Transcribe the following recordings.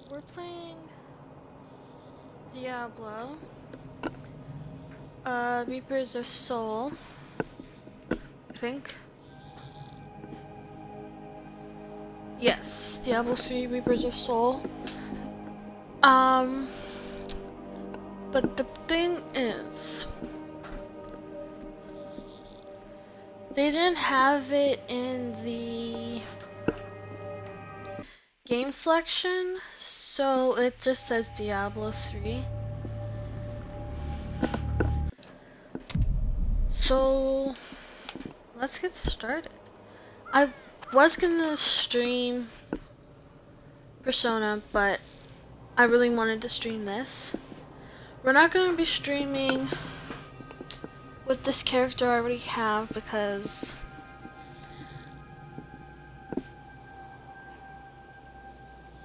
we're playing Diablo, Reapers of Soul, I think. Yes, Diablo 3 Reapers of Soul. But the thing is, they didn't have it in the game selection, so it just says Diablo 3. So, let's get started. I was gonna stream Persona, but I really wanted to stream this. We're not gonna be streaming with this character I already have because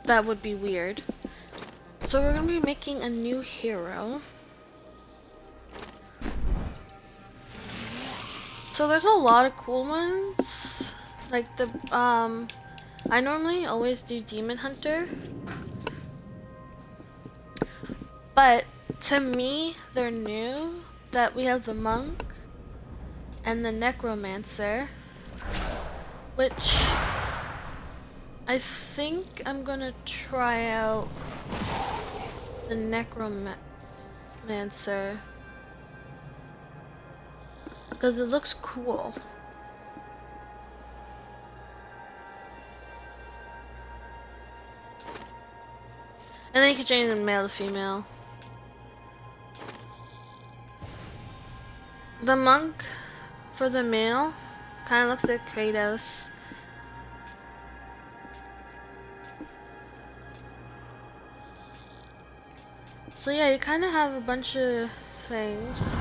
that would be weird. So we're gonna be making a new hero. So there's a lot of cool ones. Like I normally always do Demon Hunter. But to me, they're new that we have the Monk and the Necromancer, which I think I'm gonna try out the Necromancer because it looks cool. And then you can change from male to female. The Monk for the male kind of looks like Kratos. So yeah, you kind of have a bunch of things.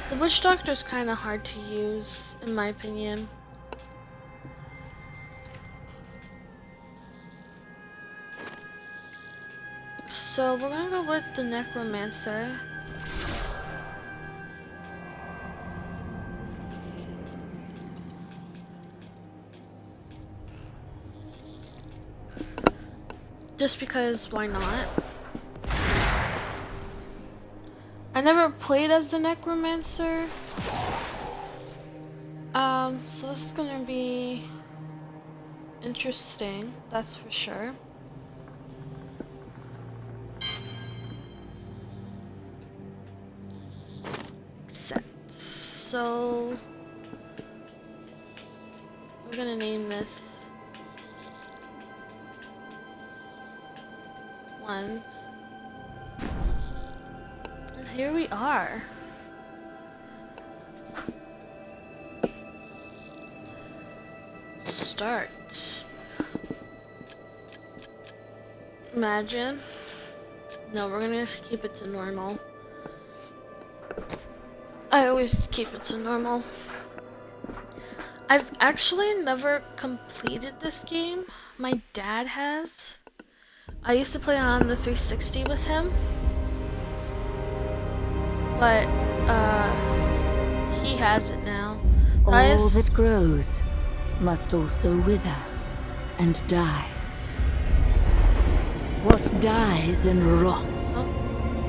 The Witch Doctor is kind of hard to use, in my opinion. So we're gonna go with the Necromancer. Just because, why not? I never played as the Necromancer. So this is gonna be interesting, that's for sure. So we're gonna name this one. And here we are. Start. Imagine. No, we're gonna keep it to normal. I always keep it to normal. I've actually never completed this game. My dad has. I used to play on the 360 with him. But, he has it now. All that grows must also wither and die. What dies and rots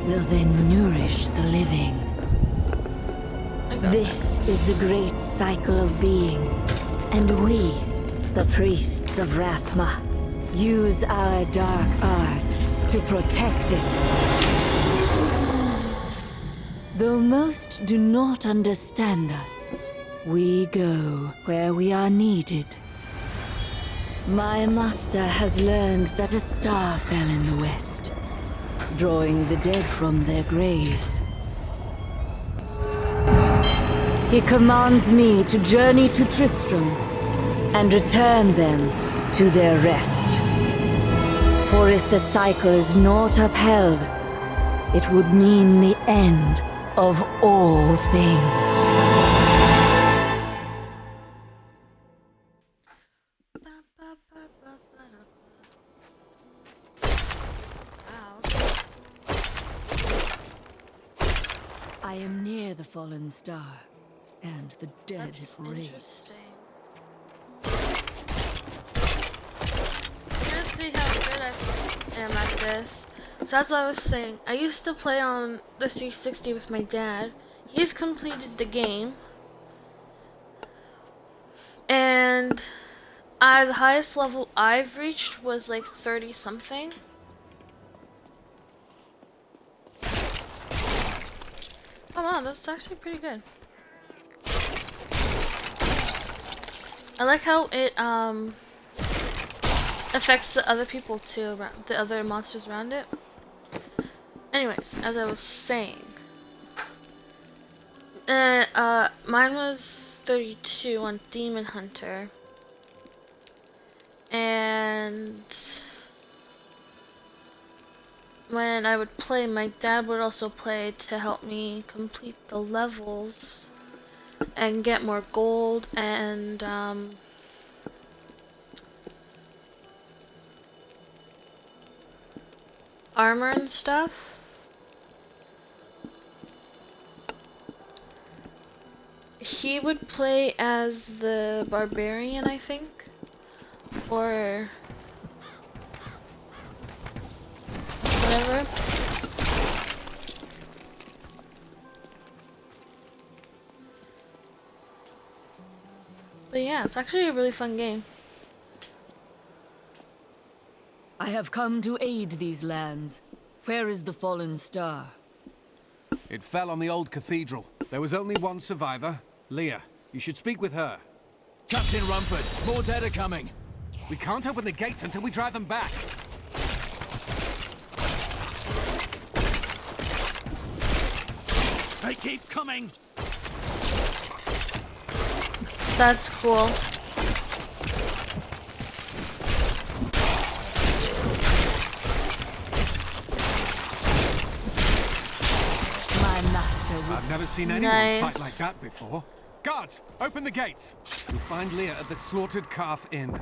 will then nourish the living. This is the great cycle of being, and we, the priests of Rathma, use our dark art to protect it. Though most do not understand us, we go where we are needed. My master has learned that a star fell in the west, drawing the dead from their graves. He commands me to journey to Tristram and return them to their rest. For if the cycle is not upheld, it would mean the end of all things. I am near the fallen star, and the dead it raised. see how good I am at this. So as I was saying, I used to play on the 360 with my dad. He's completed the game. And the highest level I've reached was like 30 something. Oh wow, that's actually pretty good. I like how it affects the other people too, the other monsters around it. Anyways, as I was saying, mine was 32 on Demon Hunter, and when I would play, my dad would also play to help me complete the levels and get more gold and armor and stuff. He would play as the barbarian, I think, or whatever. But yeah, it's actually a really fun game. I have come to aid these lands. Where is the fallen star? It fell on the old cathedral. There was only one survivor, Leah. You should speak with her. Captain Rumford, more dead are coming. We can't open the gates until we drive them back. They keep coming. That's cool. My master will... I've never seen anyone fight like that before. Guards, open the gates. You'll find Leah at the Slaughtered Calf Inn.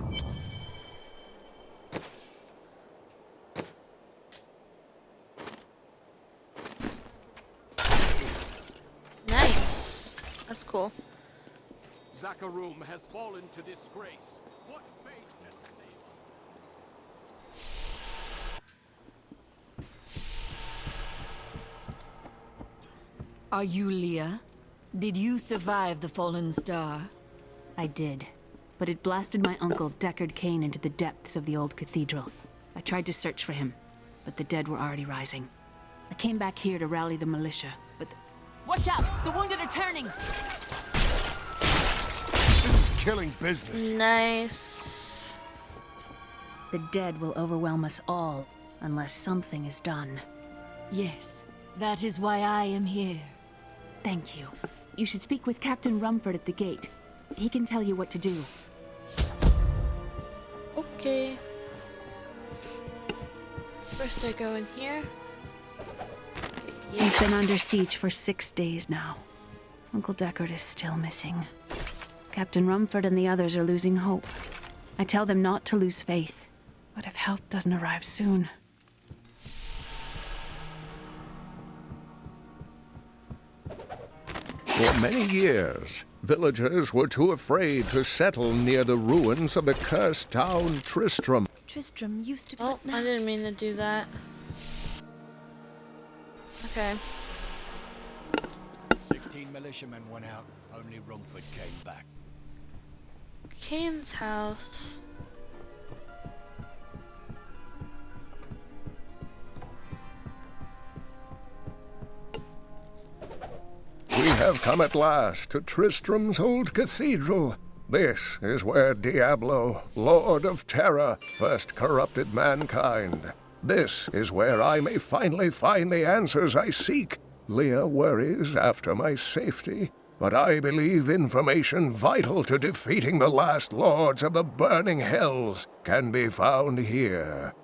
Nice. That's cool. Zakharum has fallen to disgrace. What fate can save? Are you Leah? Did you survive the fallen star? I did, but it blasted my uncle Deckard Cain into the depths of the old cathedral. I tried to search for him, but the dead were already rising. I came back here to rally the militia, but... Watch out! The wounded are turning! This is killing business. Nice. The dead will overwhelm us all, unless something is done. Yes, that is why I am here. Thank you. You should speak with Captain Rumford at the gate. He can tell you what to do. Okay. First I go in here. We've been under siege for 6 days now. Uncle Deckard is still missing. Captain Rumford and the others are losing hope. I tell them not to lose faith, but if help doesn't arrive soon... For many years, villagers were too afraid to settle near the ruins of the cursed town Tristram. Tristram used to Oh, put I didn't mean to do that. Okay. 16 militiamen went out. Only Rumford came back. Kane's house. We have come at last to Tristram's old cathedral. This is where Diablo, Lord of Terror, first corrupted mankind. This is where I may finally find the answers I seek. Leah worries after my safety, but I believe information vital to defeating the last lords of the burning hells can be found here.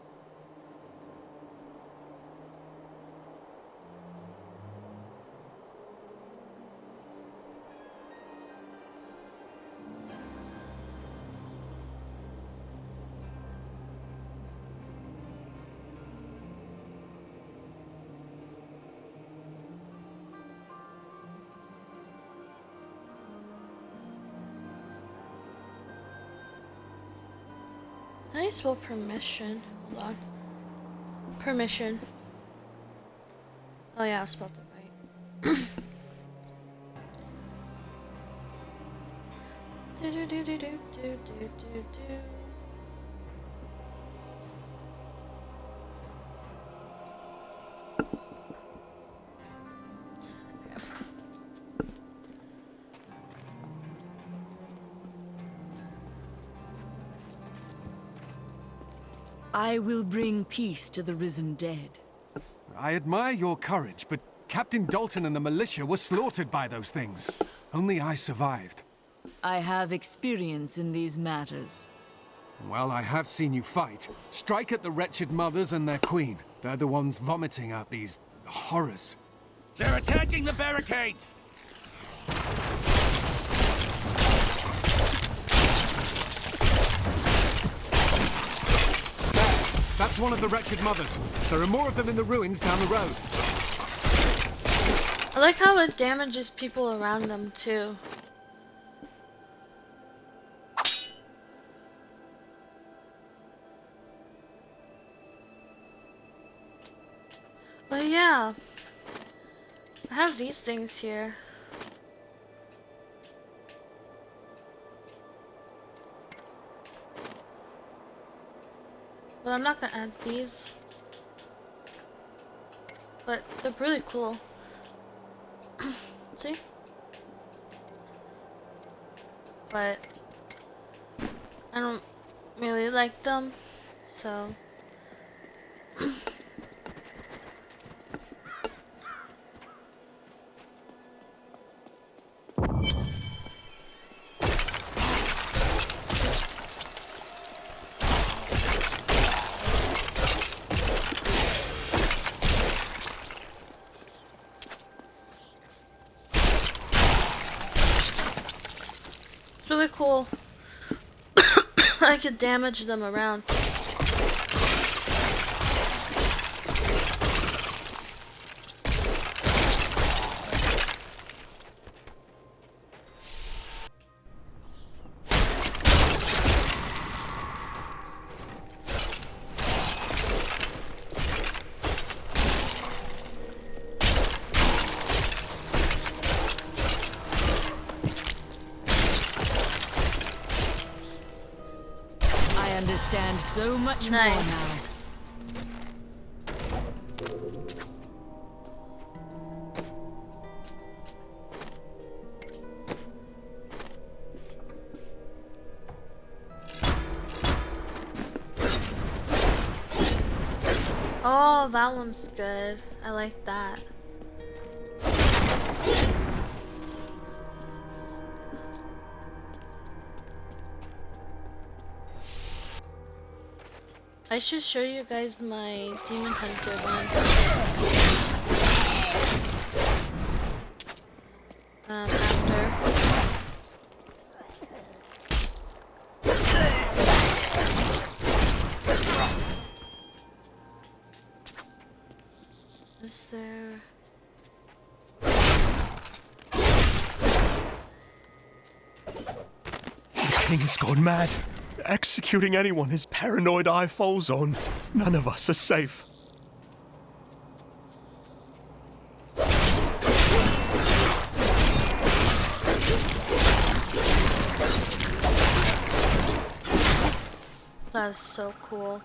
How do you spell permission? Hold on. Permission. Oh yeah, I spelled it right. do do do do do do do do do. I will bring peace to the risen dead. I admire your courage, but Captain Dalton and the militia were slaughtered by those things. Only I survived. I have experience in these matters. Well, I have seen you fight. Strike at the wretched mothers and their queen. They're the ones vomiting out these horrors. They're attacking the barricades! That's one of the wretched mothers. There are more of them in the ruins down the road. I like how it damages people around them too. But yeah, I have these things here. But I'm not gonna add these. But they're really cool. See? But I don't really like them, so it's really cool. I could damage them around. I understand so much more Nice. now. Oh, that one's good. I like that. I should show you guys my Demon Hunter one. After. Is there... The king has gone mad. Executing anyone his paranoid eye falls on. None of us are safe. That is so cool.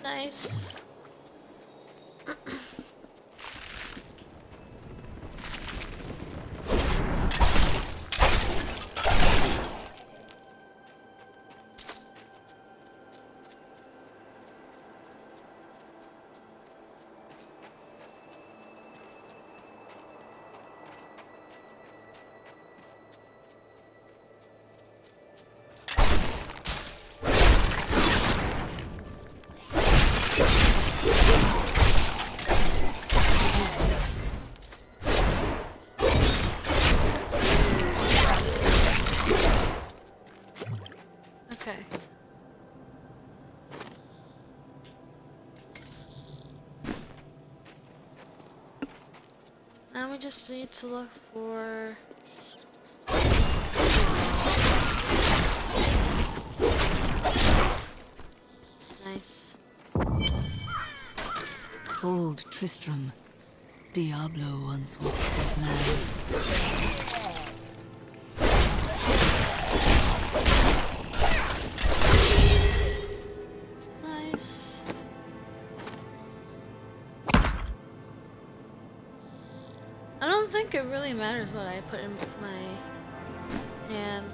Nice. just need to look for... Nice. Old Tristram. Diablo once walked this land. Nice. I don't think it really matters what I put in my hand.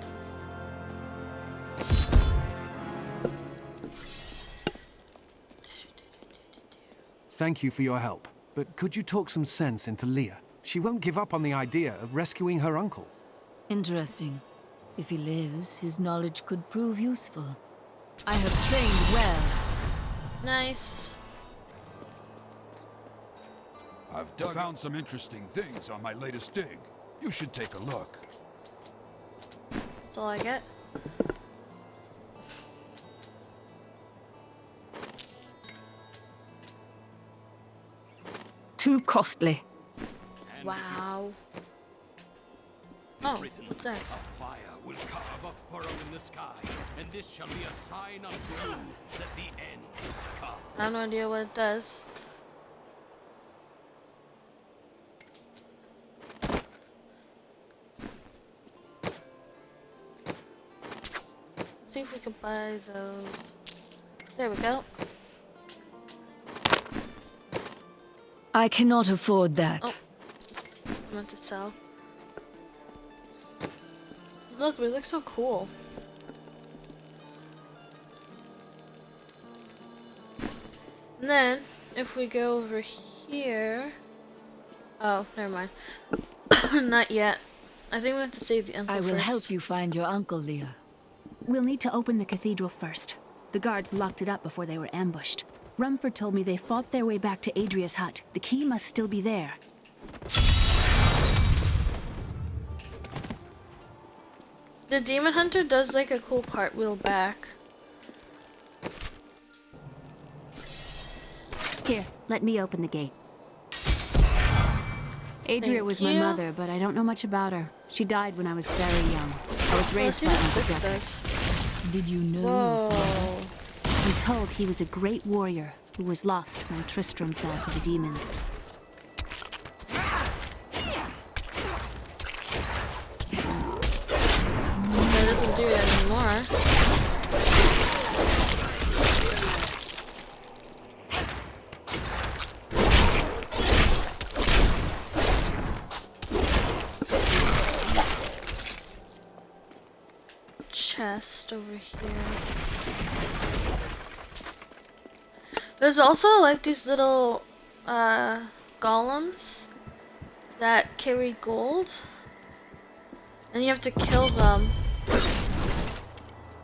Thank you for your help. But could you talk some sense into Leah? She won't give up on the idea of rescuing her uncle. Interesting. If he lives, his knowledge could prove useful. I have trained well. Nice. I've found some interesting things on my latest dig. You should take a look. That's all I get. Too costly. Wow. Oh, what's this? Fire will carve a furrow in the sky, and this shall be a sign unto you that the end is come. I have no idea what it does. Let's see if we can buy those. There we go. I cannot afford that. Oh. I meant to sell. Look, we look so cool. And then, if we go over here... Oh, never mind. Not yet. I think we have to save the uncle I will first. help you find your uncle, Leah. We'll need to open the cathedral first. The guards locked it up before they were ambushed. Rumford told me they fought their way back to Adria's hut. The key must still be there. The demon hunter does like a cool cartwheel back. Here, let me open the gate. Adria Thank was you. my mother, but I don't know much about her. She died when I was very young. I was Let's raised see by what Uncle 6 Decker. does. Did you know? Whoa. I'm told he was a great warrior who was lost when Tristram fell to the demons. That doesn't do it anymore. Chest over here. There's also like these little golems that carry gold, and you have to kill them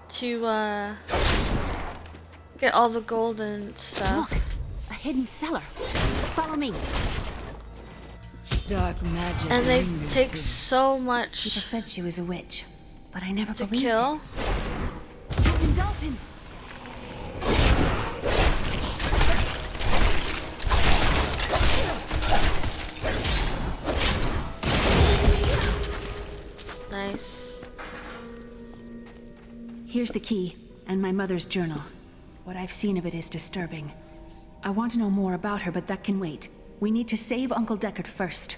to get all the gold and stuff. Look! A hidden cellar! Follow me! Dark magic. And they lingers take here. so People much said she was a witch, but I never to believed kill. it. Captain Dalton! Nice. Here's the key, and my mother's journal. What I've seen of it is disturbing. I want to know more about her, but that can wait. We need to save Uncle Deckard first.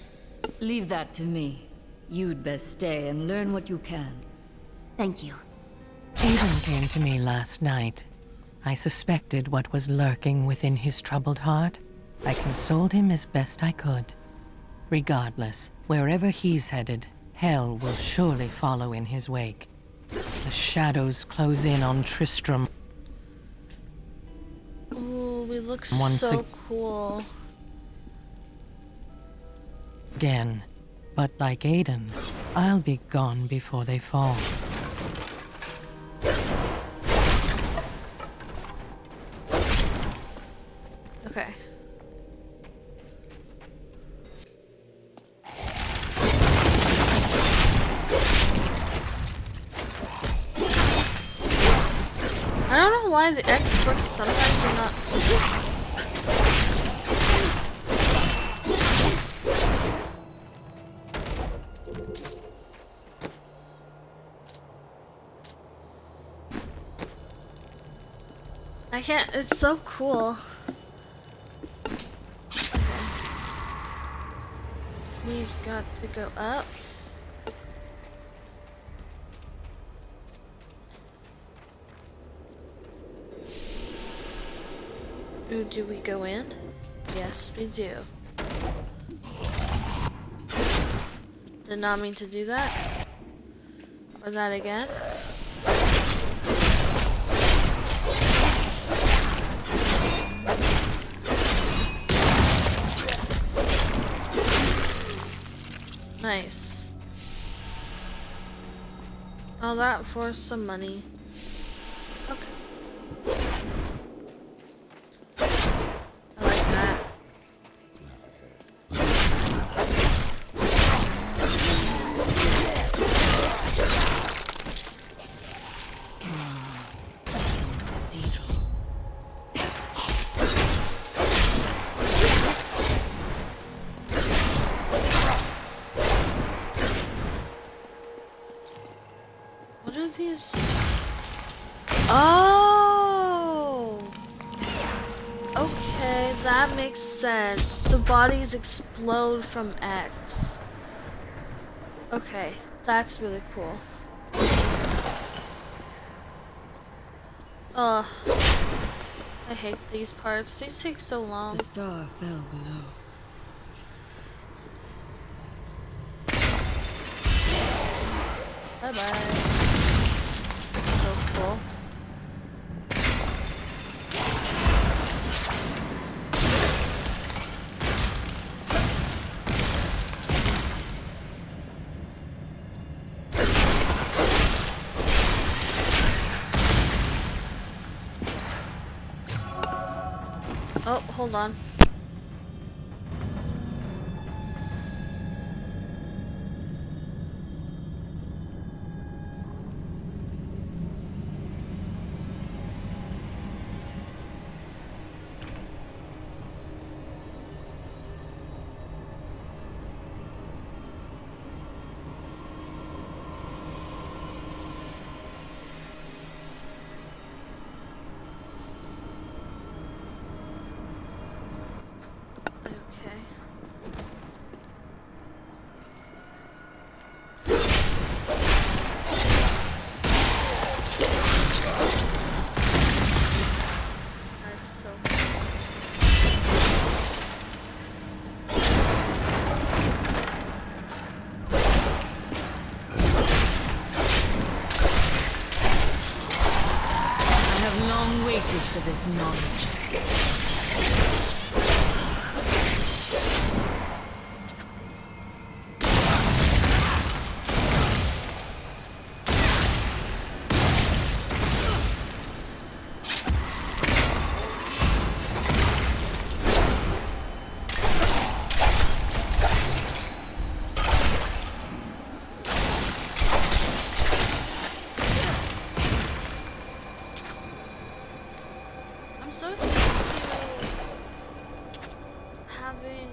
Leave that to me. You'd best stay and learn what you can. Thank you. Aiden came to me last night. I suspected what was lurking within his troubled heart. I consoled him as best I could. Regardless, wherever he's headed, hell will surely follow in his wake. The shadows close in on Tristram. Ooh, we look Once so cool. Again. But like Aiden, I'll be gone before they fall. Okay. I don't know why the X works sometimes or not. I can't, it's so cool. He's got to go up. Ooh, do we go in? Yes, we do. Did not mean to do that. Or that again. Nice. All that for some money. Okay. I like that. What are these? Oh! Okay, that makes sense. The bodies explode from X. Okay, that's really cool. Ugh. I hate these parts. These take so long. The star fell below. Bye bye. So cool. Oh, hold on. Okay. That's so I have long waited for this knowledge. I'm so used to having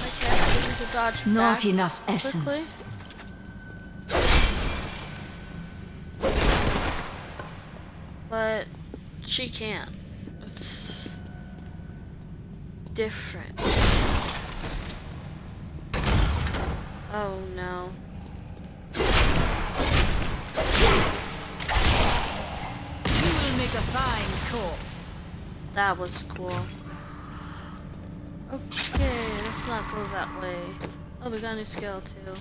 my character to dodge Not back enough quickly. essence. But she can't. It's different. Oh no. You will make a fine corpse. That was cool. Okay, let's not go that way. Oh, we got a new skill too.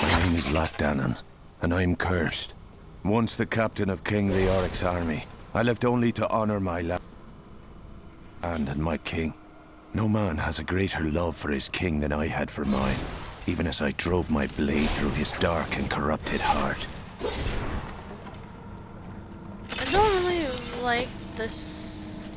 My name is Latdanon, and I'm cursed. Once the captain of King Leoric's army, I lived only to honor my land and my king. No man has a greater love for his king than I had for mine, even as I drove my blade through his dark and corrupted heart. I don't really like the skeleton.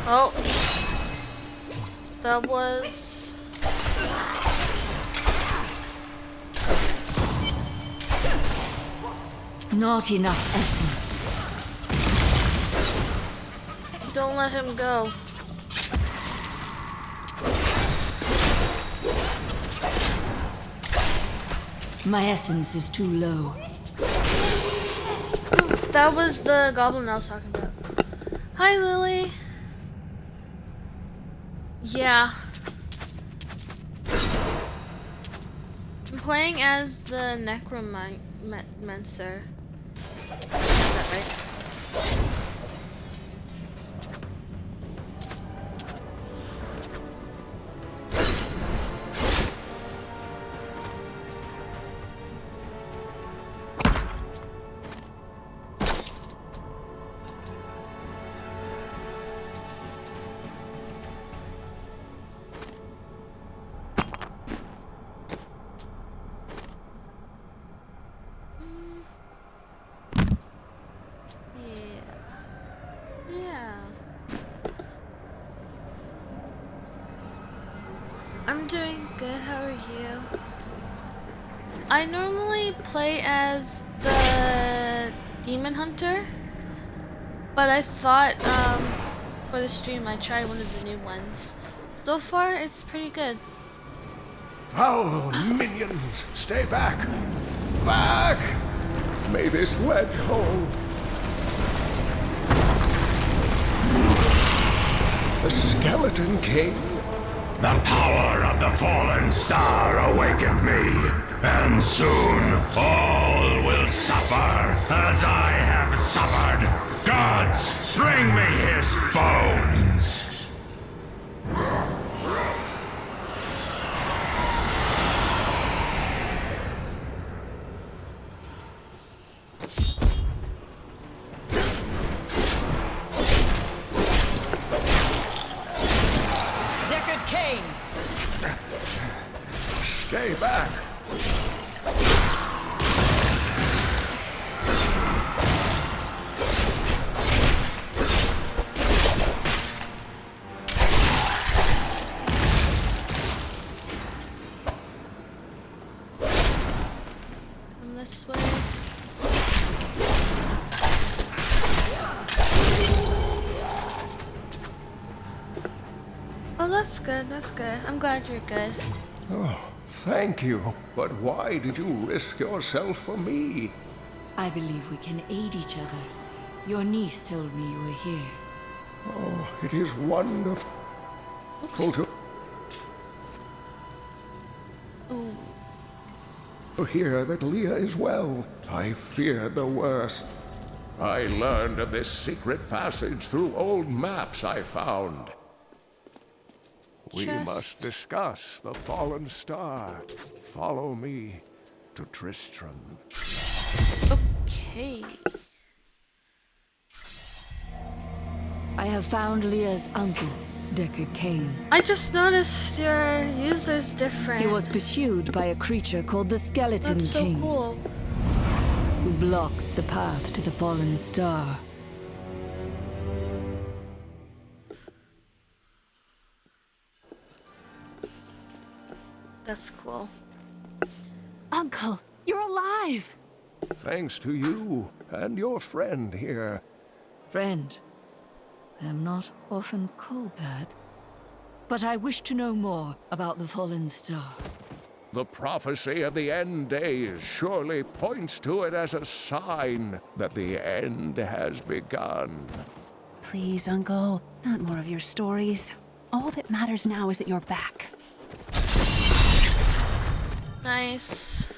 Oh. That was... Not enough essence. Don't let him go. My essence is too low. That was the goblin I was talking about. Hi, Lily. Yeah. I'm playing as the necromancer. Is that right? I'm doing good, how are you? I normally play as the demon hunter, but I thought for the stream I'd try one of the new ones. So far, it's pretty good. Foul minions, stay back! Back! May this wedge hold. The Skeleton King? The power of the fallen star awakened me, and soon all will suffer as I have suffered. Gods, bring me his bones! Stay back! Come this way. Oh, that's good, that's good. I'm glad you're good. Oh, thank you. But why did you risk yourself for me? I believe we can aid each other. Your niece told me you were here. Oh, it is wonderful to hear that Leah is well. I feared the worst. I learned of this secret passage through old maps I found. We must discuss the fallen star. Follow me to Tristram. Okay. I have found Leah's uncle, Deckard Cain. I just noticed your user's different. He was pursued by a creature called the Skeleton That's so King, cool. who blocks the path to the fallen star. That's cool. Uncle, you're alive! Thanks to you and your friend here. Friend, I am not often called that. But I wish to know more about the fallen star. The prophecy of the end days surely points to it as a sign that the end has begun. Please, Uncle, not more of your stories. All that matters now is that you're back. Nice.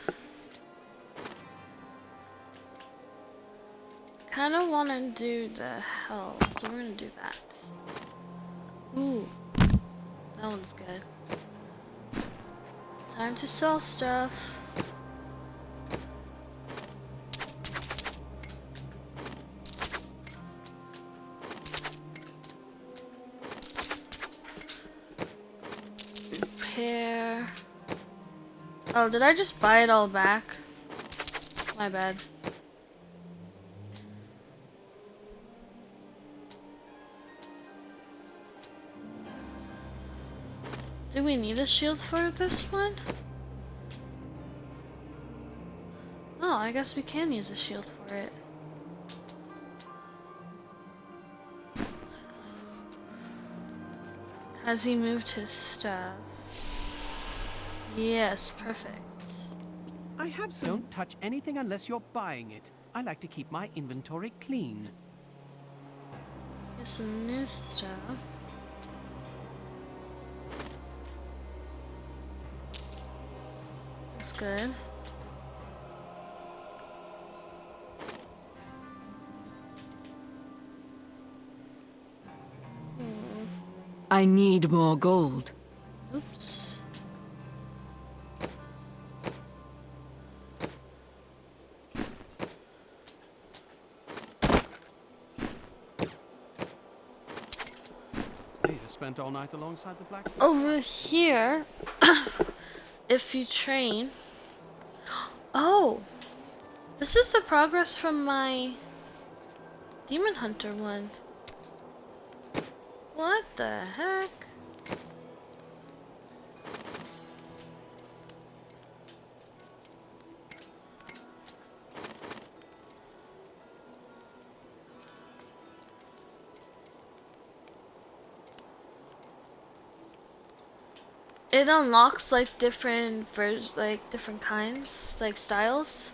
Kind of want to do the hell, so we're gonna do that. Ooh, that one's good. Time to sell stuff. Repair. Oh, did I just buy it all back? My bad. Do we need a shield for this one? Oh, I guess we can use a shield for it. Has he moved his staff? Yes, perfect. I have some. Don't touch anything unless you're buying it. I like to keep my inventory clean. Here's some new stuff. That's good. I need more gold. Oops. They just spent all night alongside the blacksmith. Over here, if you train. Oh! This is the progress from my Demon Hunter one. What the heck? It unlocks like different different kinds, like styles.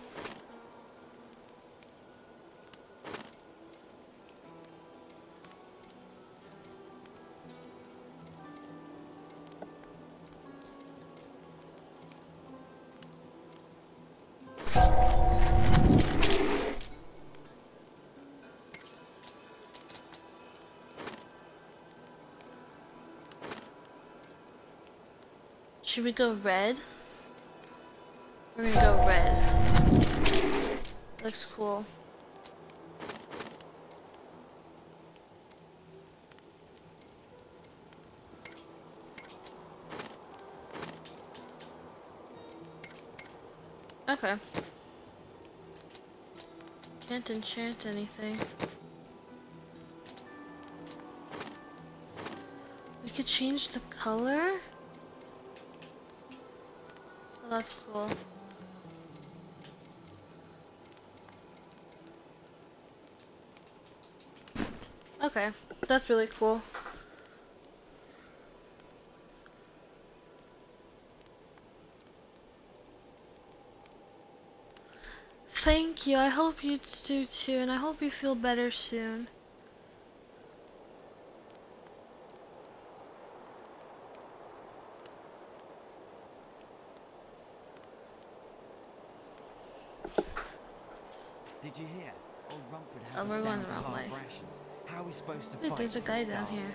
Should we go red? We're gonna go red. Looks cool. Okay. Can't enchant anything. We could change the color? Oh, that's cool. Okay, that's really cool. Thank you. I hope you do too, and I hope you feel better soon. Did you hear? Old Rumford has we're us going down the to wrong half way. rations. How are we supposed to Wait, fight? there's a for guy the down star? here.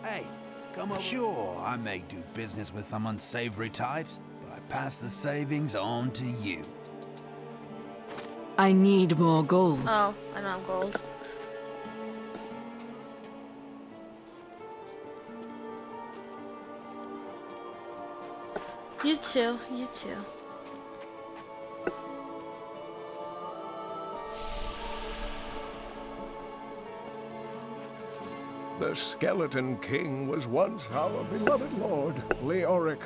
Hey, come on. Sure, I may do business with some unsavory types, but I pass the savings on to you. I need more gold. Oh, I don't have gold. You too, you too. The Skeleton King was once our beloved lord, Leoric.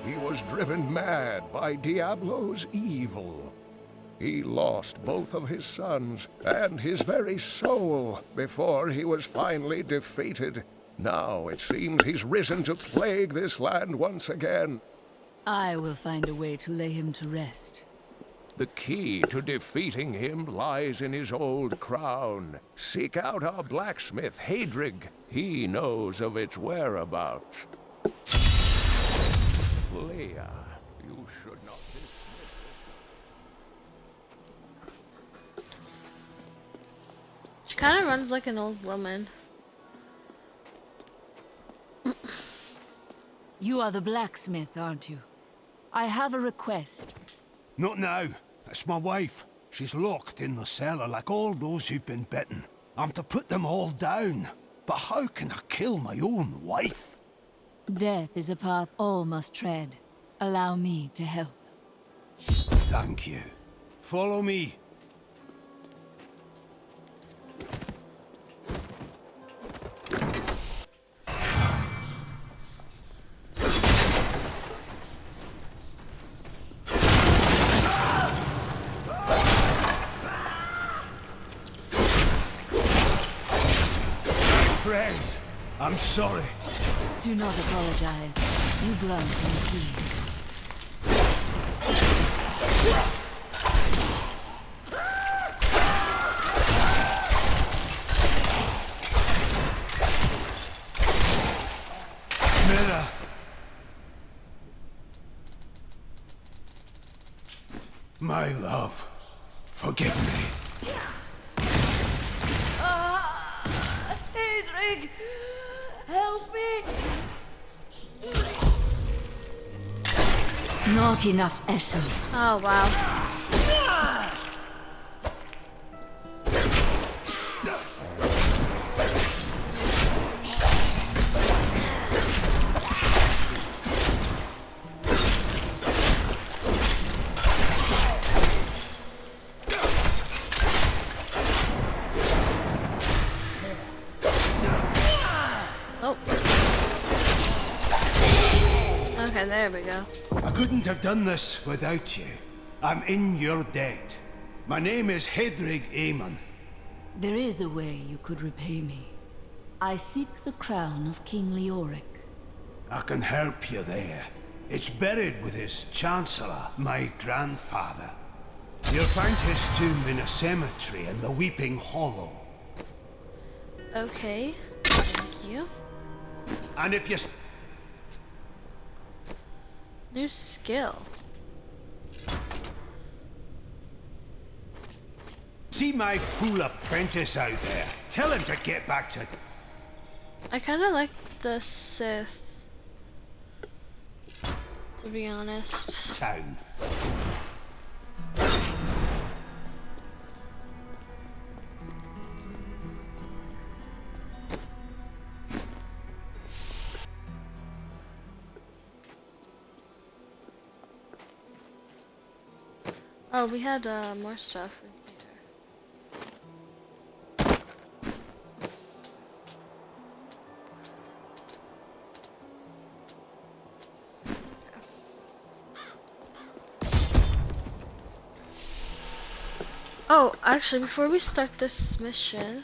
He was driven mad by Diablo's evil. He lost both of his sons and his very soul before he was finally defeated. Now it seems he's risen to plague this land once again. I will find a way to lay him to rest. The key to defeating him lies in his old crown. Seek out our blacksmith, Hadrig. He knows of its whereabouts. Leia, you should not dismiss. She kind of runs like an old woman. You are the blacksmith, aren't you? I have a request. Not now. It's my wife. She's locked in the cellar like all those who've been bitten. I'm to put them all down. But how can I kill my own wife? Death is a path all must tread. Allow me to help. Thank you. Follow me. friends. I'm sorry. Do not apologize. You grant me peace. Mira. My love, forgive me. Hedrig! Help me! Not enough essence. Oh, wow. Oh. Okay, there we go. I couldn't have done this without you. I'm in your debt. My name is Hedrig Aemon. There is a way you could repay me. I seek the crown of King Leoric. I can help you there. It's buried with his Chancellor, my grandfather. You'll find his tomb in a cemetery in the Weeping Hollow. Okay. Thank you. And if you... New skill. See my fool apprentice out there. Tell him to get back to... I kind of like the Sith, to be honest. Town. Oh, we had more stuff in here. Oh, actually, before we start this mission,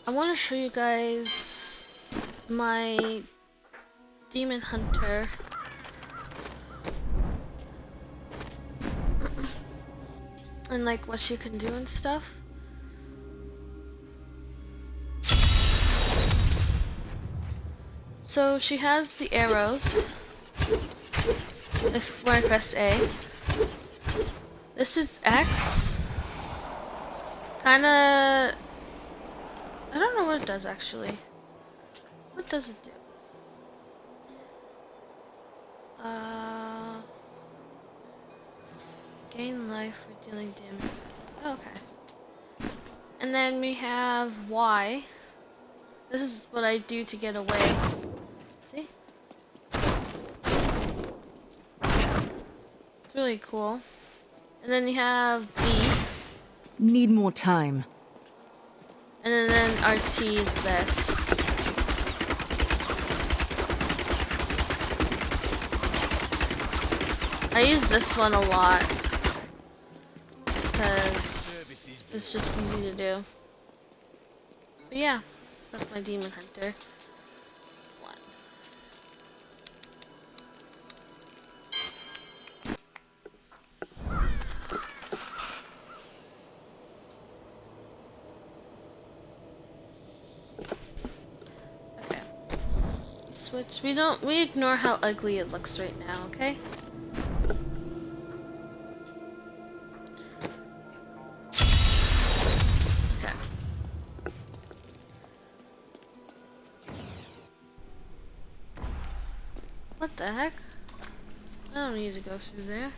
I want to show you guys my demon hunter. And like what she can do and stuff. So she has the arrows. When I press A. This is X. Kinda... I don't know what it does actually. What does it do? Gain life for dealing damage. Okay. And then we have Y. This is what I do to get away. See? It's really cool. And then you have B. Need more time. And then RT is this. I use this one a lot. Because it's just easy to do. But yeah, that's my demon hunter. One. Okay. Switch. We ignore how ugly it looks right now, okay? What the heck? I don't need to go through there.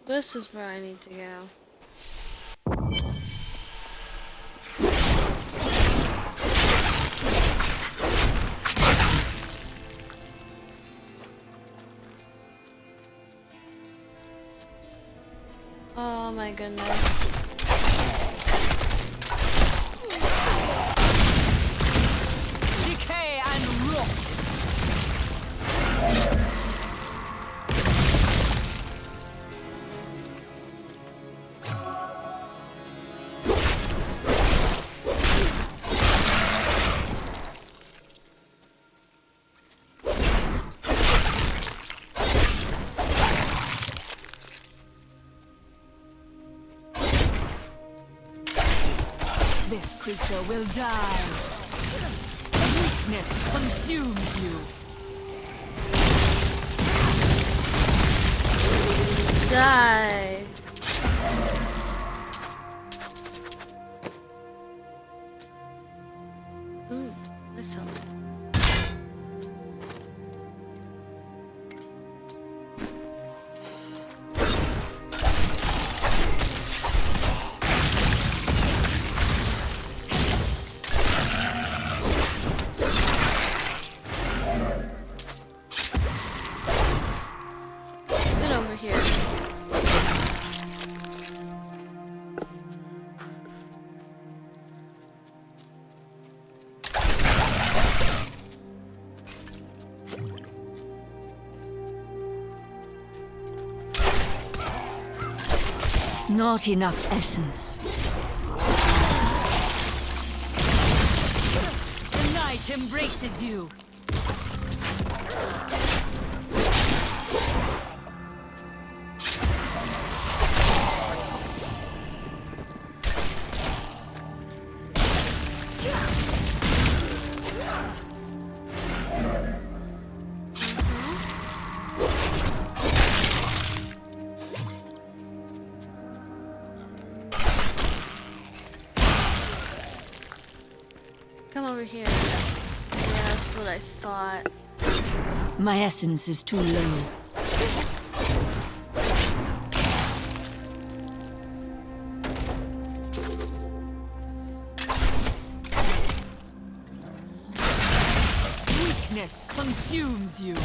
This is where I need to go. Oh my goodness. Decay and rot. This creature will die. Weakness consumes you. Die. Ooh, this helped. Get over here. Not enough essence. The night embraces you. Come over here. Yeah, that's what I thought. My essence is too low. Weakness consumes you.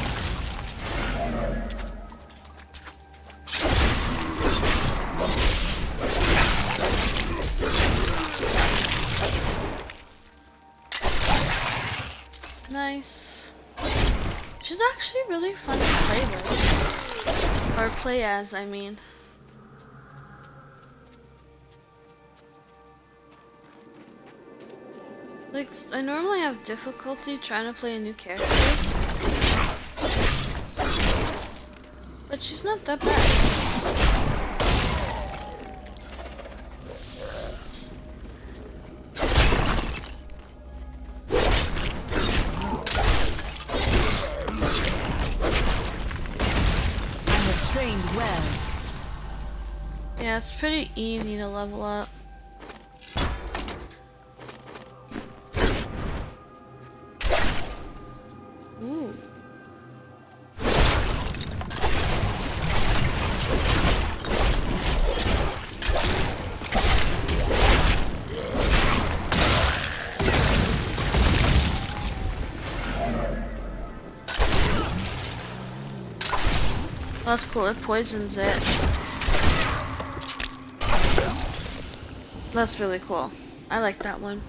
Nice. She's actually really fun to play with. Or play as, I mean. Like, I normally have difficulty trying to play a new character. But she's not that bad. Well. Yeah, it's pretty easy to level up. Ooh. That's cool, it poisons it. That's really cool. I like that one.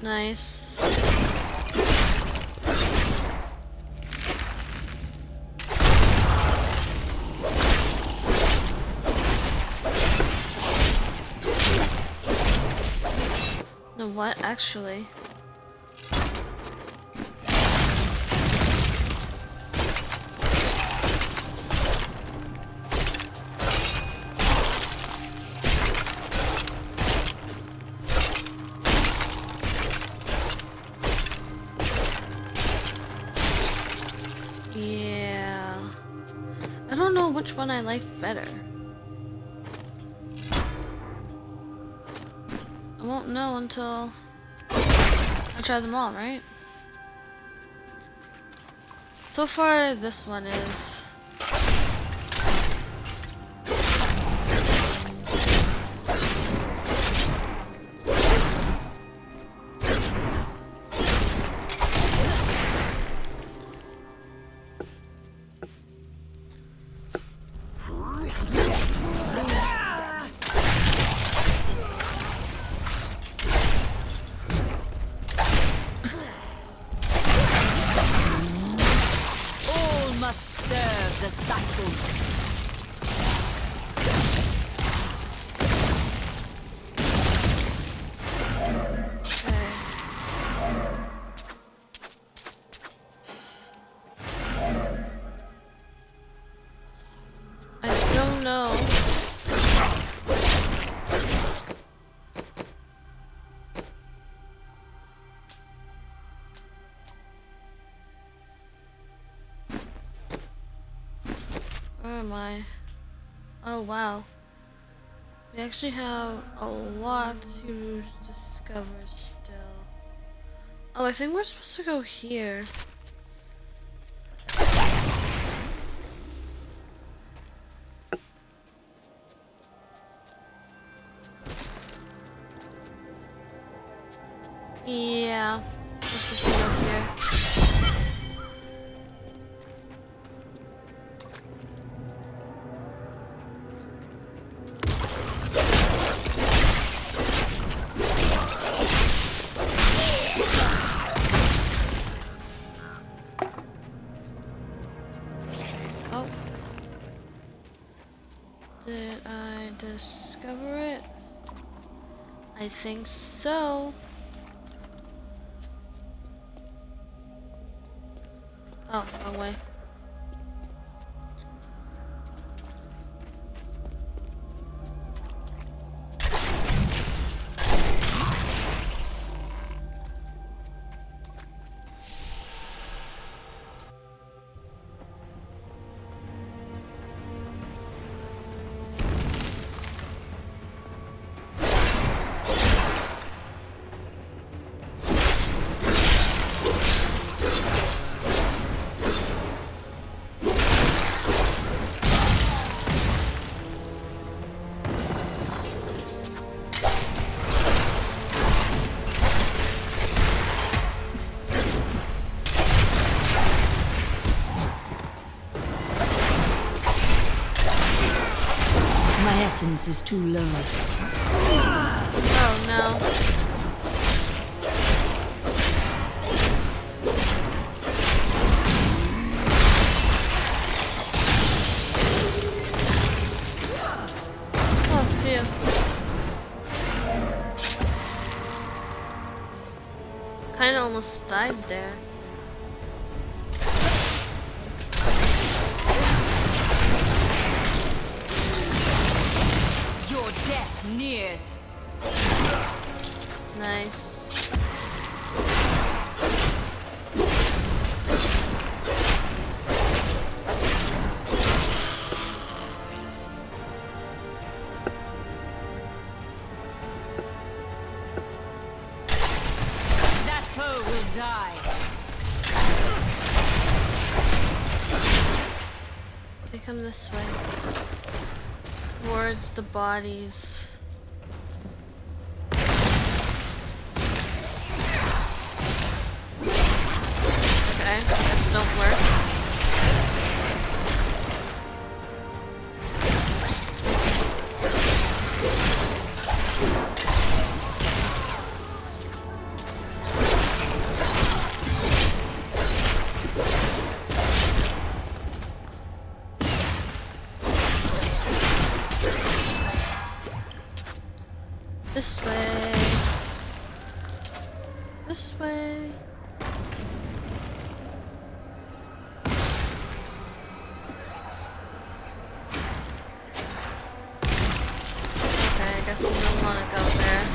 Nice. No, what actually? Yeah, I don't know which one I like better. I won't know until I try them all, right? So far, this one is. no. Where am I? Oh wow. We actually have a lot to discover still. Oh, I think we're supposed to go here. Yeah, we're supposed to go here. Oh. Did I discover it? I think so. Oh, wrong way. My essence is too low. Oh no. Oh, phew. Kinda almost died there. Your death nears. Nice. That foe will die. They come this way. Towards the bodies. Okay, this don't work. This way. This way. Okay, I guess you don't want to go there.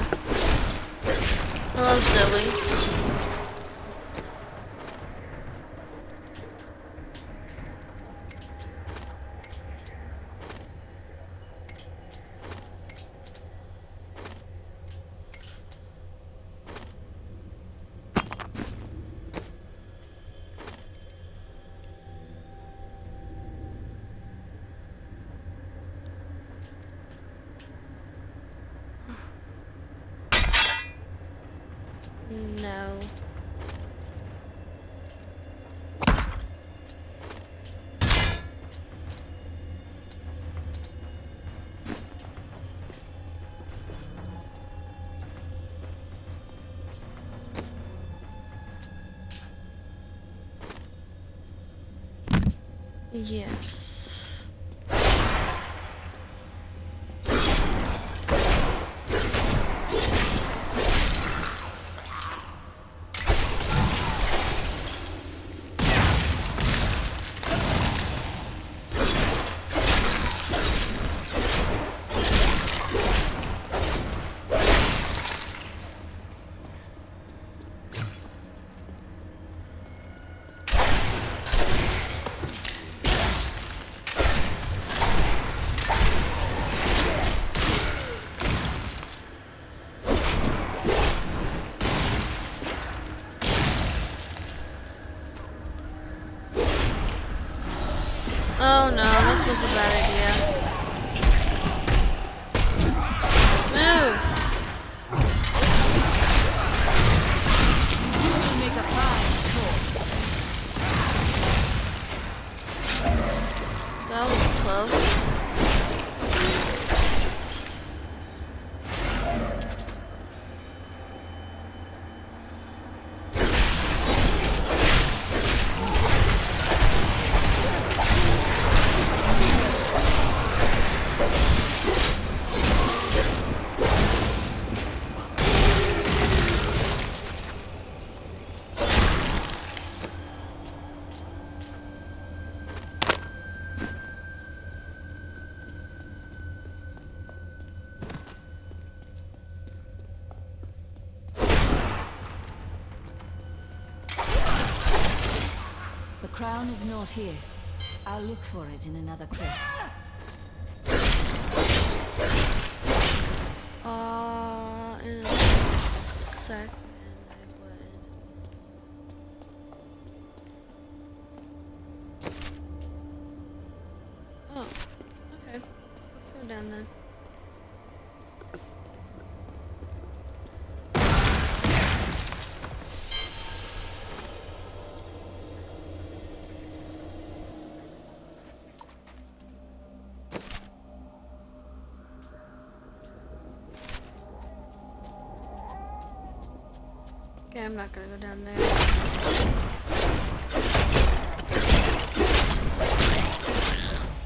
Hello, Zoe. No. Yes. was a bad idea. Move! Make a fine That was close. The crown is not here. I'll look for it in another crypt. In a second, I would. Oh, okay. Let's go down then. Okay, I'm not gonna go down there.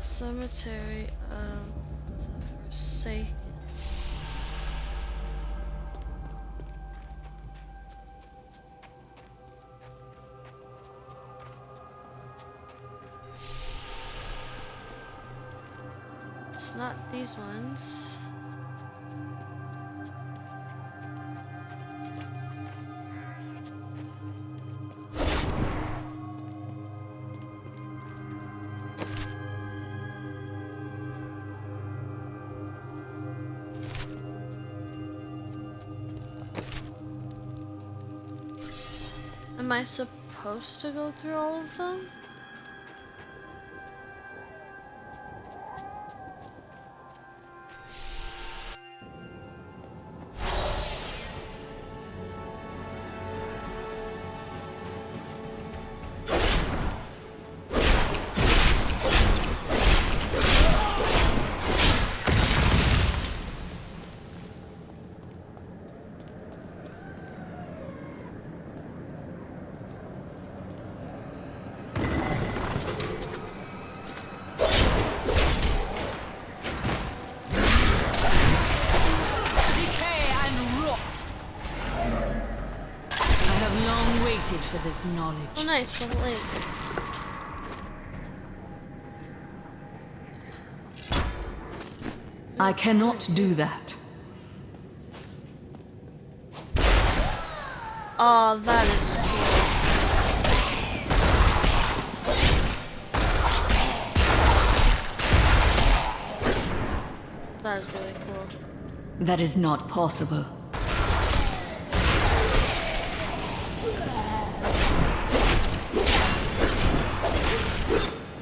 Cemetery of the Forsaken. It's not these ones. Am I supposed to go through all of them? For this knowledge. Oh nice, the lake. I cannot do that. Oh, that is cool. That is really cool. That is not possible.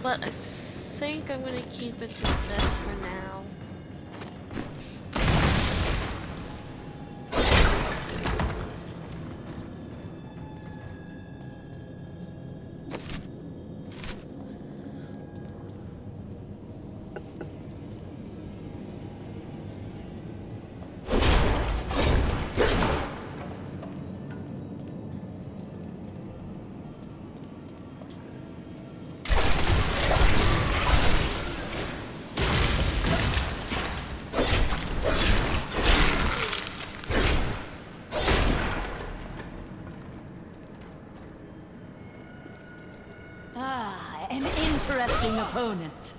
But I think I'm gonna keep it to this for now. An interesting opponent.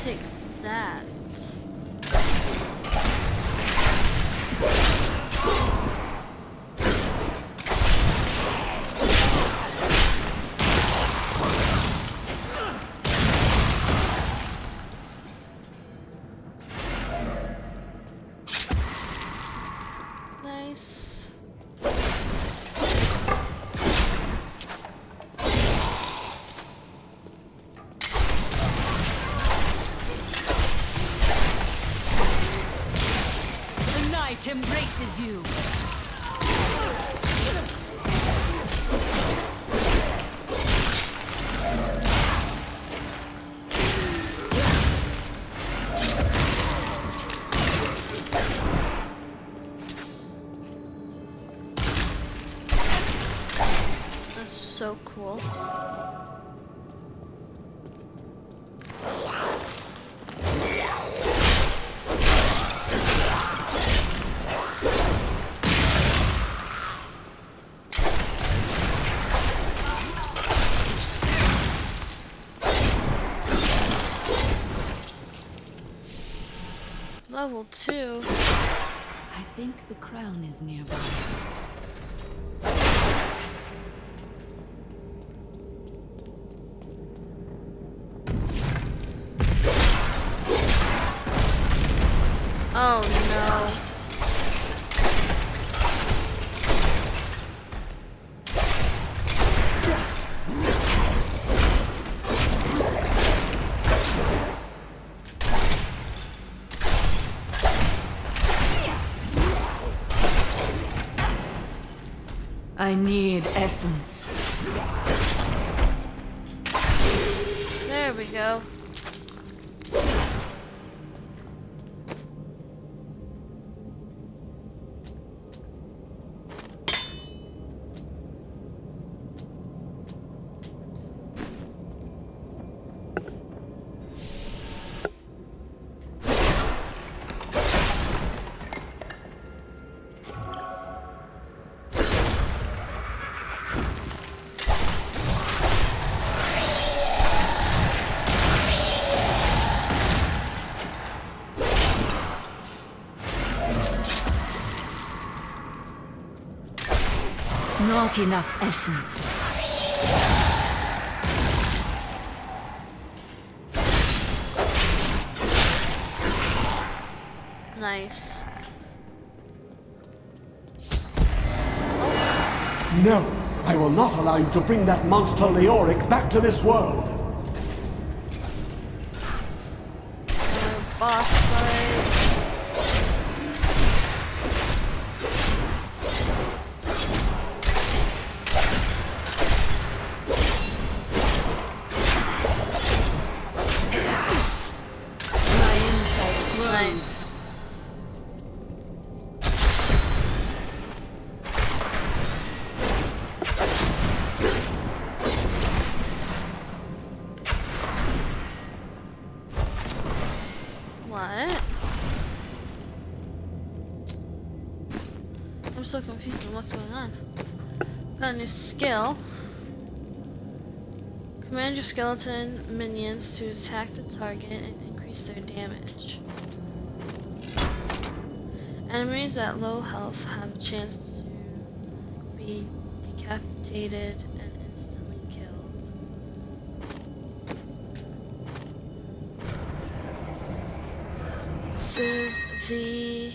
Take that. Nice. The night embraces you. That's so cool. Level 2. I think the crown is nearby. Oh no. I need essence. There we go. Not enough essence. Nice. No, I will not allow you to bring that monster Leoric back to this world. Boss fight. Nice. What? I'm so confused on what's going on. Got a new skill. Command your skeleton minions to attack the target and increase their damage. Enemies at low health have a chance to be decapitated and instantly killed. This is the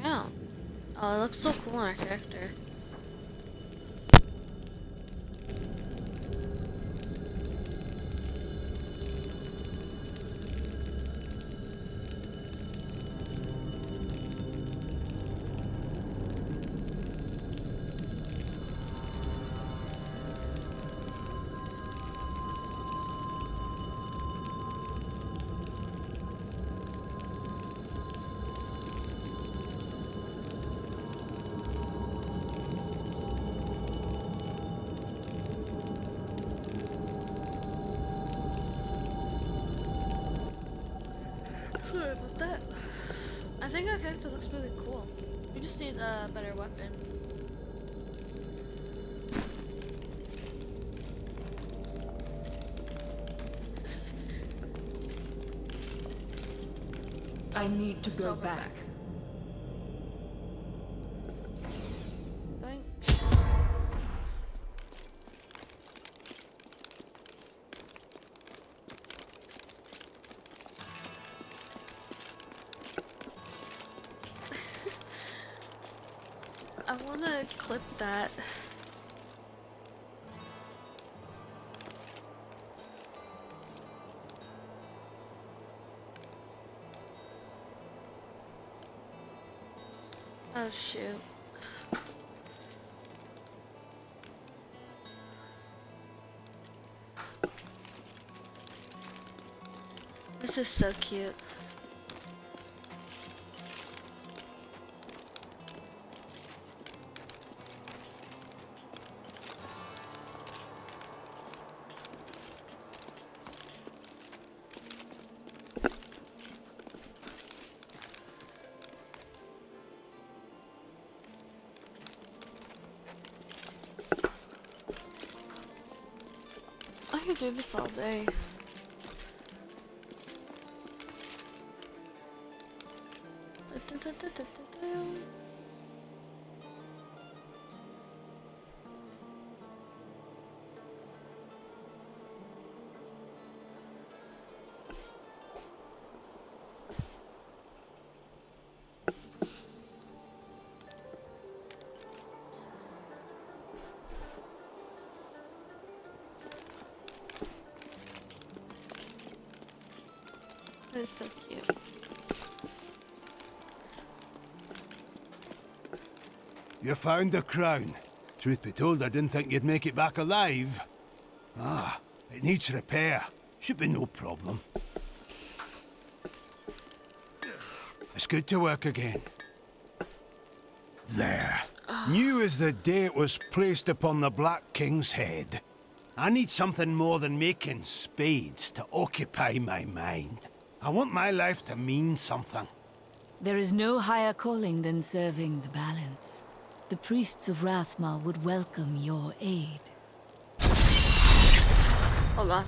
crown. Oh, it looks so cool on our character. Sorry about that. I think our character looks really cool. We just need a better weapon. I need to go back. Going. I want to clip that. Oh shoot. This is so cute. I could do this all day. It's so cute. You found the crown. Truth be told, I didn't think you'd make it back alive. Ah, it needs repair. Should be no problem. It's good to work again. There. New as the day it was placed upon the Black King's head. I need something more than making spades to occupy my mind. I want my life to mean something. There is no higher calling than serving the balance. The priests of Rathmar would welcome your aid. Hold on.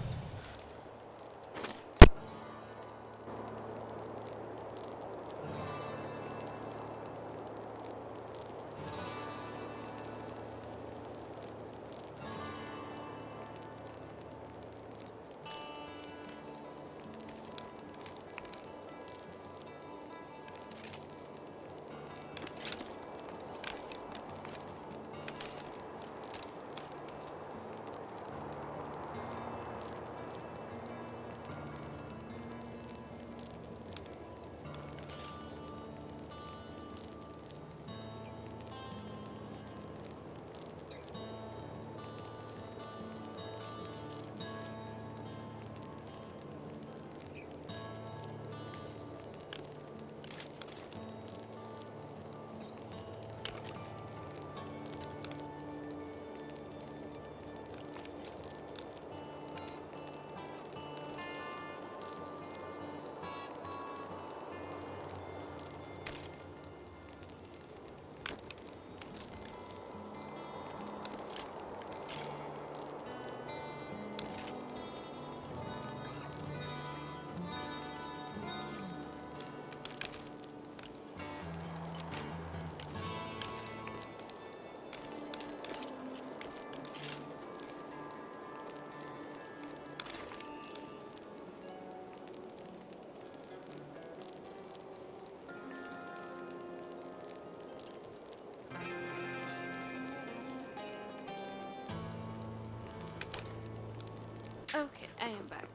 Okay, I am back.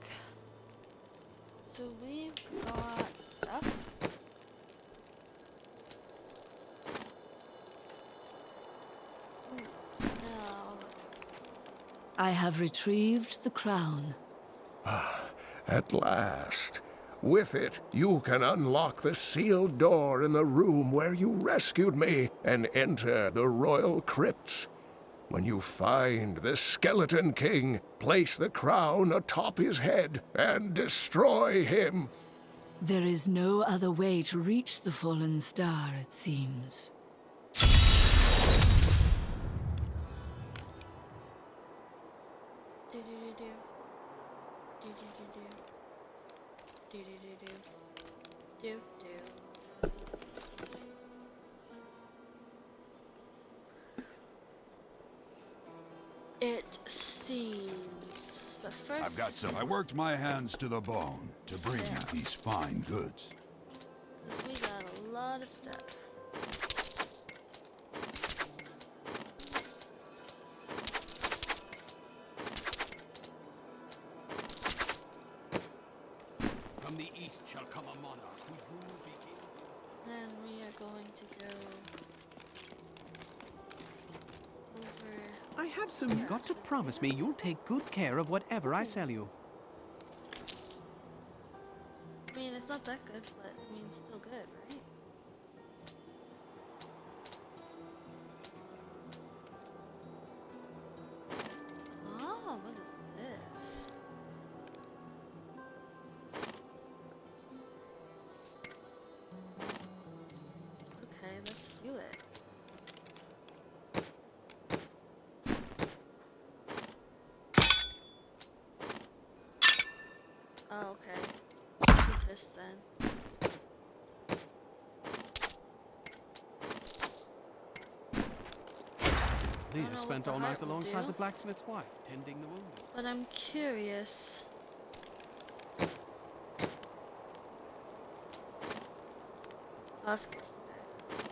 So we've got stuff. No. I have retrieved the crown. At last. With it, you can unlock the sealed door in the room where you rescued me and enter the royal crypts. When you find the Skeleton King, place the crown atop his head and destroy him. There is no other way to reach the fallen star, it seems. It seems, but first I've got some. I worked my hands to the bone to bring you these fine goods. we got a lot of stuff. From the east shall come a monarch whose rule begins in... Then we are going to go over. I have some. You've got to promise me you'll take good care of whatever I sell you. I mean, it's not that good, but I mean, it's still good, right? Oh, what is this? Okay, let's do it. Oh, okay. Do this then. Leah spent all night alongside the blacksmith's wife, tending the wounded. But I'm curious. Ask.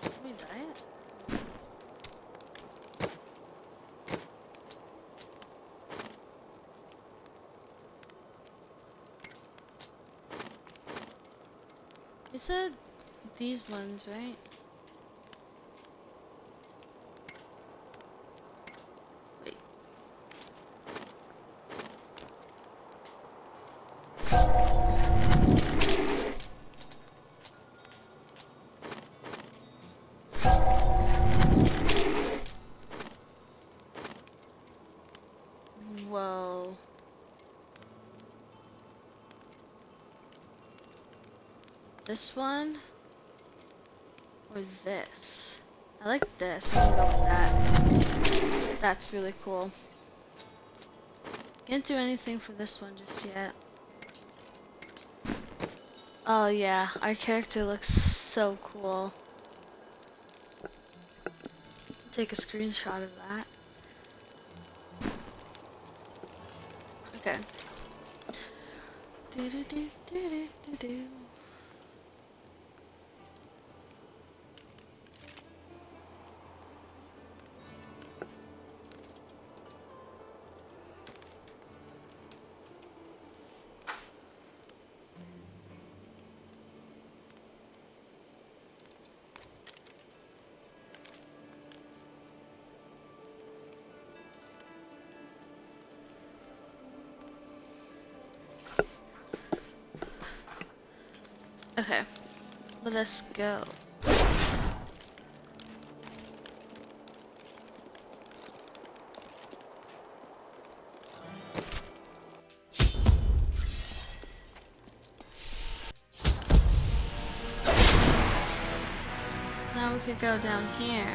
Can we dye it? You said these ones, right? Wait. Whoa. This one or this? I like this. I'm gonna go with that. That's really cool. Can't do anything for this one just yet. Oh yeah, our character looks so cool. Take a screenshot of that. Okay. Do do do do do do do. Okay, let us go. Now we could go down here.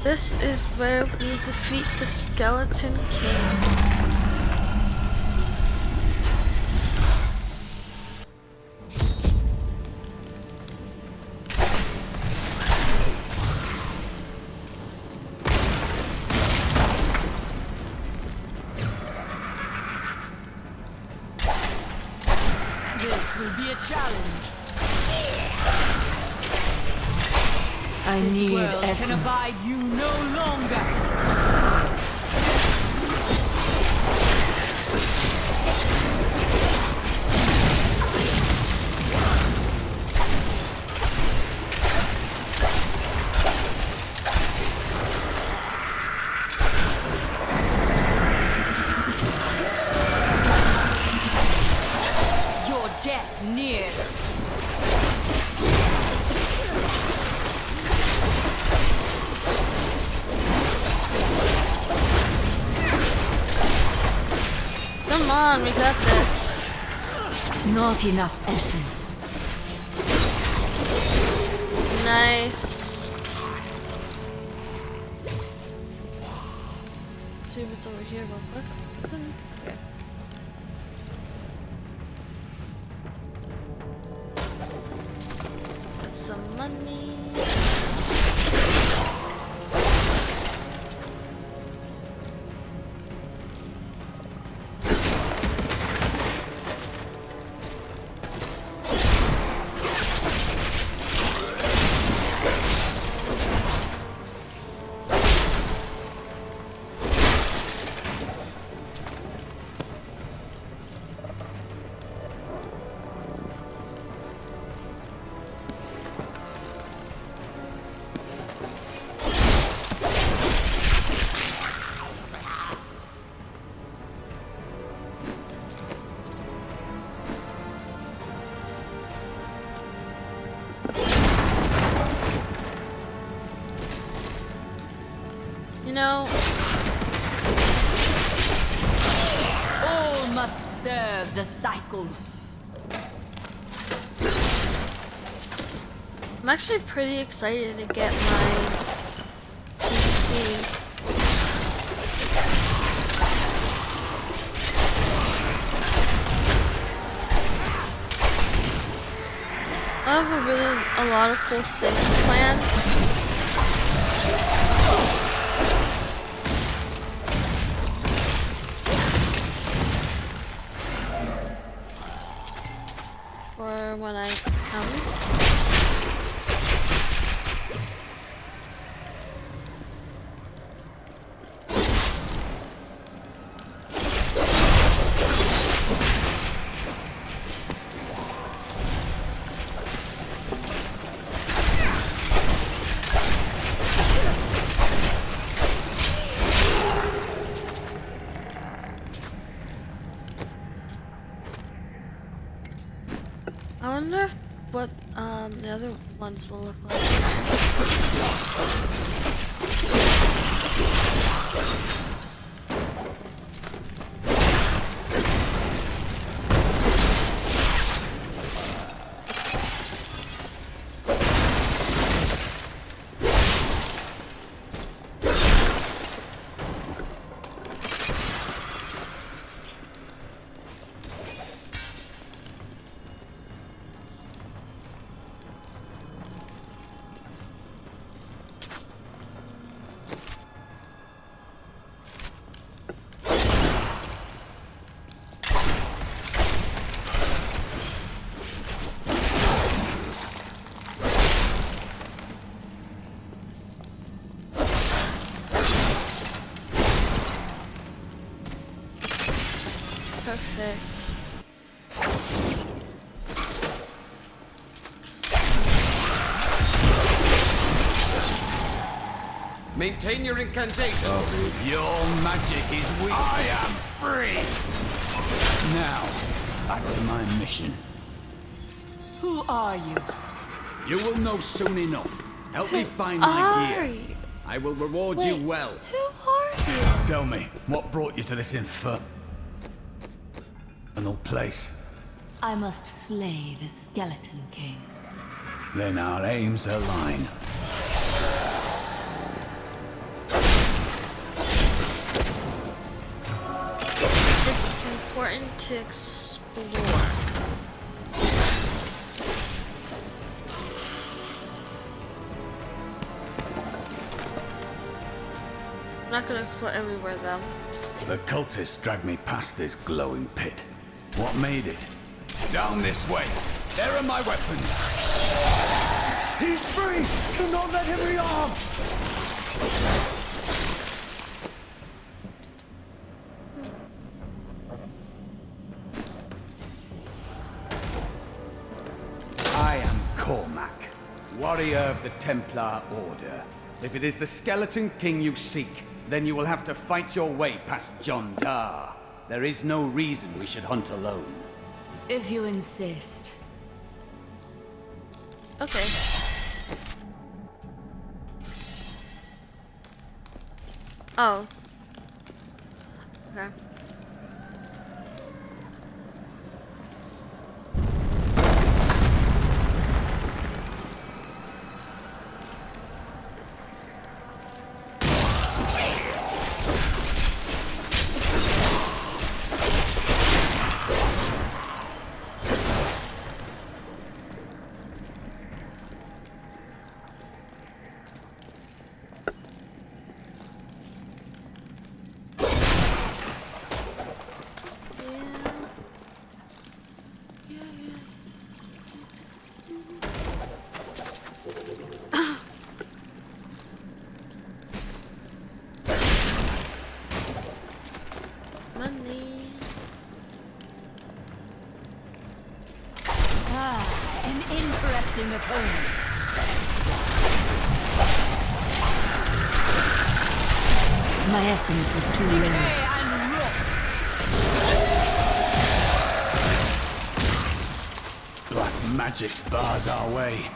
This is where we defeat the Skeleton King. I need essence. Can abide you no longer. Your death nears. on, we got this. Not enough essence. Nice. Let's see what's over here real quick. Okay. Got some money. No. All must serve the cycle. I'm actually pretty excited to get my PC. I have a lot of cool things planned. For when it comes. I wonder if what the other ones will look like. Perfect. Maintain your incantation. Your magic is weak. I am free. Now, back to my mission. Who are you? You will know soon enough. Help me find my gear. I will reward you well. Who are you? Tell me, what brought you to this infernal place? I must slay the Skeleton King. Then our aims align. It's important to explore. I'm not gonna explore everywhere though. The cultists dragged me past this glowing pit. What made it? Down this way. There are my weapons. He's free! Do not let him rearm! I am Cormac, warrior of the Templar Order. If it is the Skeleton King you seek, then you will have to fight your way past John Dar. There is no reason we should hunt alone. If you insist. Okay. Oh. Okay. Money. An interesting opponent. My essence is too low. Black magic bars our way.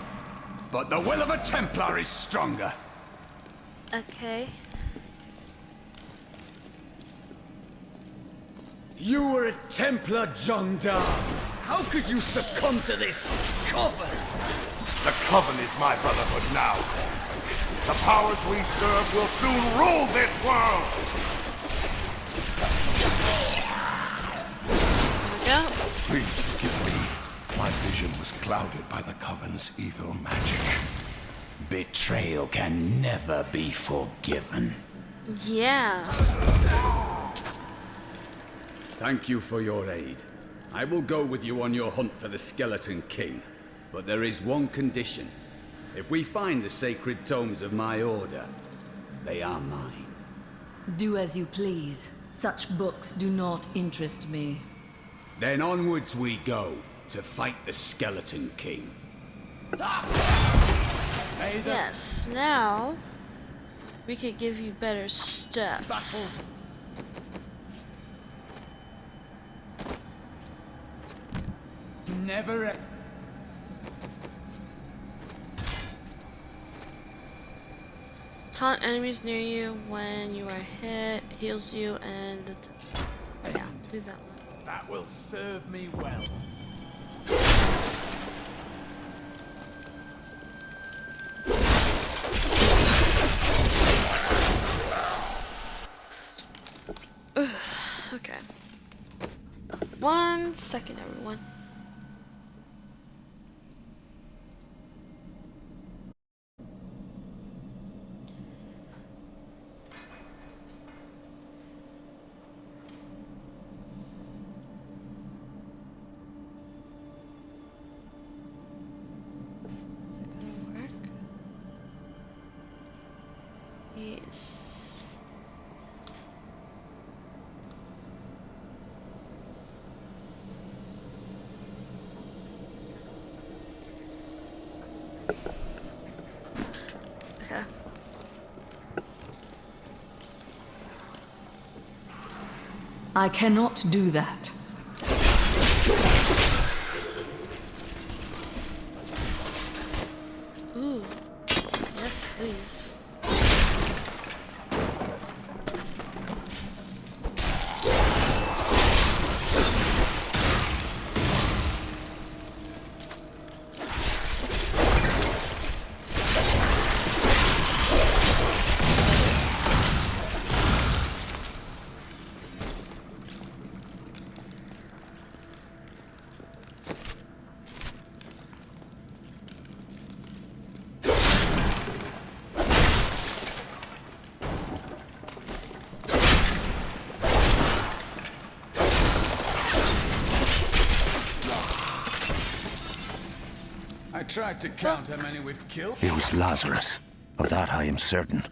But the will of a Templar is stronger. Okay. You were a Templar, John Dar. How could you succumb to this coven? The Coven is my brotherhood now. The powers we serve will soon rule this world! There we go. Please forgive me. My vision was clouded by the Coven's evil magic. Betrayal can never be forgiven. Yeah. Thank you for your aid. I will go with you on your hunt for the Skeleton King. But there is one condition. If we find the sacred tomes of my order, they are mine. Do as you please. Such books do not interest me. Then onwards we go to fight the Skeleton King. Yes, now we could give you better stuff. Never. Taunt enemies near you when you are hit, heals you, and yeah, do that one. That will serve me well. Okay. 1 second, everyone. Is it gonna work? Yes. Okay. I cannot do that. Ooh. Yes, please. I tried to count how many we've killed. It was Lazarus. Of that I am certain.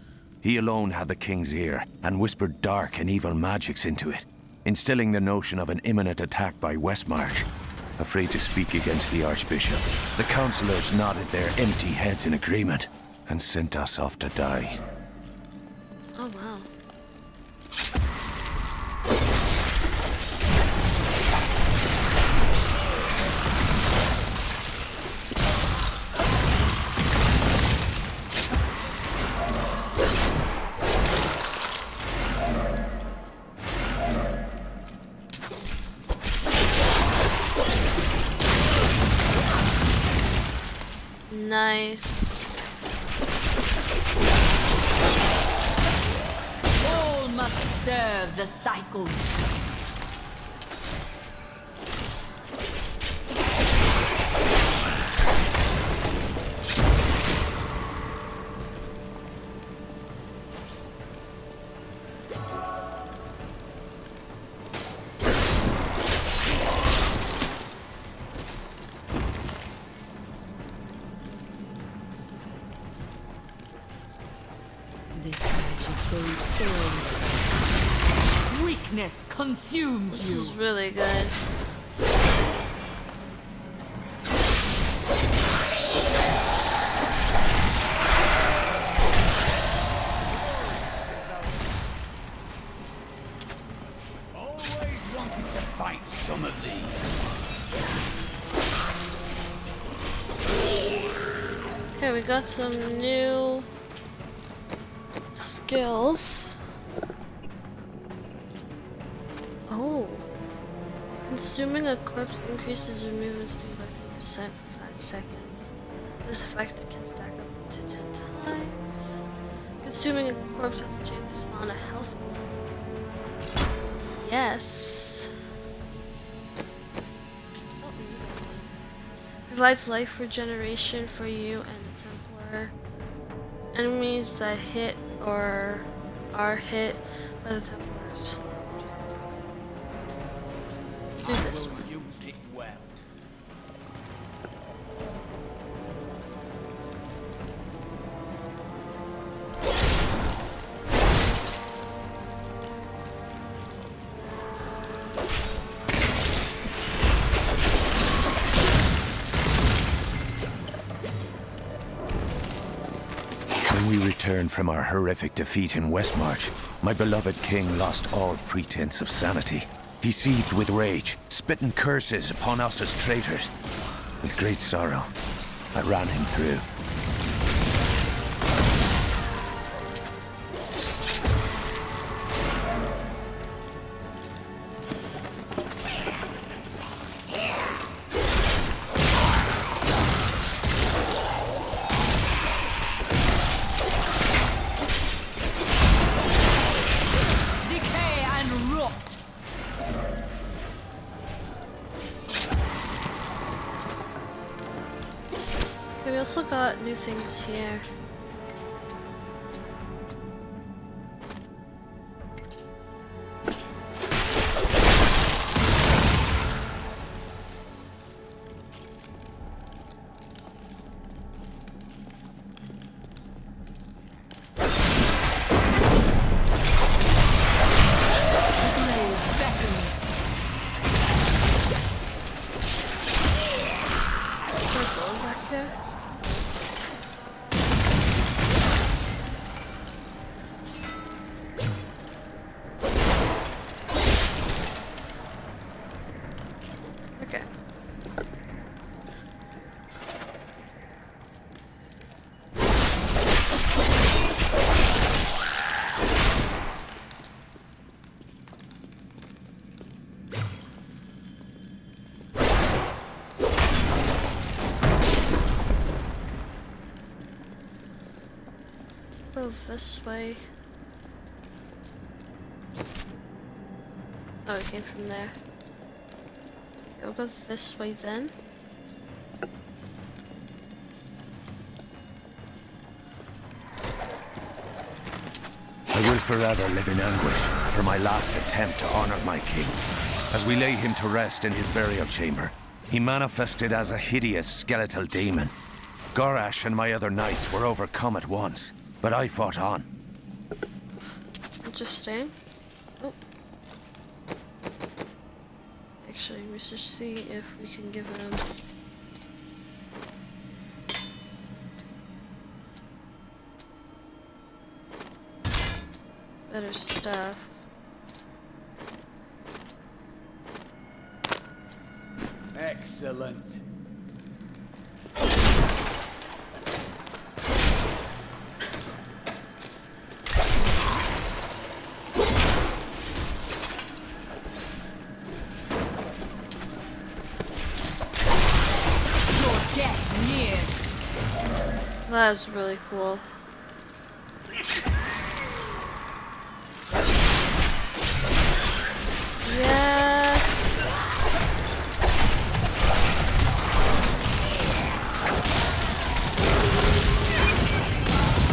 He alone had the king's ear, and whispered dark and evil magics into it, instilling the notion of an imminent attack by Westmarch. Afraid to speak against the Archbishop, the councillors nodded their empty heads in agreement, and sent us off to die. Oh, wow. Nice. All must serve the cycle. This magic goes ill. Weakness consumes This you. is really good. Always wanted to fight some of these. Okay, we got some new skills. Oh. Consuming a corpse increases your movement speed by 3% for 5 seconds. This effect can stack up to 10 times. Consuming a corpse has a chance to spawn a health block. Yes. Provides life regeneration for you and the Templar. Enemies that hit or are hit by the Templars. Do this one. Use it well. When we returned from our horrific defeat in Westmarch, my beloved king lost all pretense of sanity. He seethed with rage, spitting curses upon us as traitors. With great sorrow, I ran him through. Decay and rot. Okay, we also got new things here. Okay. Go this way. Oh, it came from there. Okay, we'll go this way then. I will forever live in anguish for my last attempt to honor my king. As we lay him to rest in his burial chamber, he manifested as a hideous skeletal demon. Gorash and my other knights were overcome at once, but I fought on. Interesting. Oh. Actually, we should see if we can give him better stuff. Excellent. That is really cool. Yes.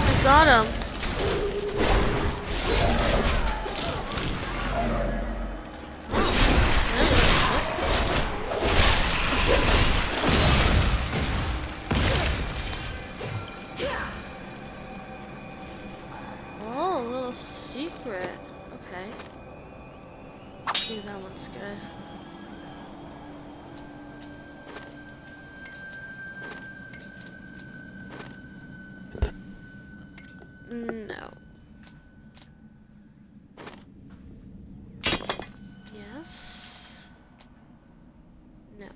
I got him. secret. Okay. I think that one's good. No. Yes. No.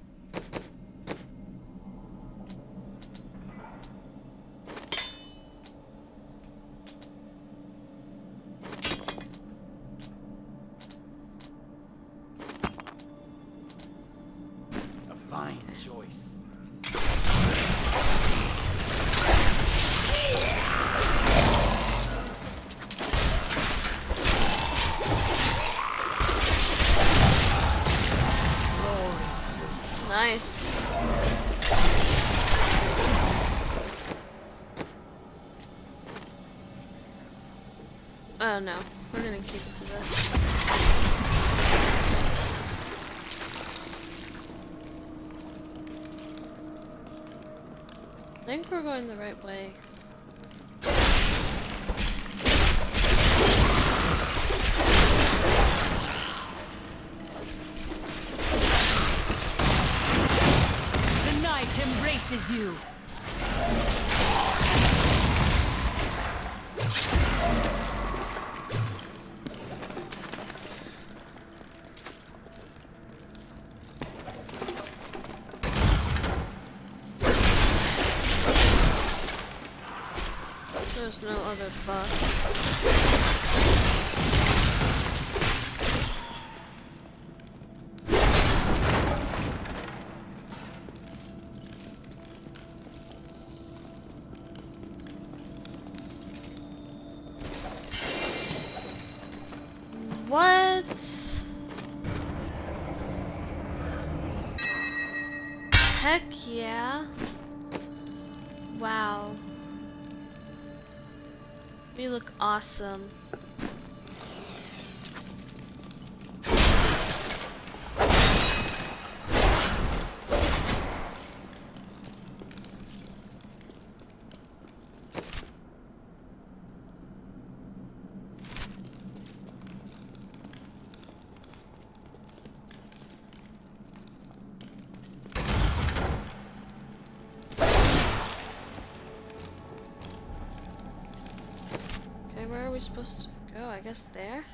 A fine choice. Nice. Oh no, we're gonna keep it to this. I think we're going the right way. The night embraces you. There's no other bugs. What? Heck yeah. Wow. We look awesome. Where are we supposed to go? I guess there?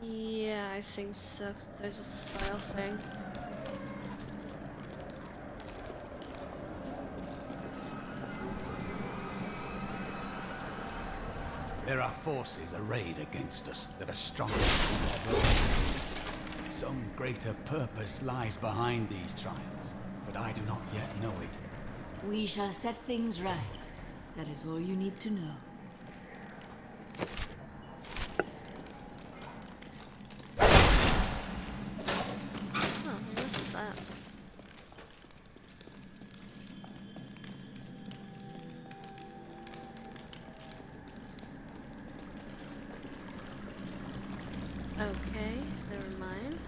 Yeah, I think so, 'cause there's just a spiral thing. There are forces arrayed against us that are stronger than ever. Some greater purpose lies behind these trials, but I do not yet know it. We shall set things right. That is all you need to know. Oh, we missed that. Okay, never mind.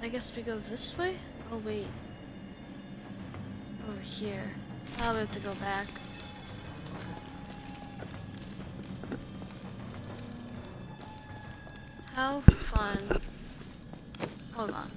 I guess we go this way? Oh wait. Over here. Oh, we have to go back. How fun. Hold on.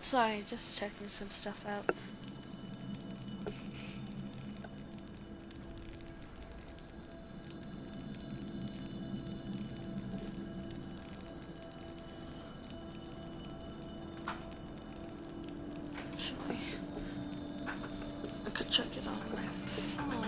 Sorry, just checking some stuff out. Actually, I could check it on my phone.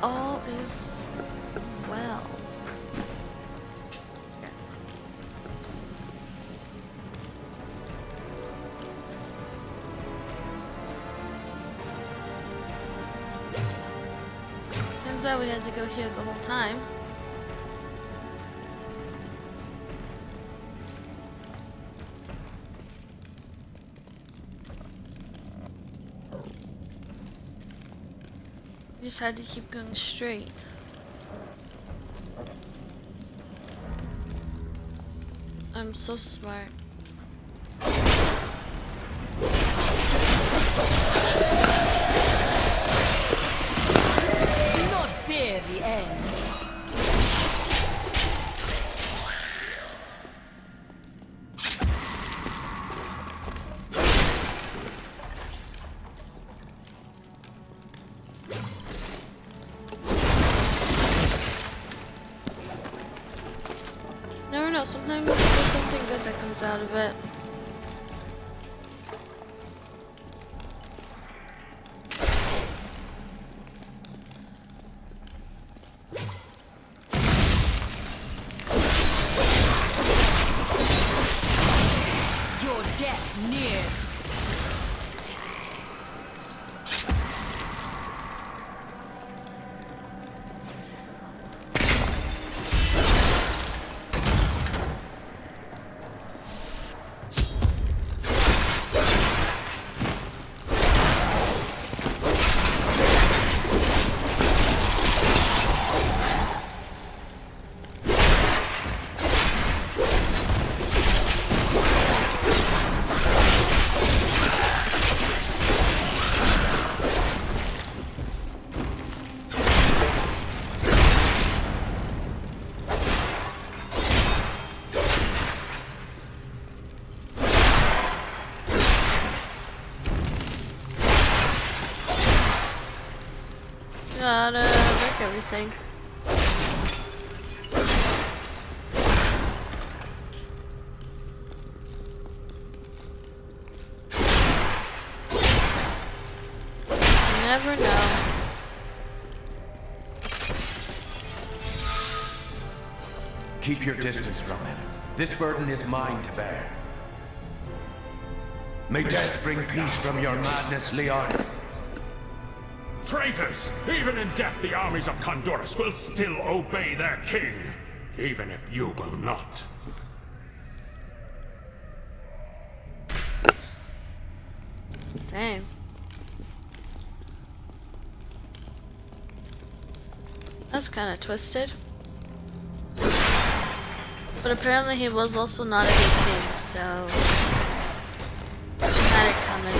All is well. Turns out we had to go here the whole time. We just had to keep going straight. I'm so smart. Do not fear the end. Never know, sometimes there's something good that comes out of it. Your death nears. Gotta break everything. You never know. Keep your distance from him. This burden is mine to bear. May death bring peace from your madness, Leon. Traitors! Even in death, the armies of Condorus will still obey their king, even if you will not. Dang. That's kind of twisted. But apparently he was also not a good king, so he had it coming.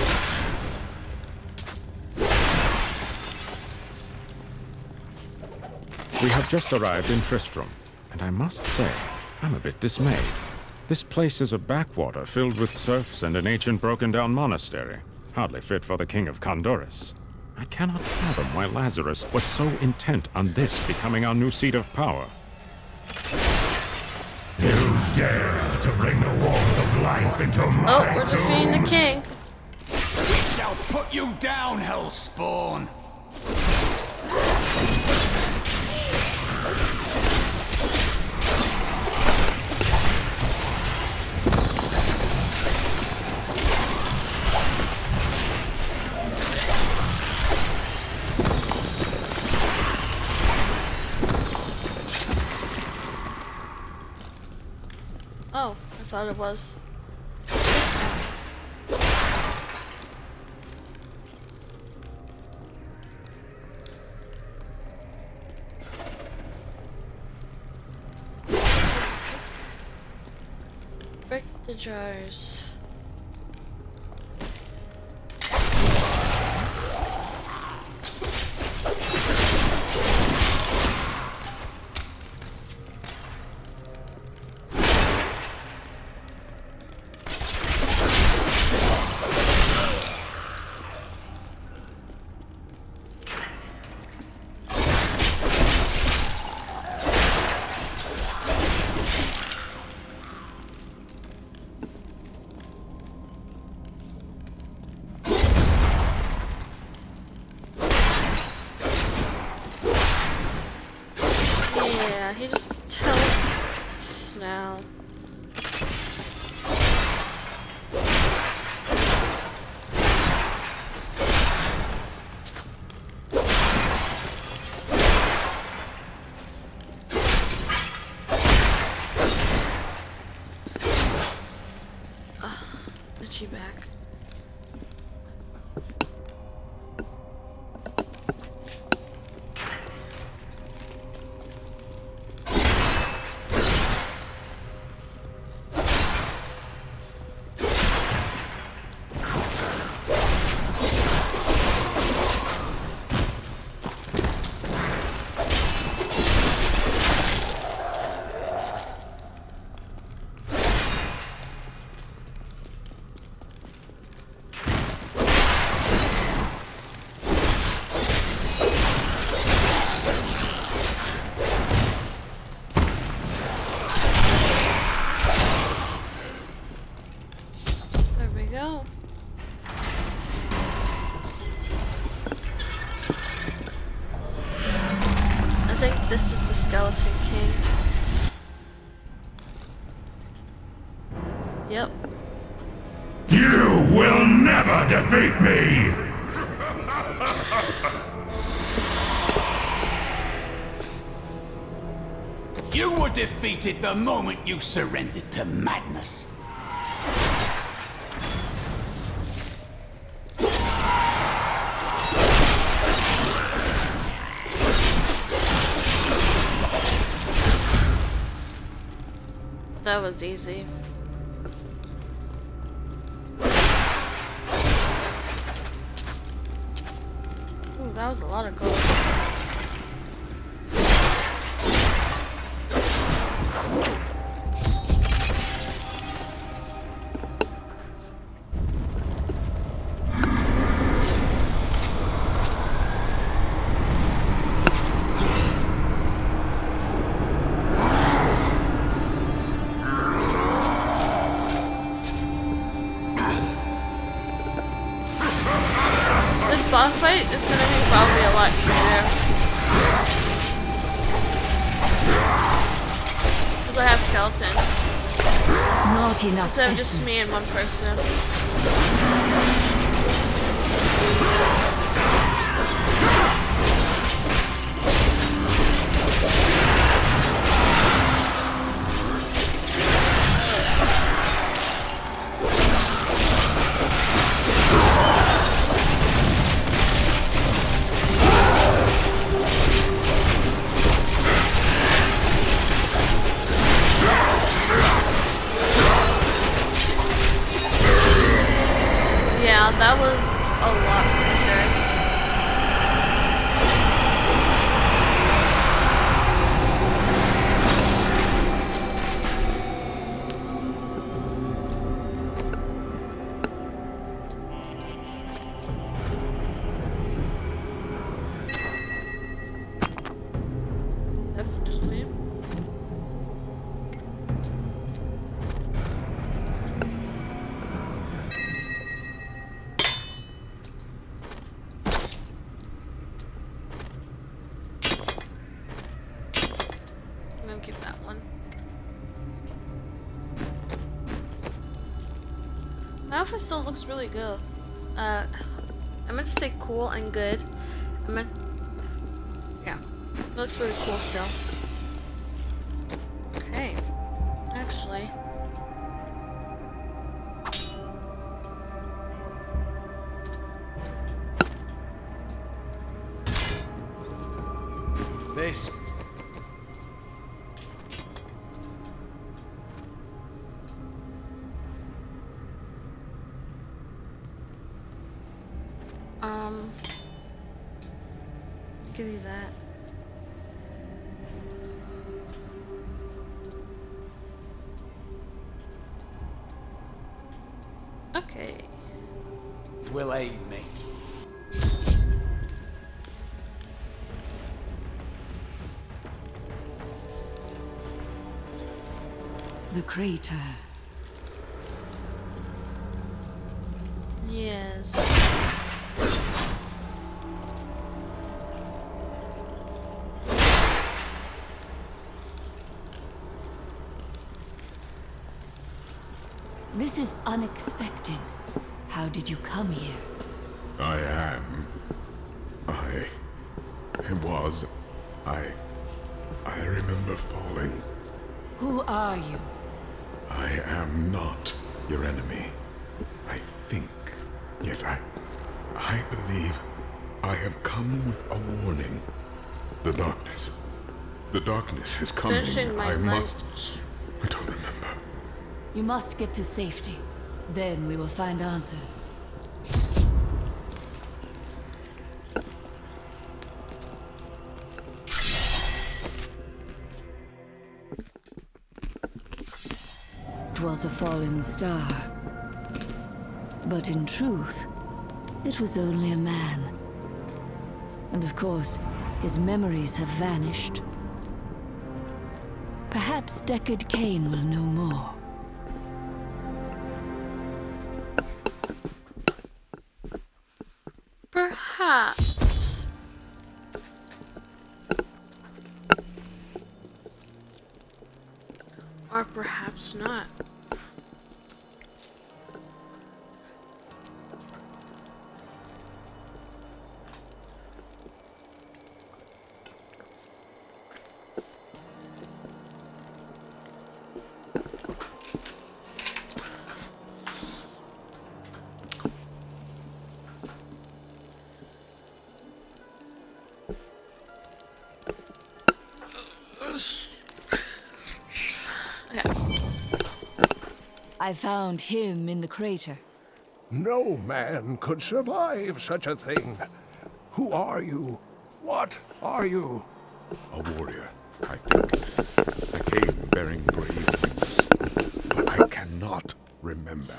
We have just arrived in Tristram, and I must say, I'm a bit dismayed. This place is a backwater filled with serfs and an ancient broken-down monastery, hardly fit for the king of Condorus. I cannot fathom why Lazarus was so intent on this becoming our new seat of power. You dare to bring the warmth of life into my Oh, we're defeating the king. We shall put you down, Hellspawn! thought it was. Break the jars. Yeah, he just tilts now. Itchy back. Go. I think this is the Skeleton King. Yep. You will never defeat me! You were defeated the moment you surrendered to madness. That was easy. Ooh, that was a lot of gold. Boss fight is gonna be probably a lot easier. Because I have skeleton. Not enough. Instead of just me and one person. Yeah, that was a lot quicker. Definitely. I'm gonna keep that one. My outfit still looks really good. I meant to say cool and good. Yeah, it looks really cool still. Okay, actually, This... Give you that. Okay. will aid me. The crater. Yes. This is unexpected. How did you come here? I remember falling. Who are you? I am not your enemy. I think. Yes, I believe I have come with a warning. The darkness. The darkness is coming. Finishing my I lunch. I don't remember. You must get to safety. Then we will find answers. It was a fallen star. But in truth, it was only a man. And of course, his memories have vanished. Perhaps Deckard Cain will know more. Perhaps. Or perhaps not. I found him in the crater. No man could survive such a thing. Who are you? What are you? A warrior, I think. I came bearing brave news, but I cannot remember.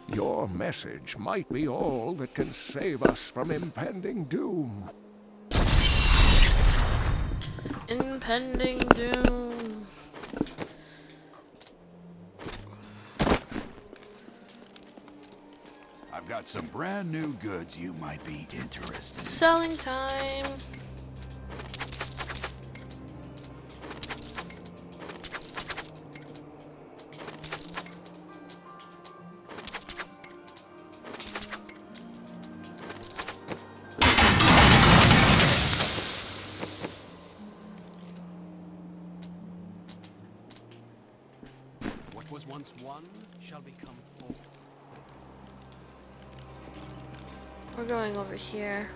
Your message might be all that can save us from impending doom. Impending doom. I've got some brand new goods you might be interested in. Selling time. What was once one shall become four. We're going over here.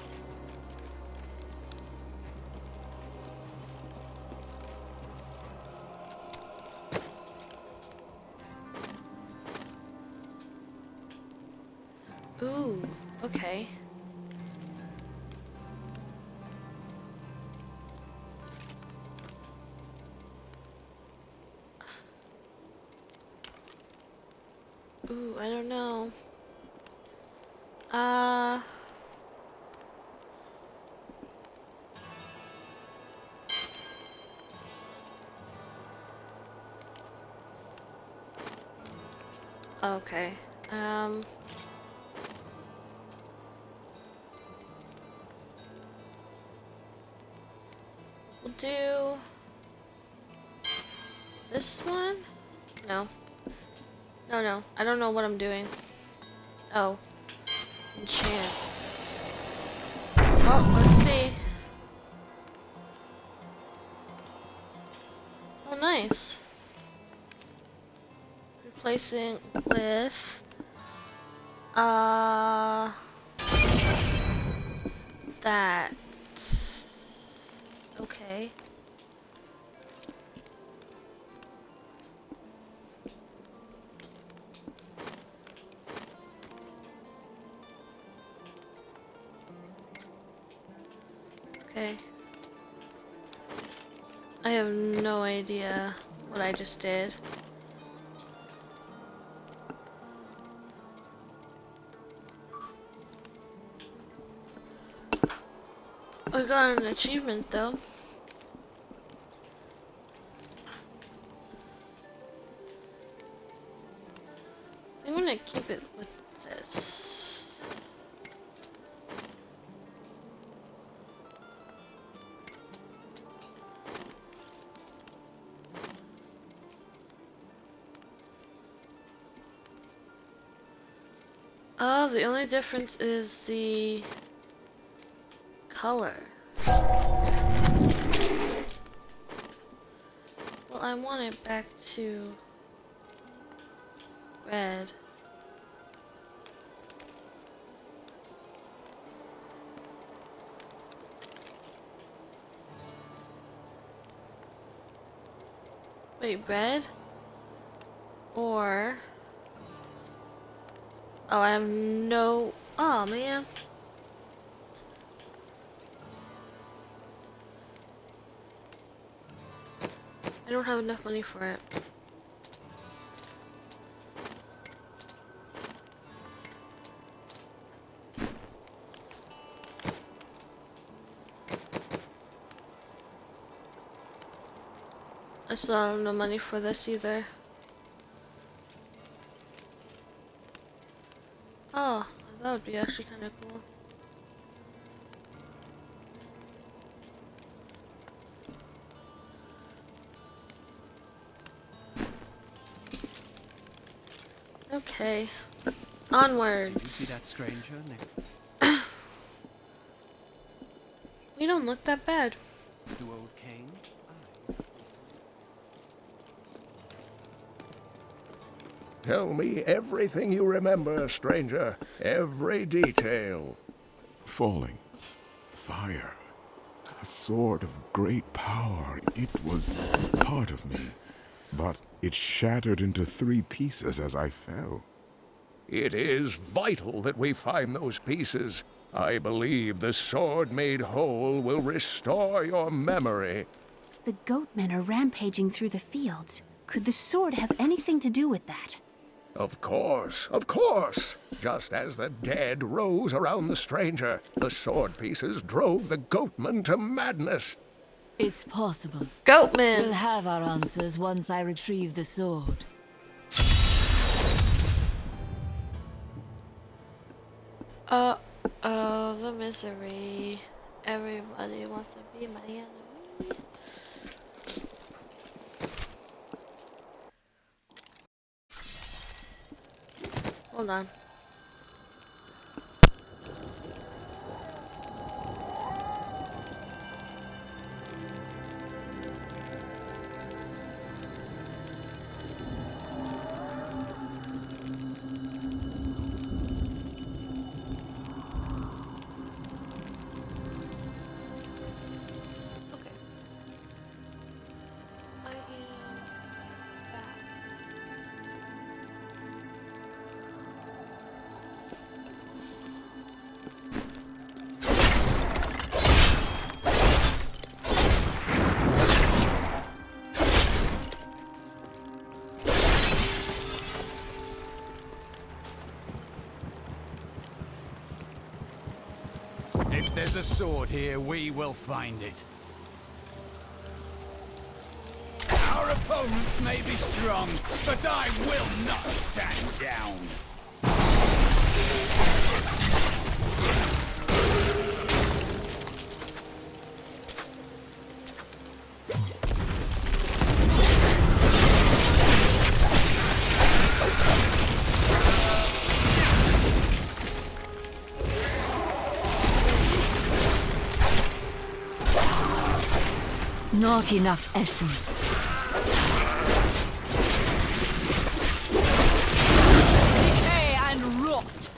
Ooh, okay. Ooh, I don't know. Okay. We'll do this one? No. No. I don't know what I'm doing. Oh. Enchant. Oh, let's see. Oh, nice. Replacing with that. Okay. Okay. Okay. I have no idea what I just did. I got an achievement though. I'm gonna keep it with this. Oh, the only difference is the color. Well, I want it back to red. Wait, red? Or... Oh, I have no... Oh, man. I don't have enough money for it. I still have no money for this either. Oh, that would be actually kind of cool. Okay, onwards. You see that stranger, Nick? We don't look that bad. To old King. Tell me everything you remember, stranger. Every detail. Falling. Fire. A sword of great power. It was part of me. But it shattered into 3 pieces as I fell. It is vital that we find those pieces. I believe the sword made whole will restore your memory. The goatmen are rampaging through the fields. Could the sword have anything to do with that? Of course, of course. Just as the dead rose around the stranger, the sword pieces drove the goatmen to madness. It's possible. Goatman! We'll have our answers once I retrieve the sword. Oh, the misery. Everybody wants to be my enemy. Hold on. If there's a sword here, we will find it. Our opponents may be strong, but I will not stand down. Not enough essence. Decay and rot.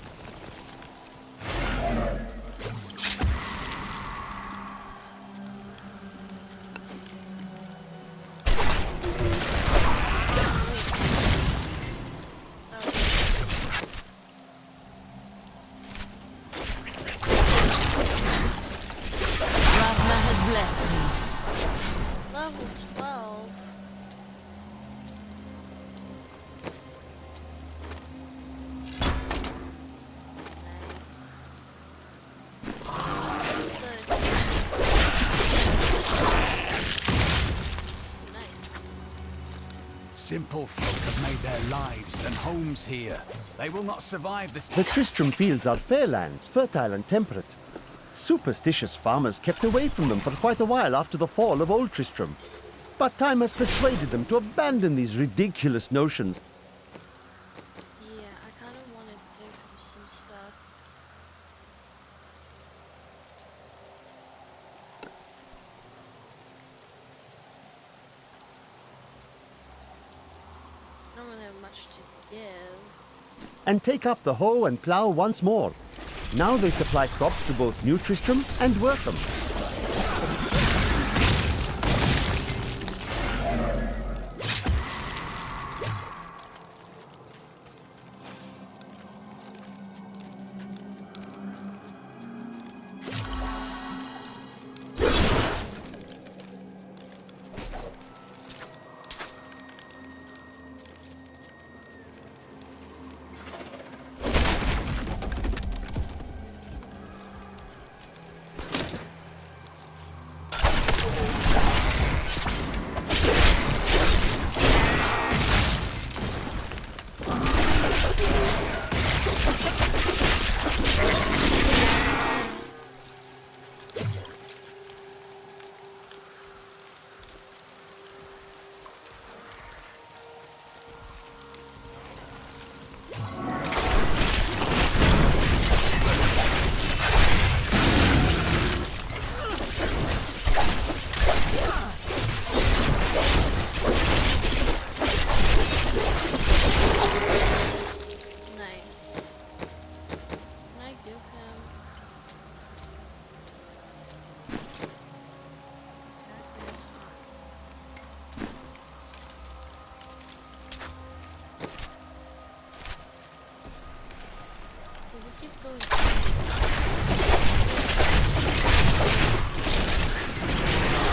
Simple folk have made their lives and homes here. They will not survive this. The Tristram fields are fair lands, fertile and temperate. Superstitious farmers kept away from them for quite a while after the fall of Old Tristram. But time has persuaded them to abandon these ridiculous notions. Yeah, I kind of want to give him some stuff. I don't really have much to give. And take up the hoe and plough once more. Now they supply crops to both New Tristram and Wortham.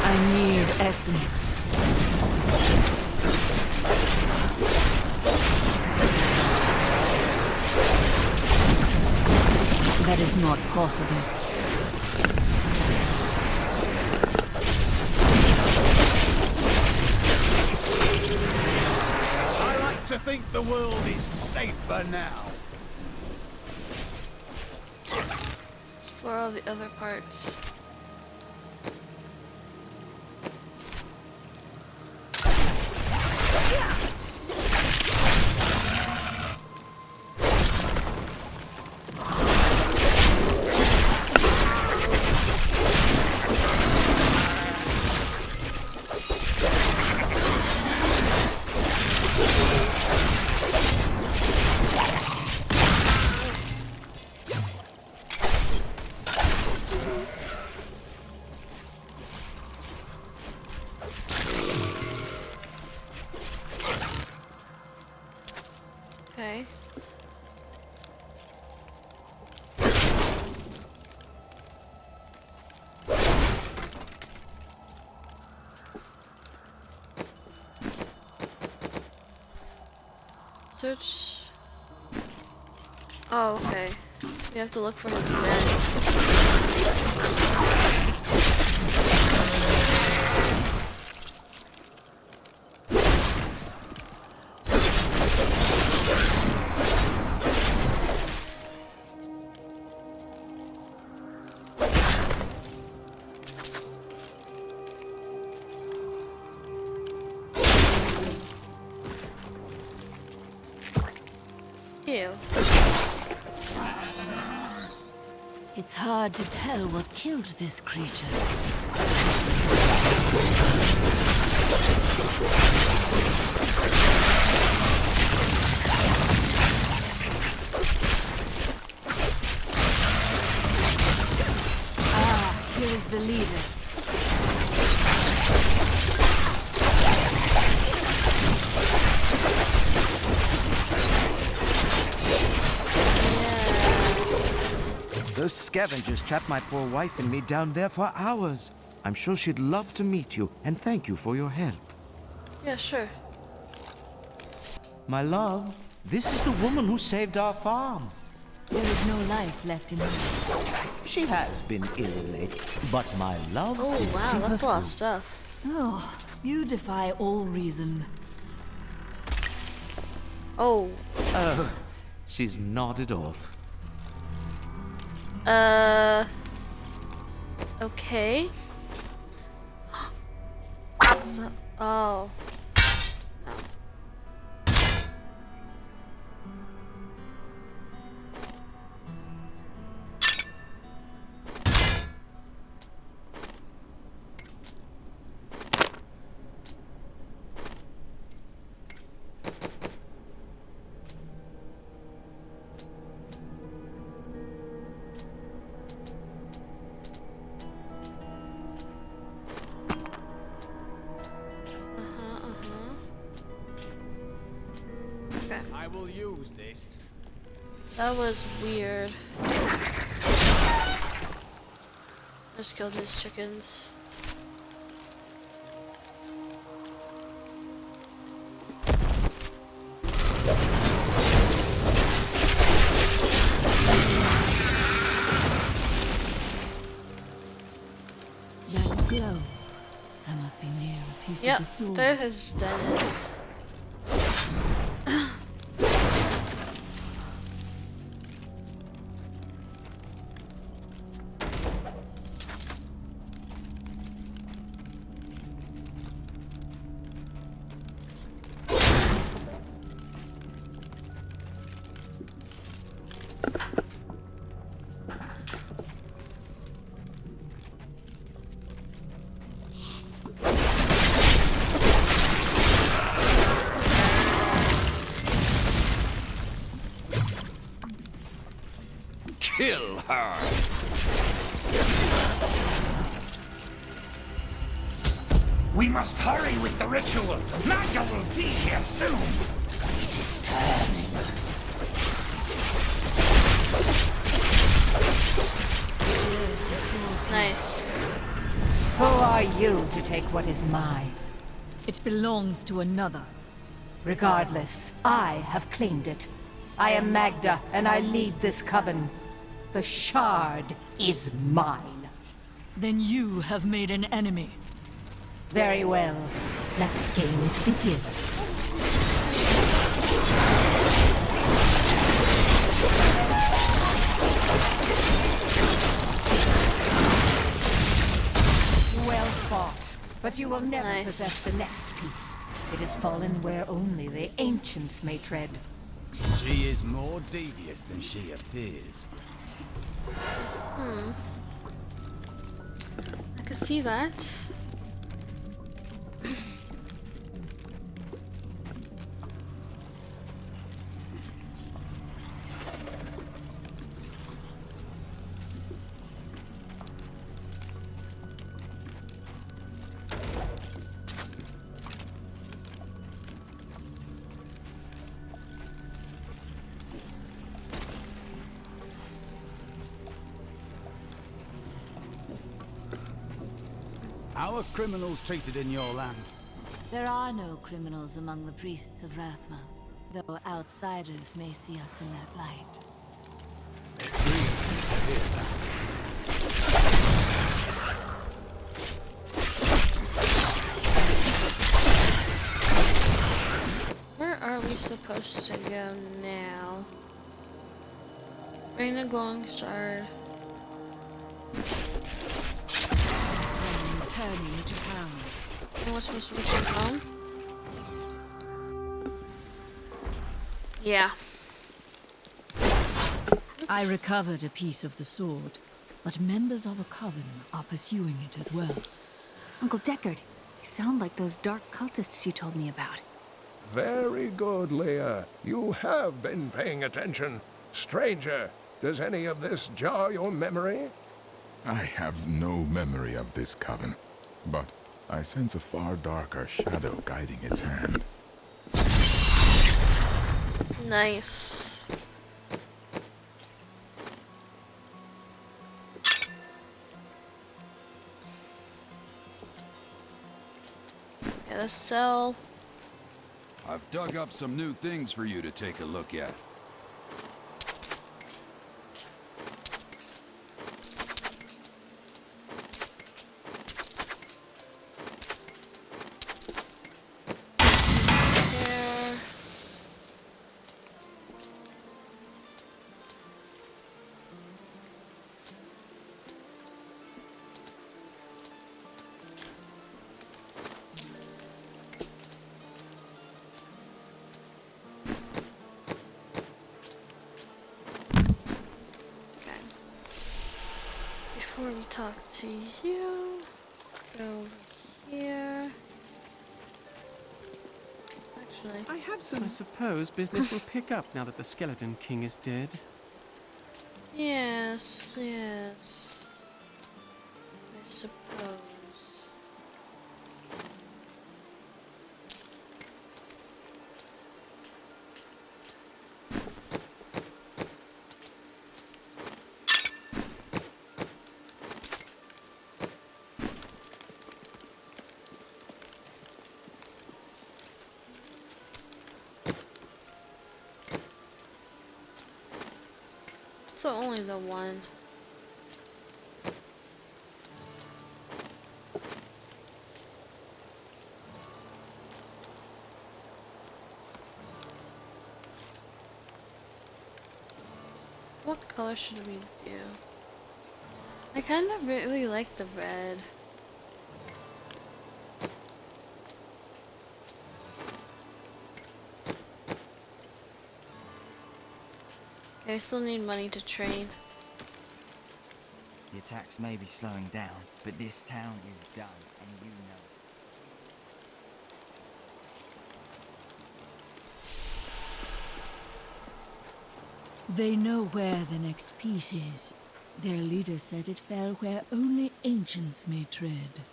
I need essence. That is not possible. I like to think the world is safer now. Explore all the other parts. Okay. Search. Oh, okay. We have to look for his Ew. It's hard to tell what killed this creature. Ah, here is the leader. Those scavengers trapped my poor wife and me down there for hours. I'm sure she'd love to meet you, and thank you for your help. Yeah, sure. My love, this is the woman who saved our farm. There is no life left in her. She has been ill lately, but my love Oh will wow, see that's a her lot of through. stuff. Oh, you defy all reason. Oh. Oh, she's nodded off. Okay. Oh. No. Okay. I will use this. That was weird. Just killed his chickens. That glow. I must be near a piece Yep, of the sword. there his den is. Kill her! We must hurry with the ritual. Magda will be here soon. It is turning. Nice. Who are you to take what is mine? It belongs to another. Regardless, I have claimed it. I am Magda, and I lead this coven. The shard is mine. Then you have made an enemy. Very well. Let the games begin. Well fought, but you will never possess the next piece. It has fallen where only the ancients may tread. She is more devious than she appears. I can see that. How are criminals treated in your land? There are no criminals among the priests of Rathma, though outsiders may see us in that light. It grieves me to hear that. Where are we supposed to go now? Bring the glowing shard. Returning to town. And we're supposed to return home? Yeah. I recovered a piece of the sword, but members of a coven are pursuing it as well. Uncle Deckard, you sound like those dark cultists you told me about. Very good, Leah. You have been paying attention. Stranger, does any of this jar your memory? I have no memory of this coven, but I sense a far darker shadow guiding its hand. Nice. Get a cell. I've dug up some new things for you to take a look at. before we talk to you, let's go over here. Actually, I have some. I suppose business will pick up now that the Skeleton King is dead. Yes, yes. I suppose. So only the one. What color should we do? I kind of really like the red. I still need money to train. The attacks may be slowing down, but this town is done, and you know it. They know where the next piece is. Their leader said it fell where only ancients may tread.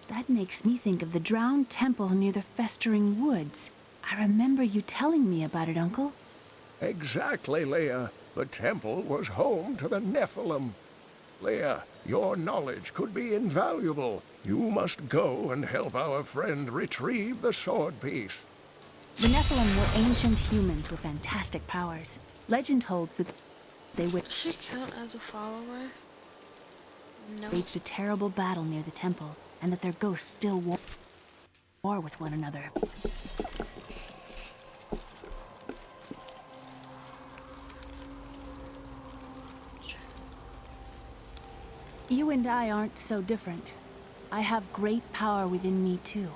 That makes me think of the drowned temple near the festering woods. I remember you telling me about it, Uncle. Exactly, Leah. The temple was home to the Nephilim. Leah, your knowledge could be invaluable. You must go and help our friend retrieve the sword piece. The Nephilim were ancient humans with fantastic powers. Legend holds that they would... Does she count as a follower? No. Waged a terrible battle near the temple, and that their ghosts still war with one another. You and I aren't so different. I have great power within me too.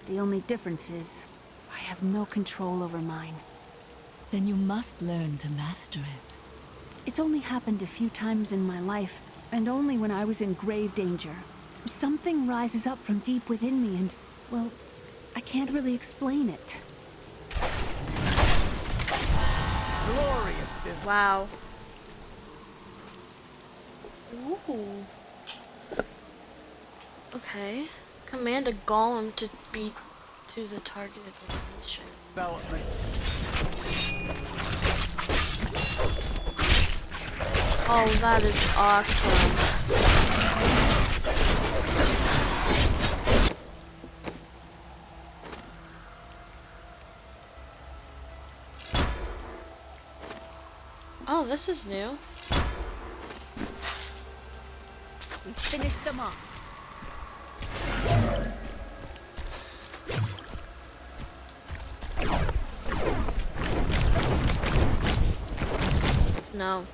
The only difference is, I have no control over mine. Then you must learn to master it. It's only happened a few times in my life, and only when I was in grave danger. Something rises up from deep within me and, well, I can't really explain it. Glorious. Wow. Ooh. Okay. Command a golem to beat to the targeted location. Oh, that is awesome. Oh, this is new. Finish them off. No.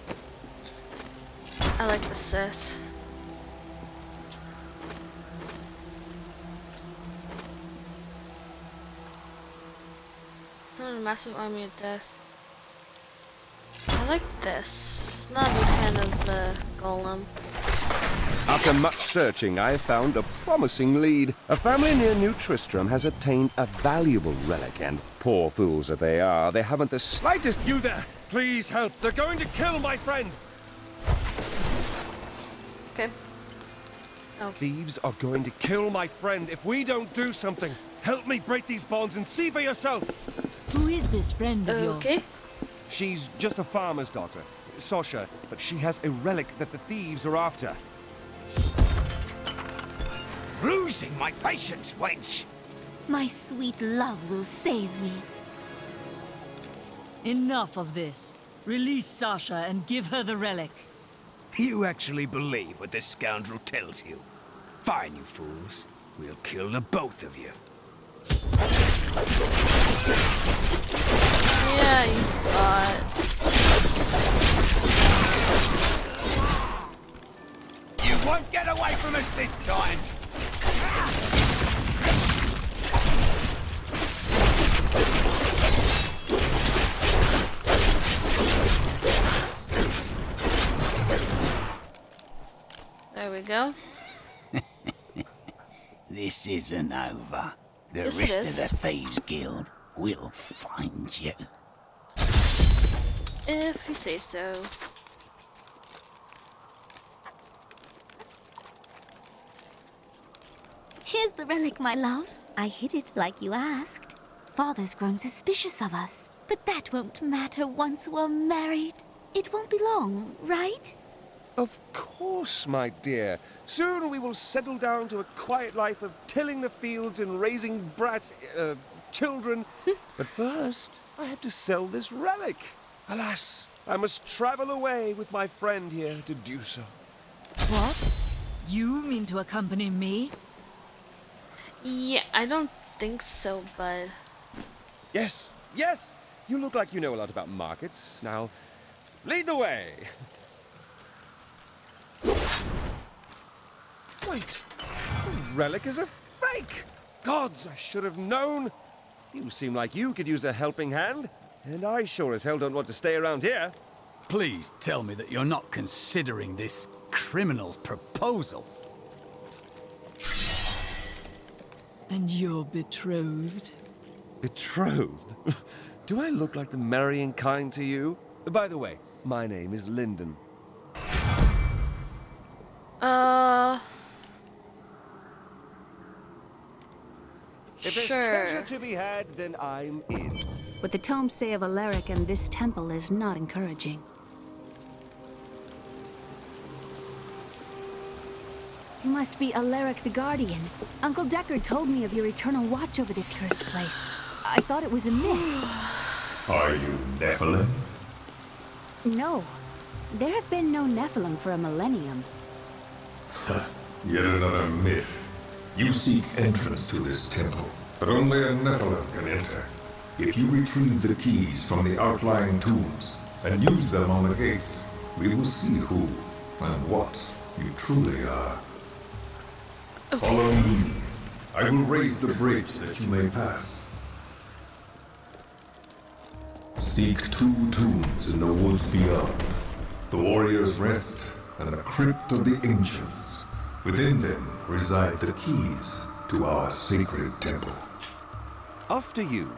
I like the Sith. It's not a massive army of death. I like this. Not a big fan of the golem. After much searching, I have found a promising lead. A family near New Tristram has obtained a valuable relic, and poor fools that they are, they haven't the slightest... You there! Please help! They're going to kill my friend! Okay. Oh. Thieves are going to kill my friend if we don't do something. Help me break these bonds and see for yourself! Who is this friend of yours? Okay. She's just a farmer's daughter, Sasha, but she has a relic that the thieves are after. Losing my patience, wench! My sweet love will save me. Enough of this. Release Sasha and give her the relic. You actually believe what this scoundrel tells you? Fine, you fools. We'll kill the both of you. Yeah, you thought. You won't get away from us this time! There we go. This isn't over. The Yes, it rest is. of the Thieves Guild will find you. If you say so. Here's the relic, my love. I hid it like you asked. Father's grown suspicious of us, but that won't matter once we're married. It won't be long, right? Of course, my dear. Soon we will settle down to a quiet life of tilling the fields and raising children. But first, I have to sell this relic. Alas, I must travel away with my friend here to do so. What? You mean to accompany me? Yeah, I don't think so, bud. Yes, yes! You look like you know a lot about markets. Now, lead the way! Wait! The relic is a fake! Gods, I should have known! You seem like you could use a helping hand, and I sure as hell don't want to stay around here. Please tell me that you're not considering this criminal's proposal. And you're betrothed? Betrothed? Do I look like the marrying kind to you? By the way, my name is Lyndon. If there's treasure to be had, then I'm in. What the tomes say of Alaric and this temple is not encouraging. You must be Alaric the Guardian. Uncle Deckard told me of your eternal watch over this cursed place. I thought it was a myth. Are you Nephilim? No. There have been no Nephilim for a millennium. Yet another myth. You seek entrance to this temple, but only a Nephilim can enter. If you retrieve the keys from the outlying tombs and use them on the gates, we will see who and what you truly are. Follow me. I will raise the bridge that you may pass. Seek 2 tombs in the woods beyond. The warrior's rest and the crypt of the ancients. Within them reside the keys to our sacred temple. After you.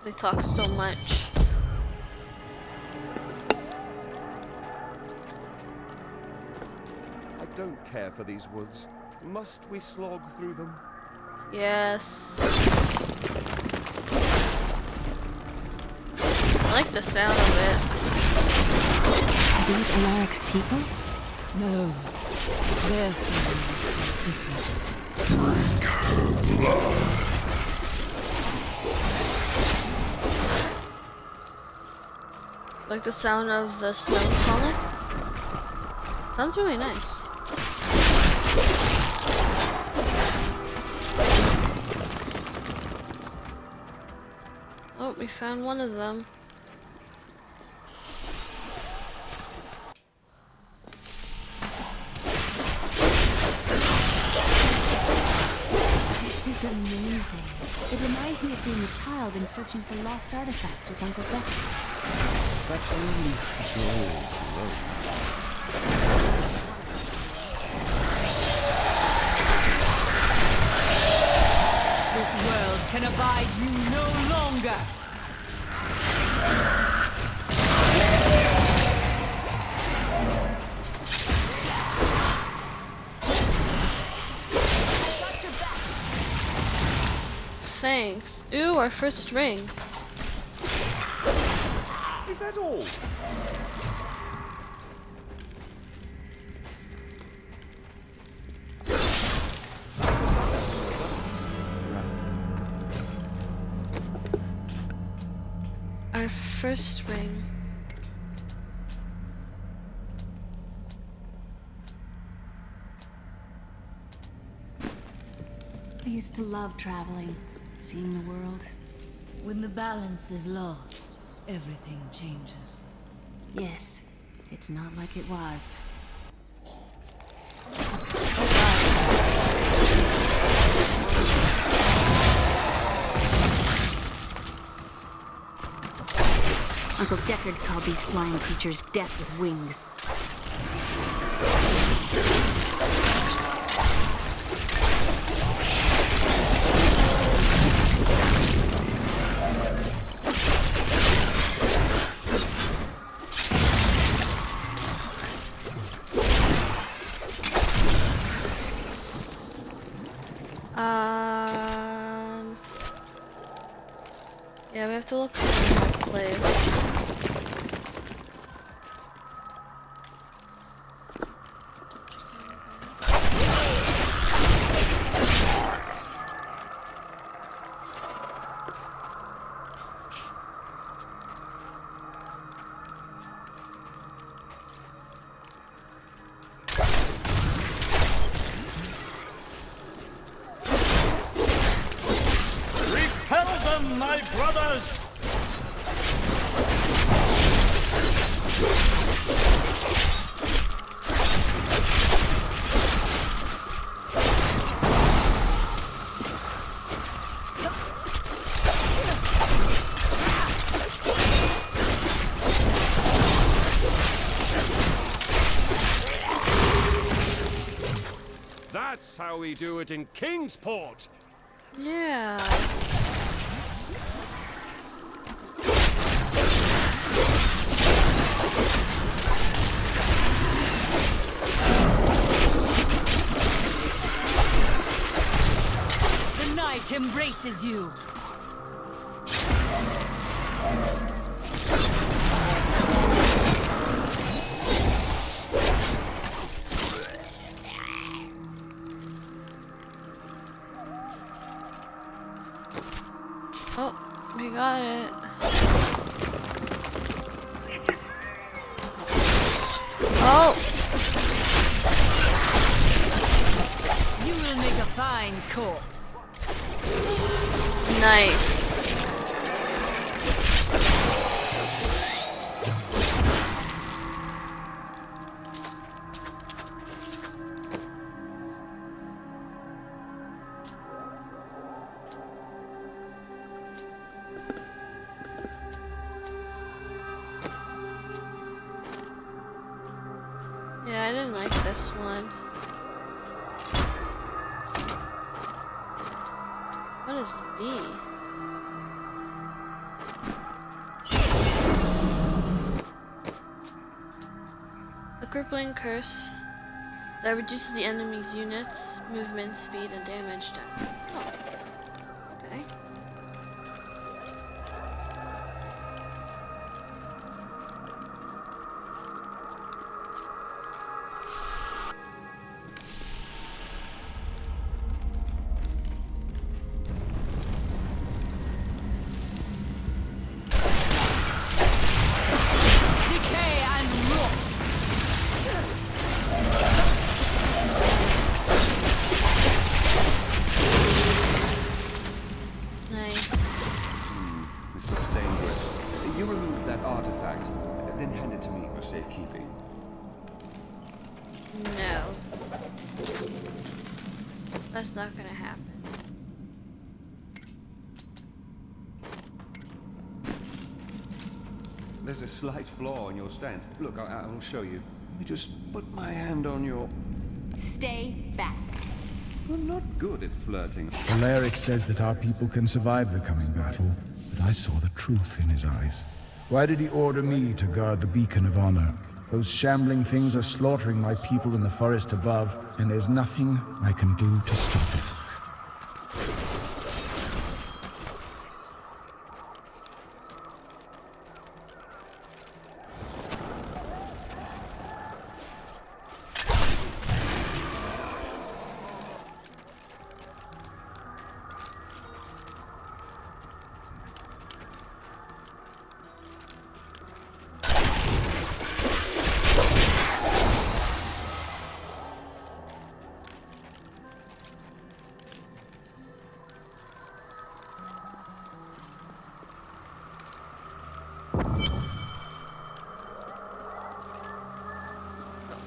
They talk so much. I don't care for these woods. Must we slog through them? Yes. I like the sound of it. Are these Alaric's people? No. Their sound is different. Like the sound of the stone falling. Sounds really nice. Oh, we found one of them. This is amazing. It reminds me of being a child and searching for lost artifacts with Uncle Deckard. Such a droll. This world can abide you no longer! Thanks. Ooh, our first ring. Is that all? Our first ring. I used to love traveling, seeing the world. When the balance is lost, everything changes. Yes, it's not like it was. Uncle Deckard called these flying creatures death with wings. Yeah, we have to look for a place. My brothers! That's how we do it in Kingsport! Yeah. The night embraces you. Oh, we got it. Oh! You will make a fine corpse. Nice. Yeah, I didn't like this one. What is B? A crippling curse that reduces the enemy's units, movement, speed, and damage done. Oh. Okay. Then hand it to me for safekeeping. No. That's not gonna happen. There's a slight flaw in your stance. Look, I will show you. Let me just put my hand on your... Stay back. You're not good at flirting. Alaric says that our people can survive the coming battle, but I saw the truth in his eyes. Why did he order me to guard the beacon of honor? Those shambling things are slaughtering my people in the forest above, and there's nothing I can do to stop it.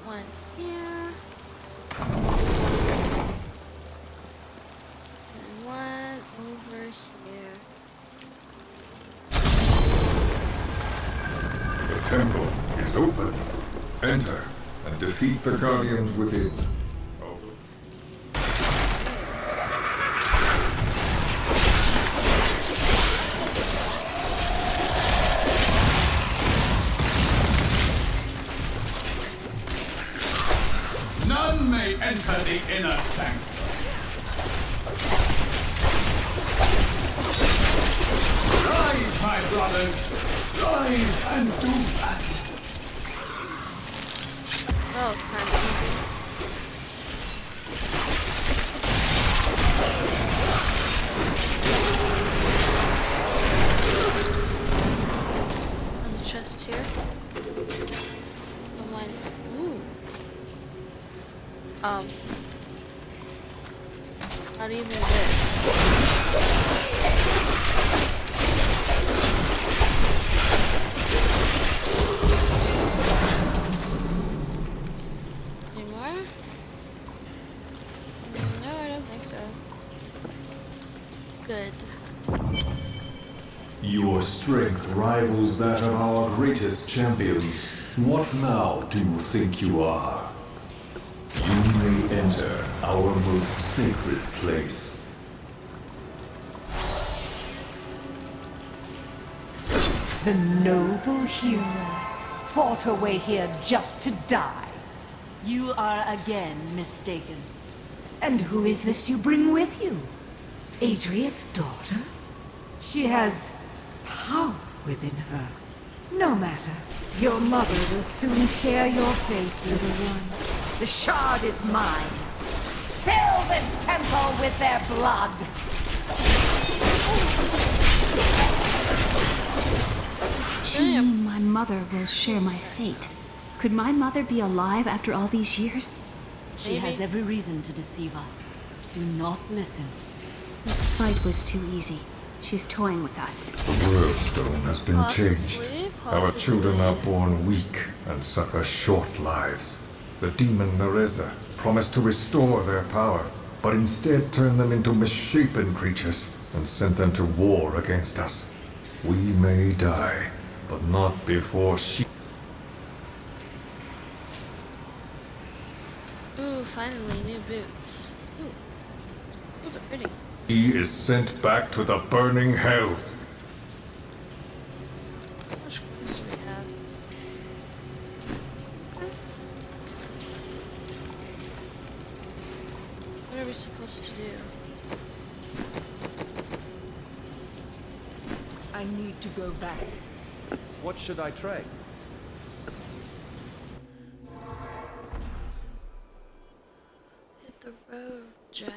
One here. And one over here. The temple is open. Enter and defeat the guardians within. None may enter the inner sanctum. Rise, my brothers! Rise and do battle! Oh, it's kind of easy. There's a chest here. Oh, mine. Ooh. Not even this. Any more? No, I don't think so. Good. Your strength rivals that of our greatest champions. What now do you think you are? You may enter our most sacred place. The noble hero fought her way here just to die. You are again mistaken. And who is this you bring with you? Adria's daughter? She has power within her. No matter. Your mother will soon share your fate, little one. The shard is mine. Fill this temple with their blood! She mean my mother will share my fate? Could my mother be alive after all these years? She has every reason to deceive us. Do not listen. This fight was too easy. She's toying with us. The world stone has been changed. Our children are born weak and suffer short lives. The demon Nereza promised to restore their power, but instead turned them into misshapen creatures and sent them to war against us. We may die, but not before she... Ooh, finally, new boots. Ooh, those are pretty. He is sent back to the burning hells. How much clothes do we have? What are we supposed to do? I need to go back. What should I trade? Hit the road, Jack.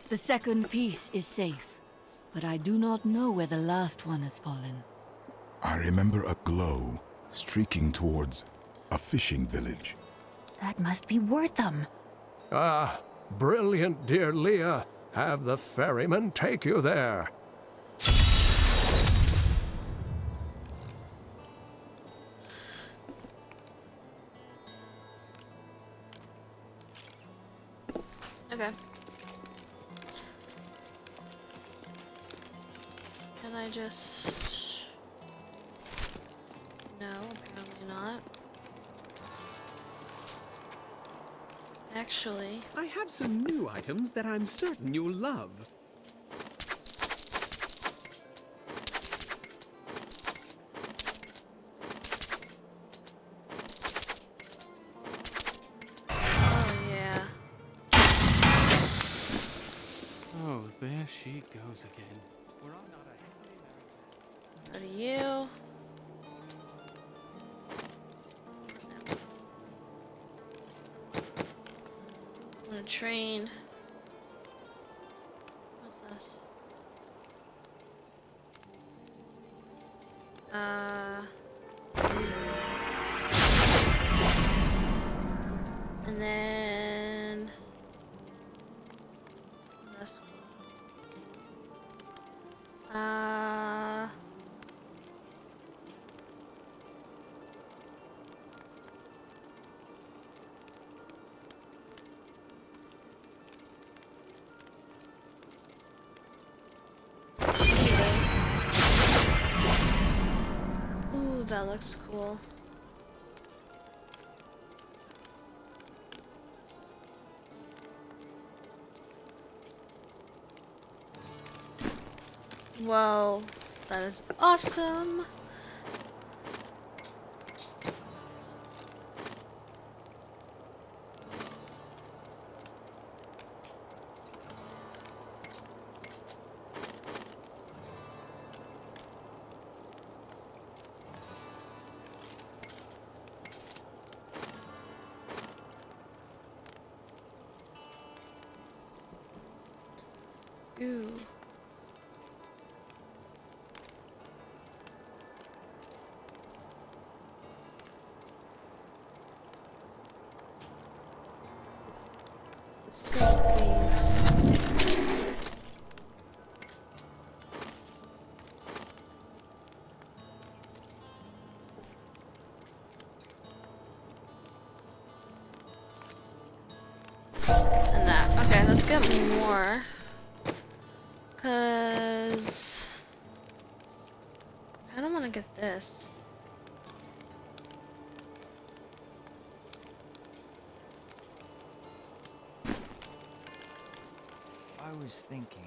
The second piece is safe, but I do not know where the last one has fallen. I remember a glow streaking towards a fishing village. That must be Wortham. Ah, brilliant, dear Leah. Have the ferryman take you there. Okay. Can I just... No, apparently not. Actually... I have some new items that I'm certain you'll love. Oh, yeah. Oh, there she goes again. We're on not a Go to you. I'm gonna train. What's this? And then that's cool. Ooh, that looks cool. Whoa, that is awesome. Ooh. Let's go with these. And that. Okay, let's get more. Cause I don't want to get this. I was thinking.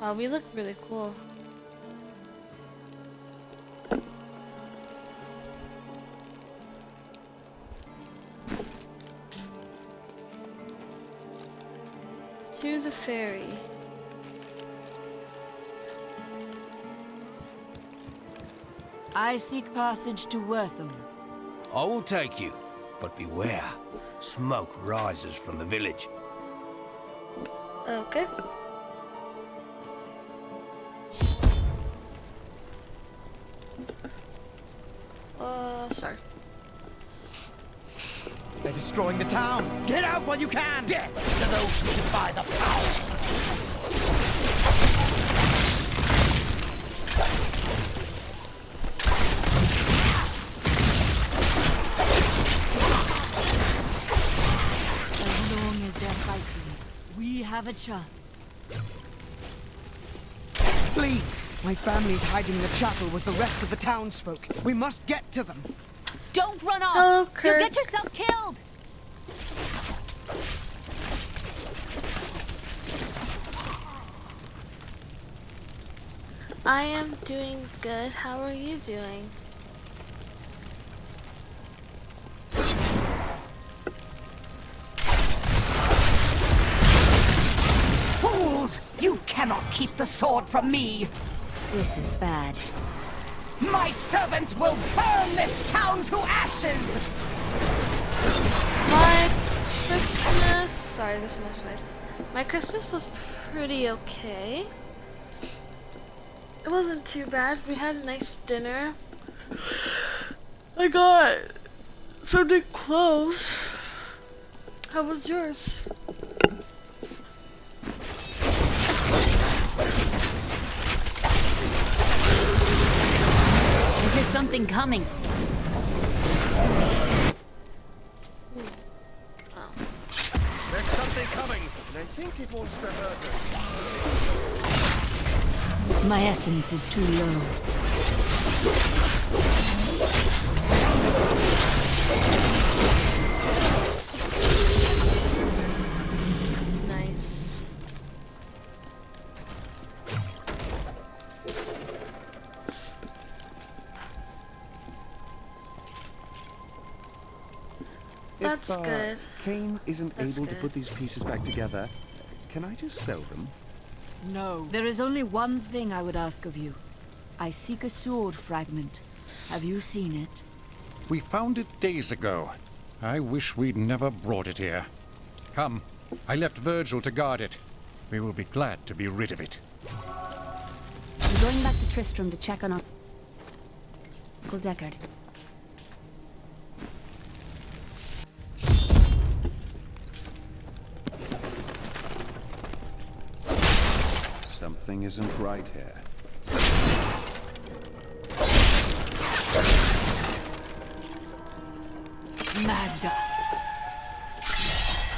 Wow, we look really cool. To the ferry. I seek passage to Wortham. I will take you, but beware. Smoke rises from the village. Okay. Sorry. They're destroying the town. Get out while you can. Death to those who defy the power. As long as they're fighting, we have a chance. Please, my family's hiding in the chapel with the rest of the townsfolk. We must get to them. Don't run off! Hello, You'll Kurt. get yourself killed! I am doing good. How are you doing? Fools! You cannot keep the sword from me! This is bad. My servants will burn this town to ashes! My Christmas... Sorry, this is much nice. My Christmas was pretty okay. It wasn't too bad. We had a nice dinner. I got some new clothes. How was yours? There's something coming. There's something coming, and I think it wants to hurt us. My essence is too low. Nice. That's If good. Cain isn't That's able to good. put these pieces back together, can I just sell them? No. There is only one thing I would ask of you. I seek a sword fragment. Have you seen it? We found it days ago. I wish we'd never brought it here. Come, I left Virgil to guard it. We will be glad to be rid of it. I'm going back to Tristram to check on Uncle Deckard. Something isn't right here. Magda.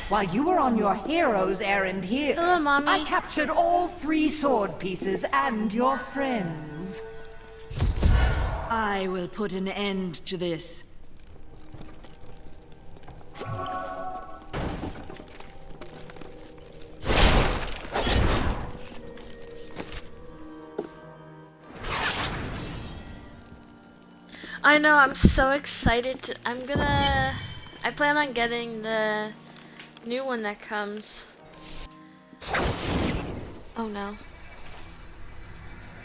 While you were on your hero's errand here, Hello, Mommy. I captured all 3 sword pieces and your friends. I will put an end to this. I know, I'm so excited to, I plan on getting the new one that comes. Oh no.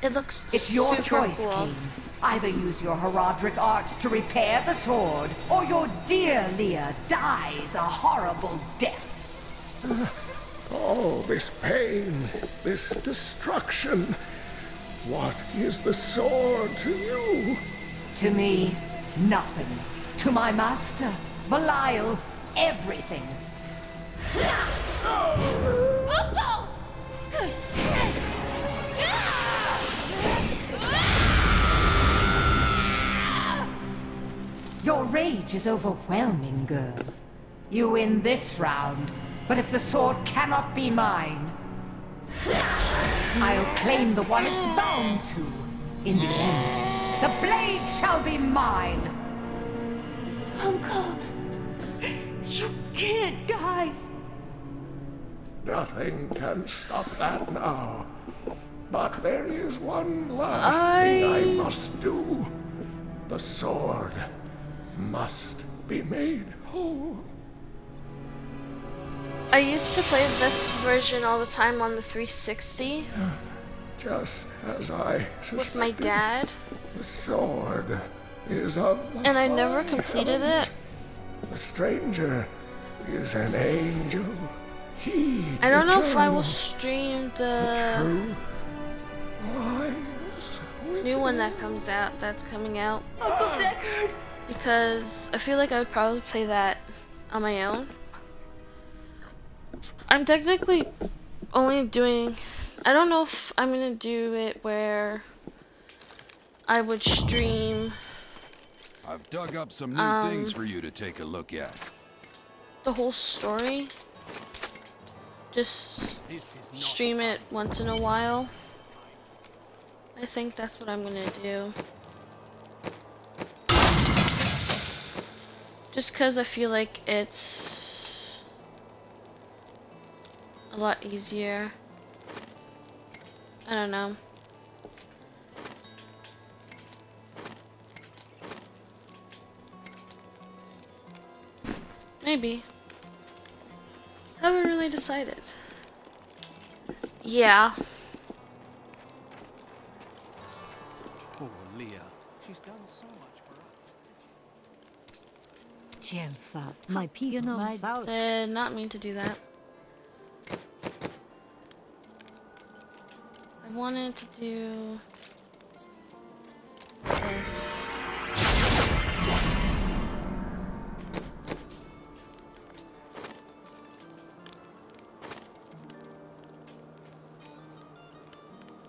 It looks It's your super choice, cool. Cain. Either use your Herodric arts to repair the sword, or your dear Leah dies a horrible death. All this pain, this destruction. What is the sword to you? To me, nothing. To my master, Belial, everything. Your rage is overwhelming, girl. You win this round, but if the sword cannot be mine, I'll claim the one it's bound to. In the end, the blade shall be mine. Uncle, you can't die. Nothing can stop that now. But there is one last thing I must do. The sword must be made whole. I used to play this version all the time on the 360. Just as I suspected. With my dad. The sword is of the and I never completed it. The stranger is an angel. He I don't know if I will stream the new one that comes out. That's coming out. Uncle Deckard. Because I feel like I would probably play that on my own. I'm technically only doing. I don't know if I'm gonna do it where I would stream. I've dug up some new things for you to take a look at. The whole story. Just stream it once in a while. I think that's what I'm gonna do. Just because I feel like it's a lot easier. I don't know. Maybe. Haven't really decided. Yeah. Poor Leah. She's done so much for us. Chelsea, my piano south. Did not mean to do that. I wanted to do this.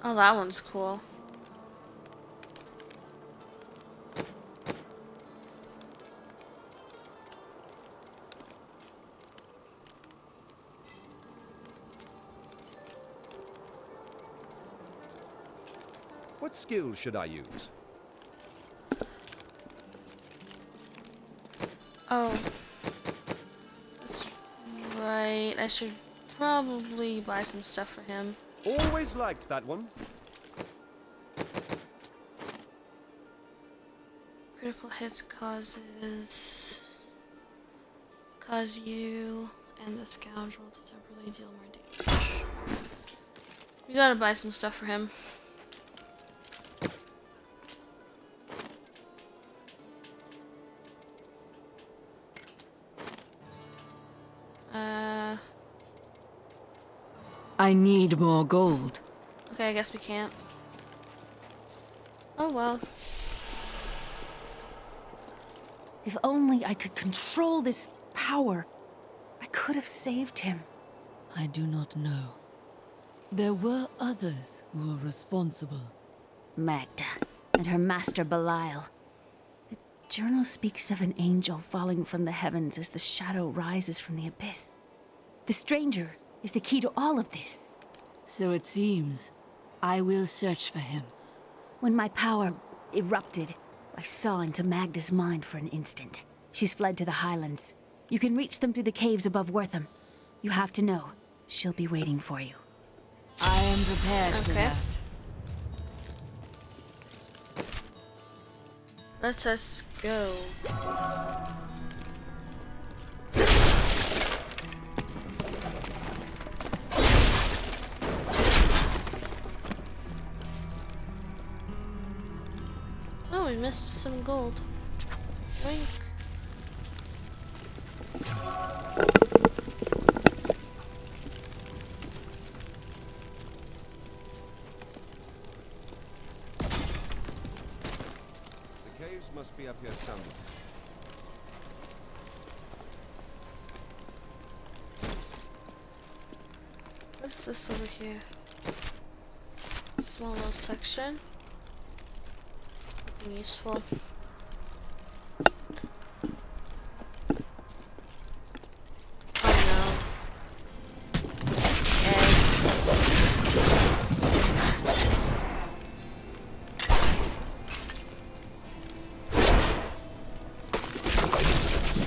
Oh, that one's cool. What skills should I use? Oh. That's right. I should probably buy some stuff for him. Always liked that one. Critical hits cause you and the scoundrel to temporarily deal more damage. We gotta buy some stuff for him. I need more gold. Okay, I guess we can't. Oh well. If only I could control this power, I could have saved him. I do not know. There were others who were responsible. Magda and her master Belial. The journal speaks of an angel falling from the heavens as the shadow rises from the abyss. The stranger is the key to all of this. So it seems. I will search for him. When my power erupted, I saw into Magda's mind for an instant. She's fled to the highlands. You can reach them through the caves above Wortham. You have to know, she'll be waiting for you. I am prepared for that. Let us go. Oh, we missed some gold. Drink. caves must be up here somewhere. What's this over here? Small little section. Nothing useful. Oh no.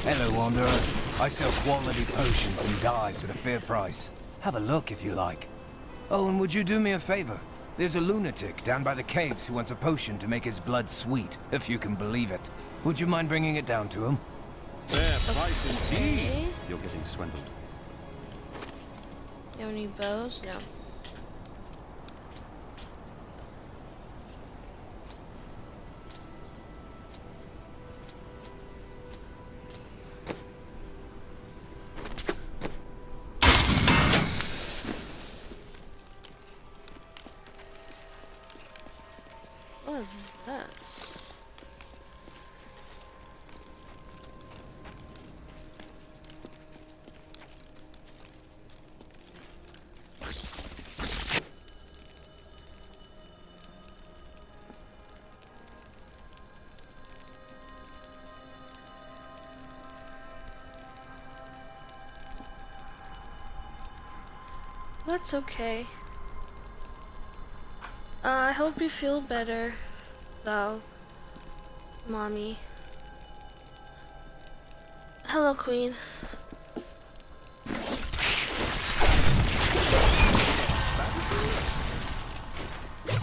Hello, Wanderer. I sell quality potions and dyes at a fair price. Have a look if you like. Oh, and would you do me a favor? There's a lunatic down by the caves who wants a potion to make his blood sweet, if you can believe it. Would you mind bringing it down to him? Fair price indeed. You're getting swindled. You have any bows? No. What is this? That's okay. I hope you feel better, though, Mommy. Hello, Queen.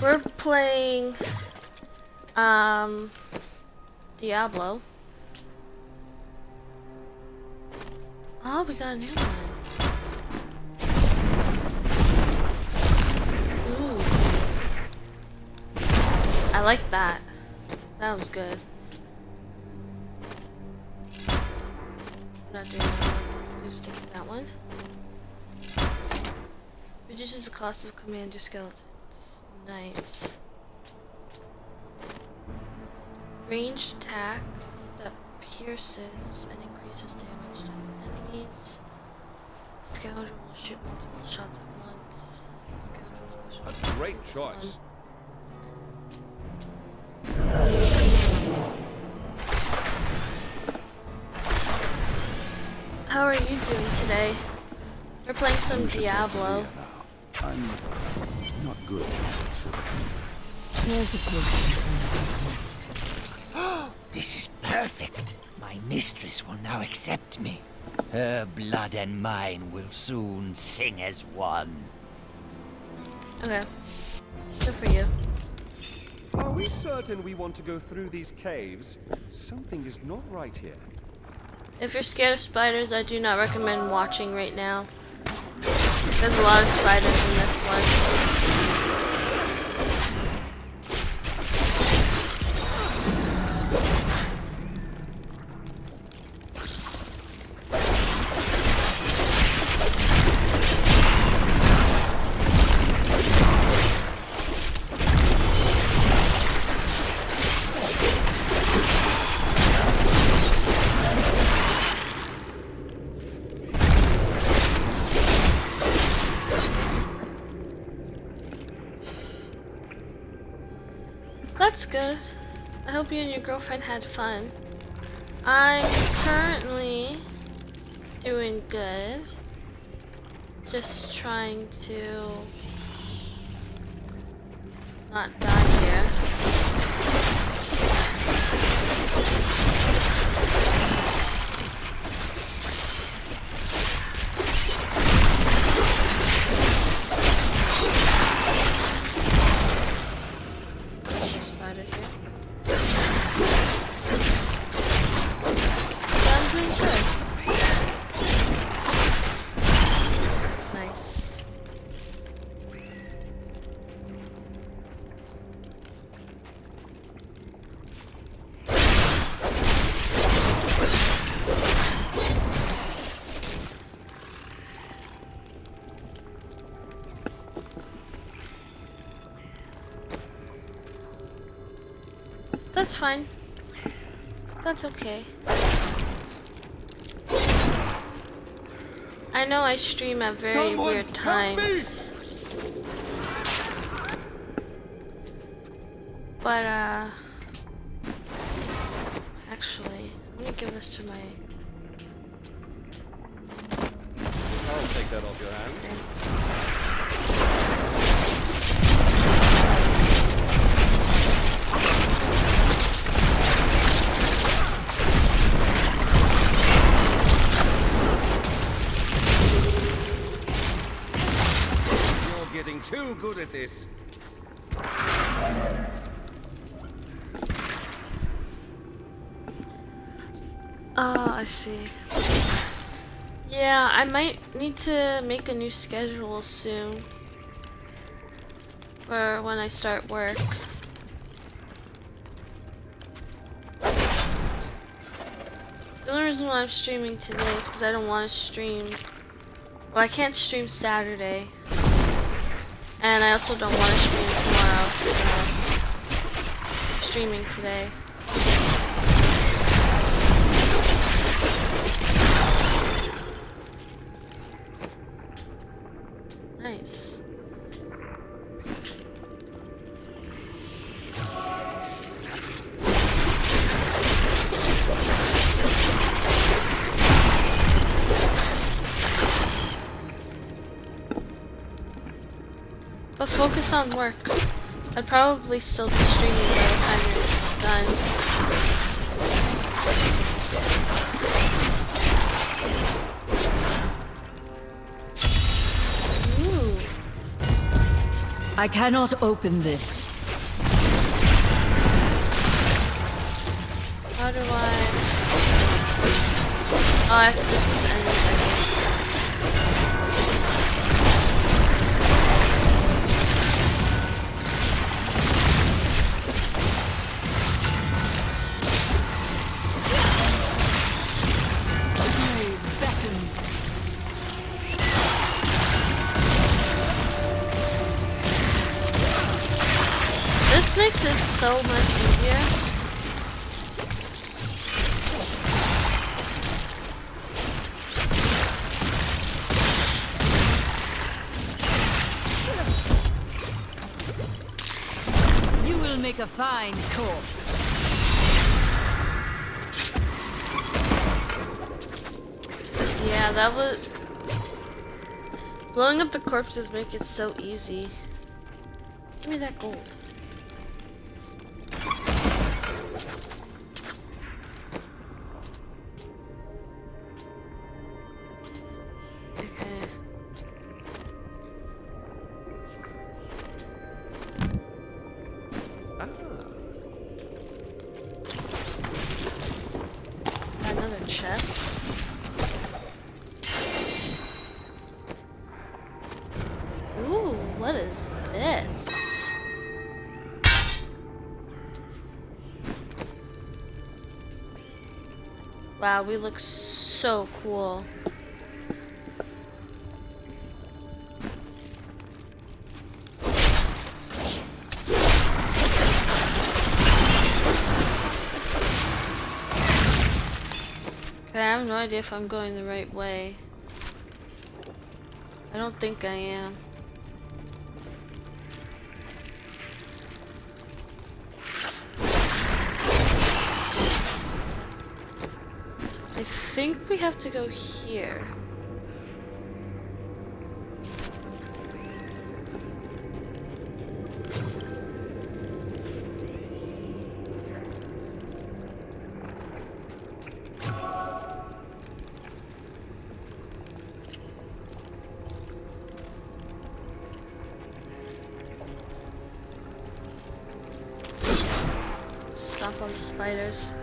We're playing, Diablo. Oh, we got a new one. I like that. That was good. Not doing that one. Just taking that one. Reduces the cost of commander skeletons. Nice. Ranged attack that pierces and increases damage to enemies. Scoundrel will shoot multiple shots at once. A great choice. How are you doing today? We're playing some Diablo. I'm not good at sort of. Here's a potion. This is perfect. My mistress will now accept me. Her blood and mine will soon sing as one. Okay. Good for you. Are we certain we want to go through these caves? Something is not right here. If you're scared of spiders, I do not recommend watching right now. There's a lot of spiders in this one. That's good. I hope you and your girlfriend had fun. I'm currently doing good. Just trying to not die here. That's fine. That's okay. I know I stream at very weird times. But, actually, I'm gonna give this to my... I'll take that off your hand. You're getting too good at this. Oh, I see. Yeah, I might need to make a new schedule soon for when I start work. The only reason why I'm streaming today is because I don't want to stream. Well, I can't stream Saturday, and I also don't want to stream tomorrow, so I'm streaming today. Nice. But focus on work. I'd probably still be streaming by the time you're done. I cannot open this. How do I... Oh, I have to do the end. This makes it so much easier. You will make a fine corpse. Yeah, that was... Blowing up the corpses make it so easy. Give me that gold. Another chest. Ooh, what is this? Wow, we look so cool. I have no idea if I'm going the right way. I don't think I am. I think we have to go here. Stomp on the spiders.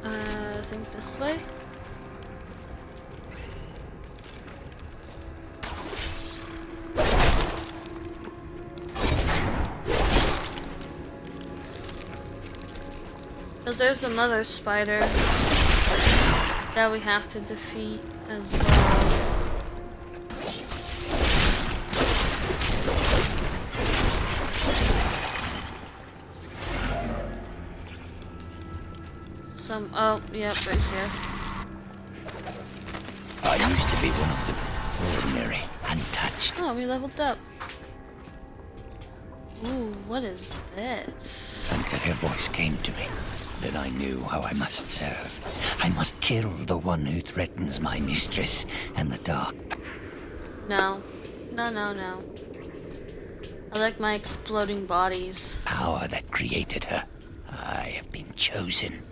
I think this way. But there's another spider that we have to defeat as well. some. Oh, yep, right here. I used to be one of them. Ordinary, untouched. Oh, we leveled up. Ooh, what is this? Until her voice came to me, then I knew how I must serve. I must kill the one who threatens my mistress and the dark. No. No, no, no. I like my exploding bodies. Power that created her. I have been chosen.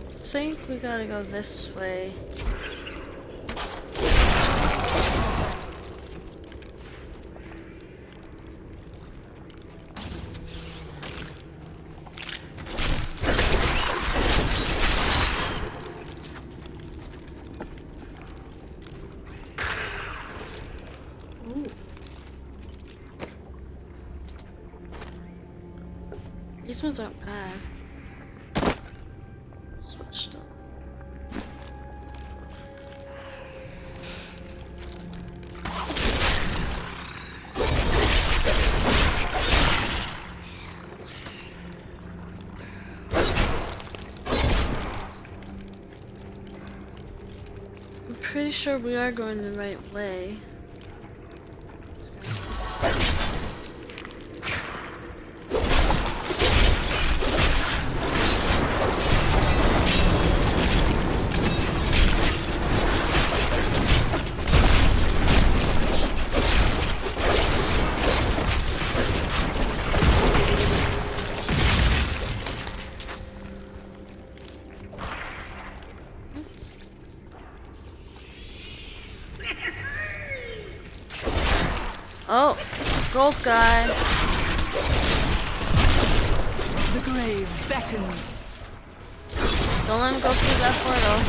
I think we gotta go this way. Ooh. These ones aren't bad. Switched up. I'm pretty sure we are going the right way. Oh, gold guy. The grave beckons. Don't let him go through that portal.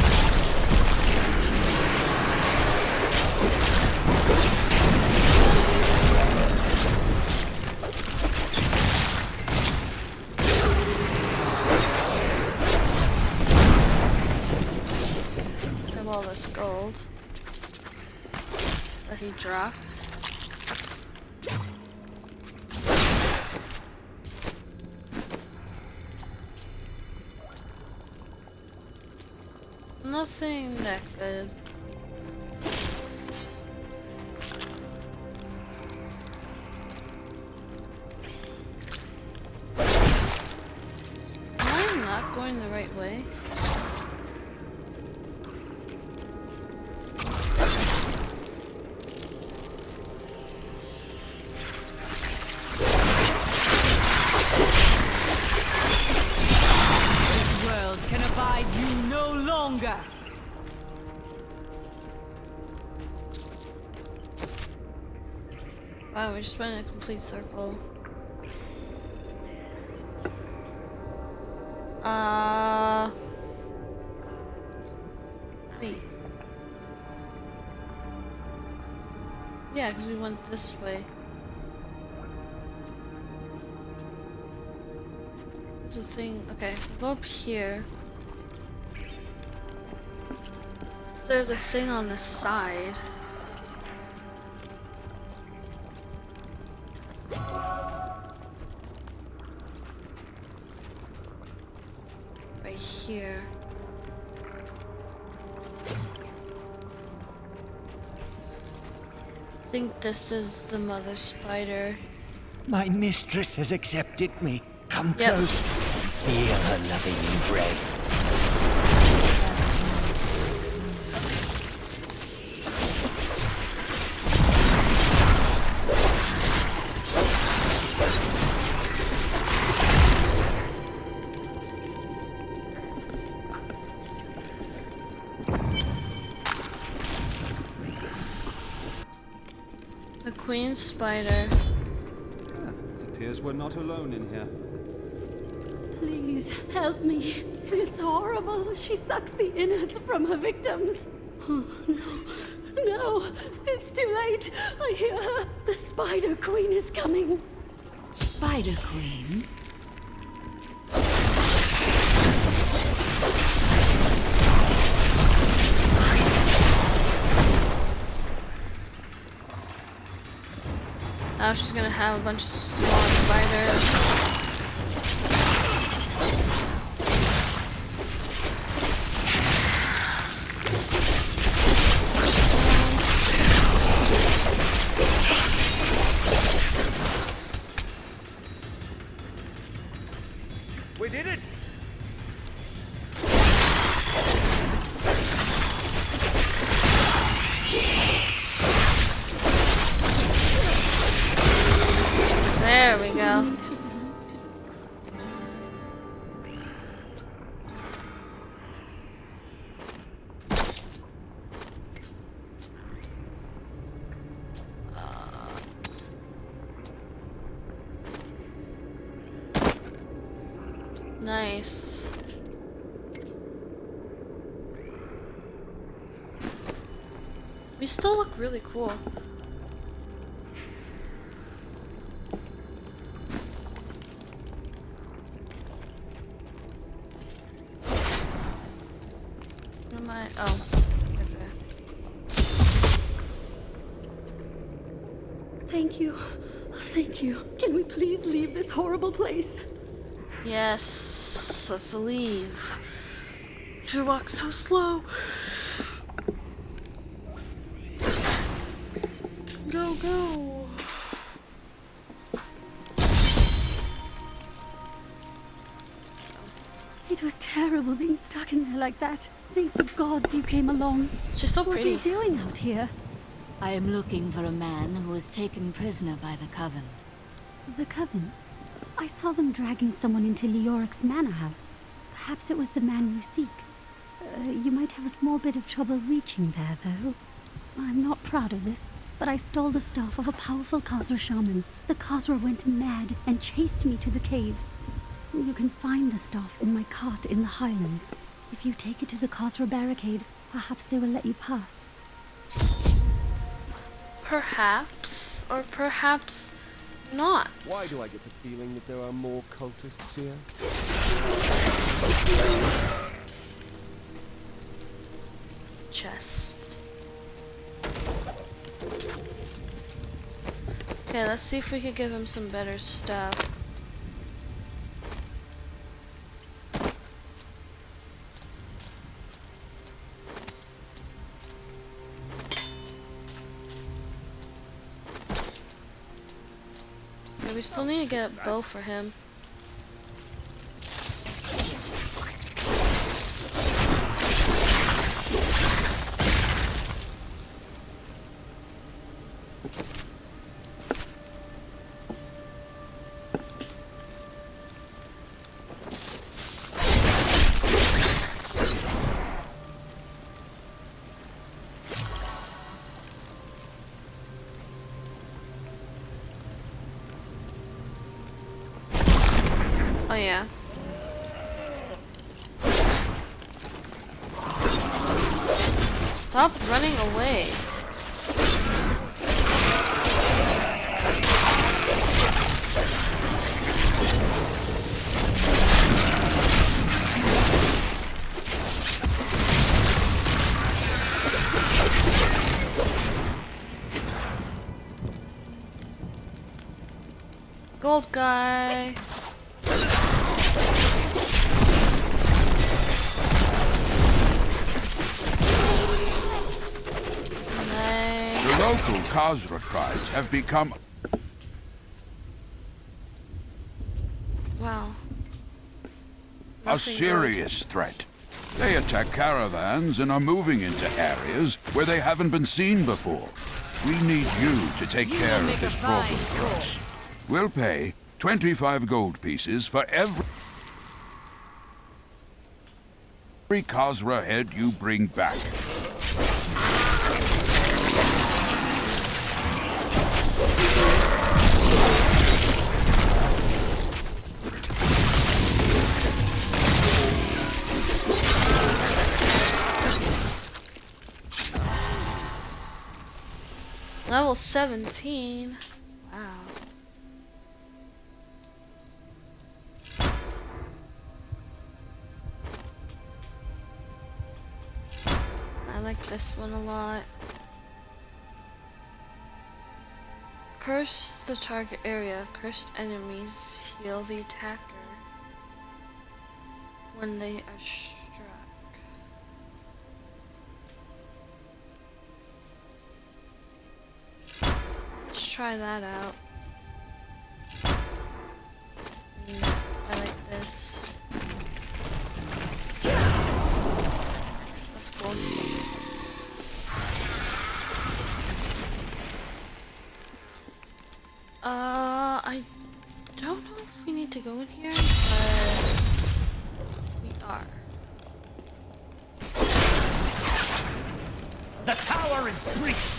Have all this gold that he dropped. Nothing that good. Am I not going the right way? This world can abide you no longer. Wow, we just went in a complete circle. Wait. Yeah, because we went this way. There's a thing. Okay, go up here. There's a thing on the side. Right here. I think this is the mother spider. My mistress has accepted me. Come Yep. close. Feel her loving embrace. The queen spider. It appears we're not alone in here. Please help me. It's horrible. She sucks the innards from her victims. Oh, no. No. It's too late. I hear her. The Spider Queen is coming. Spider Queen? I was just gonna have a bunch of small spiders. We did it! There we go. Nice. We still look really cool. Where am I? Oh, right there. Thank you. Thank you. Can we please leave this horrible place? Yes, let's leave. She walks so slow. Go, go. It was terrible being stuck in there like that. Thank the gods you came along. She's so pretty. What are you doing out here? I am looking for a man who was taken prisoner by the Coven. The Coven? I saw them dragging someone into Leoric's manor house. Perhaps it was the man you seek. You might have a small bit of trouble reaching there, though. I'm not proud of this, but I stole the staff of a powerful Khazra shaman. The Khazra went mad and chased me to the caves. You can find the staff in my cart in the highlands. If you take it to the Khazra barricade, perhaps they will let you pass. Perhaps, or perhaps not. Why do I get the feeling that there are more cultists here? Chest. Okay, let's see if we can give him some better stuff. Okay, we still need to get a bow for him. Oh yeah. Stop running away. Gold guy. The local Khazra tribes have become... Wow. a serious threat. They attack caravans and are moving into areas where they haven't been seen before. We need you to take care of this problem for us. We'll pay 25 gold pieces for every Khazra head you bring back. Level 17. Wow. I like this one a lot. curse the target area. Cursed enemies heal the attacker when they are struck. Let's try that out. I like this. That's cool. I don't know if we need to go in here, but we are. The tower is breached!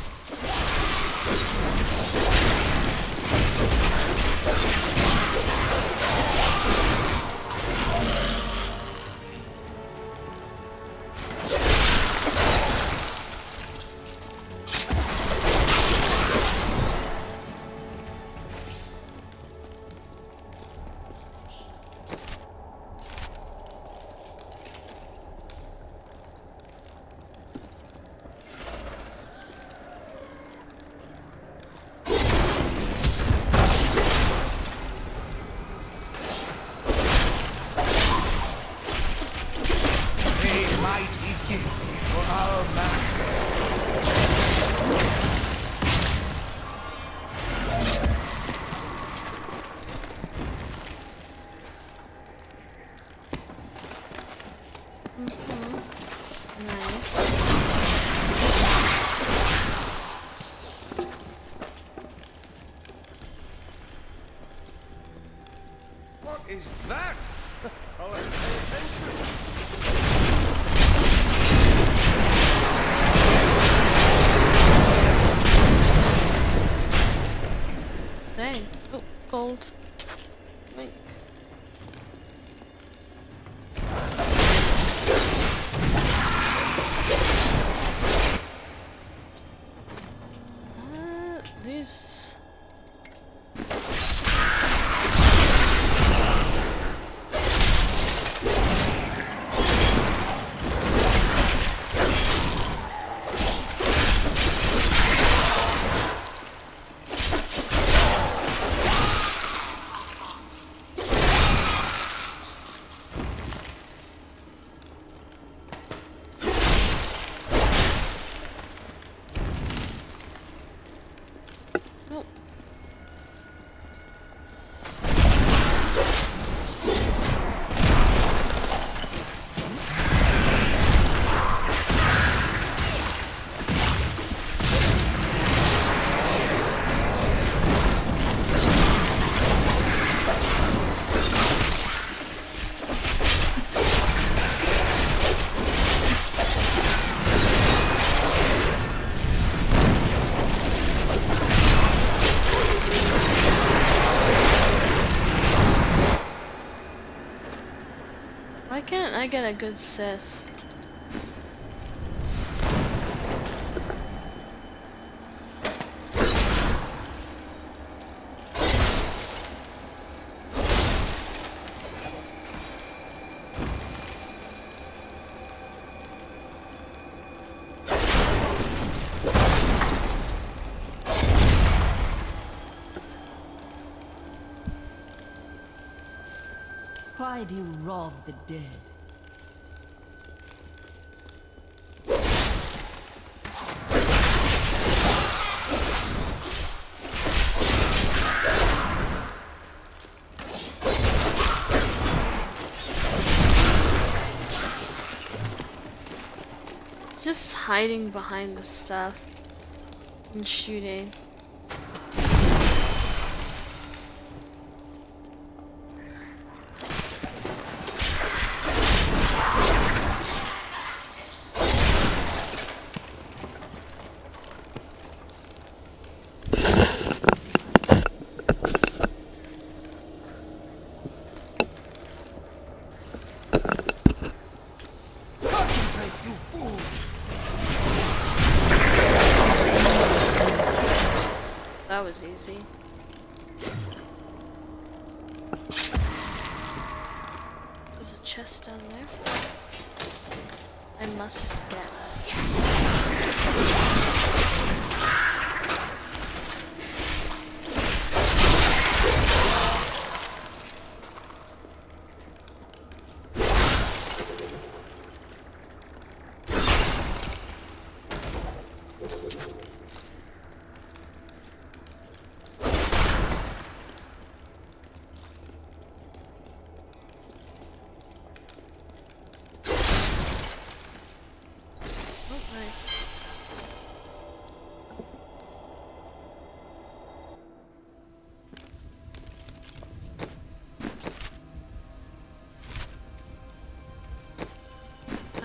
What is that? I'll have to pay attention. Dang. Oh, gold. Wink. These... Why can't I get a good Sith? Why do you rob the dead? Just hiding behind the stuff and shooting. That was easy. There's a chest down there. I must get.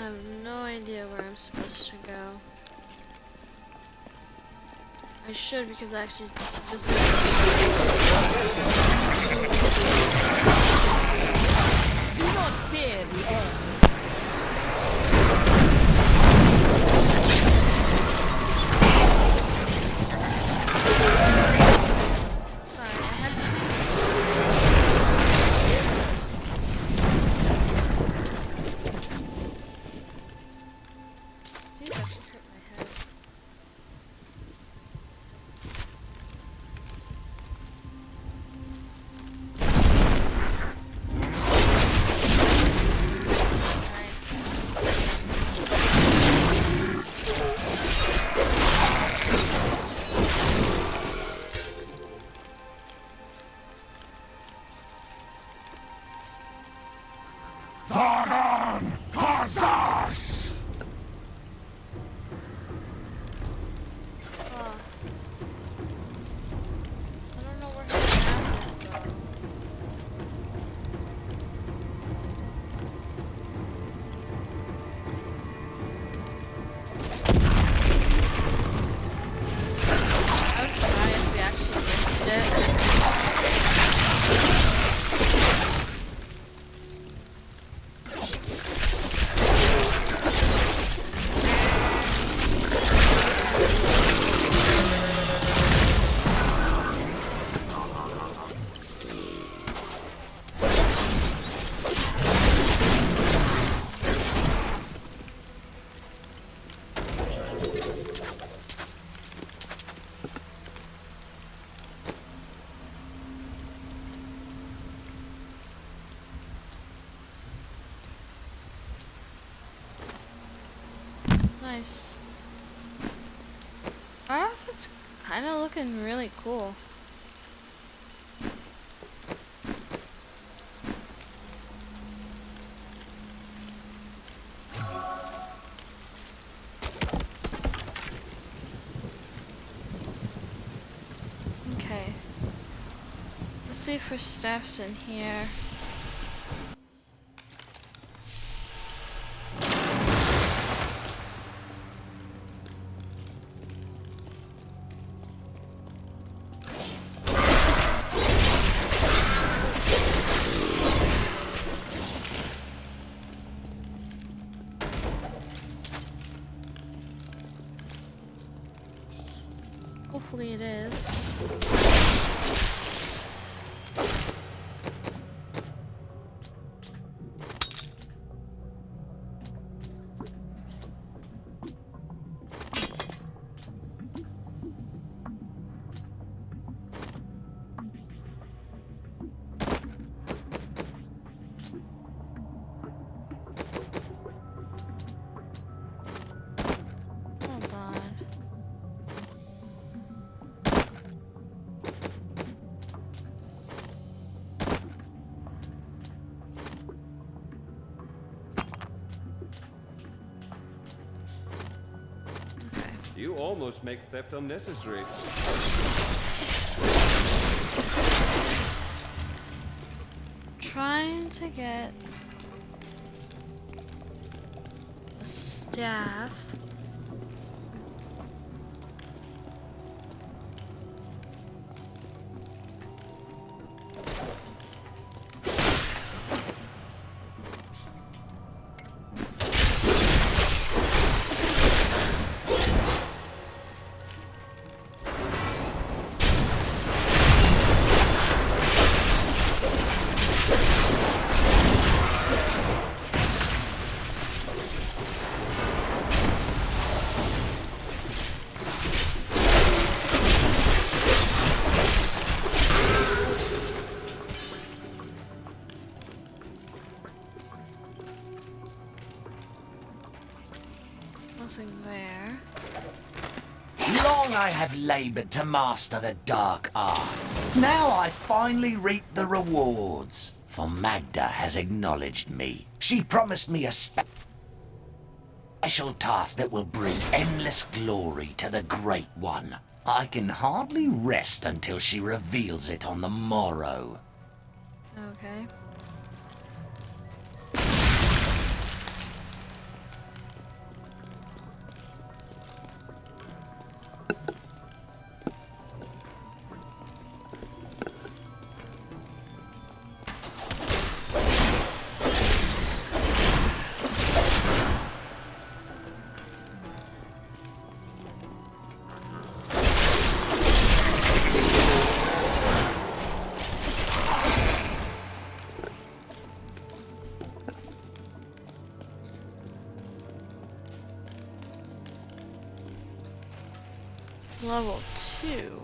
have no idea where I'm supposed to go. I should, because I actually just Do not fear the end. Zargon Karzash! nice. Our outfit's kind of looking really cool. Okay. Let's see if there's staffs in here. Hopefully it is. You almost make theft unnecessary. Trying to get a staff. Nothing there. Long I have labored to master the dark arts. Now I finally reap the rewards. For Magda has acknowledged me. She promised me a special task that will bring endless glory to the Great One. I can hardly rest until she reveals it on the morrow. Okay. level 2.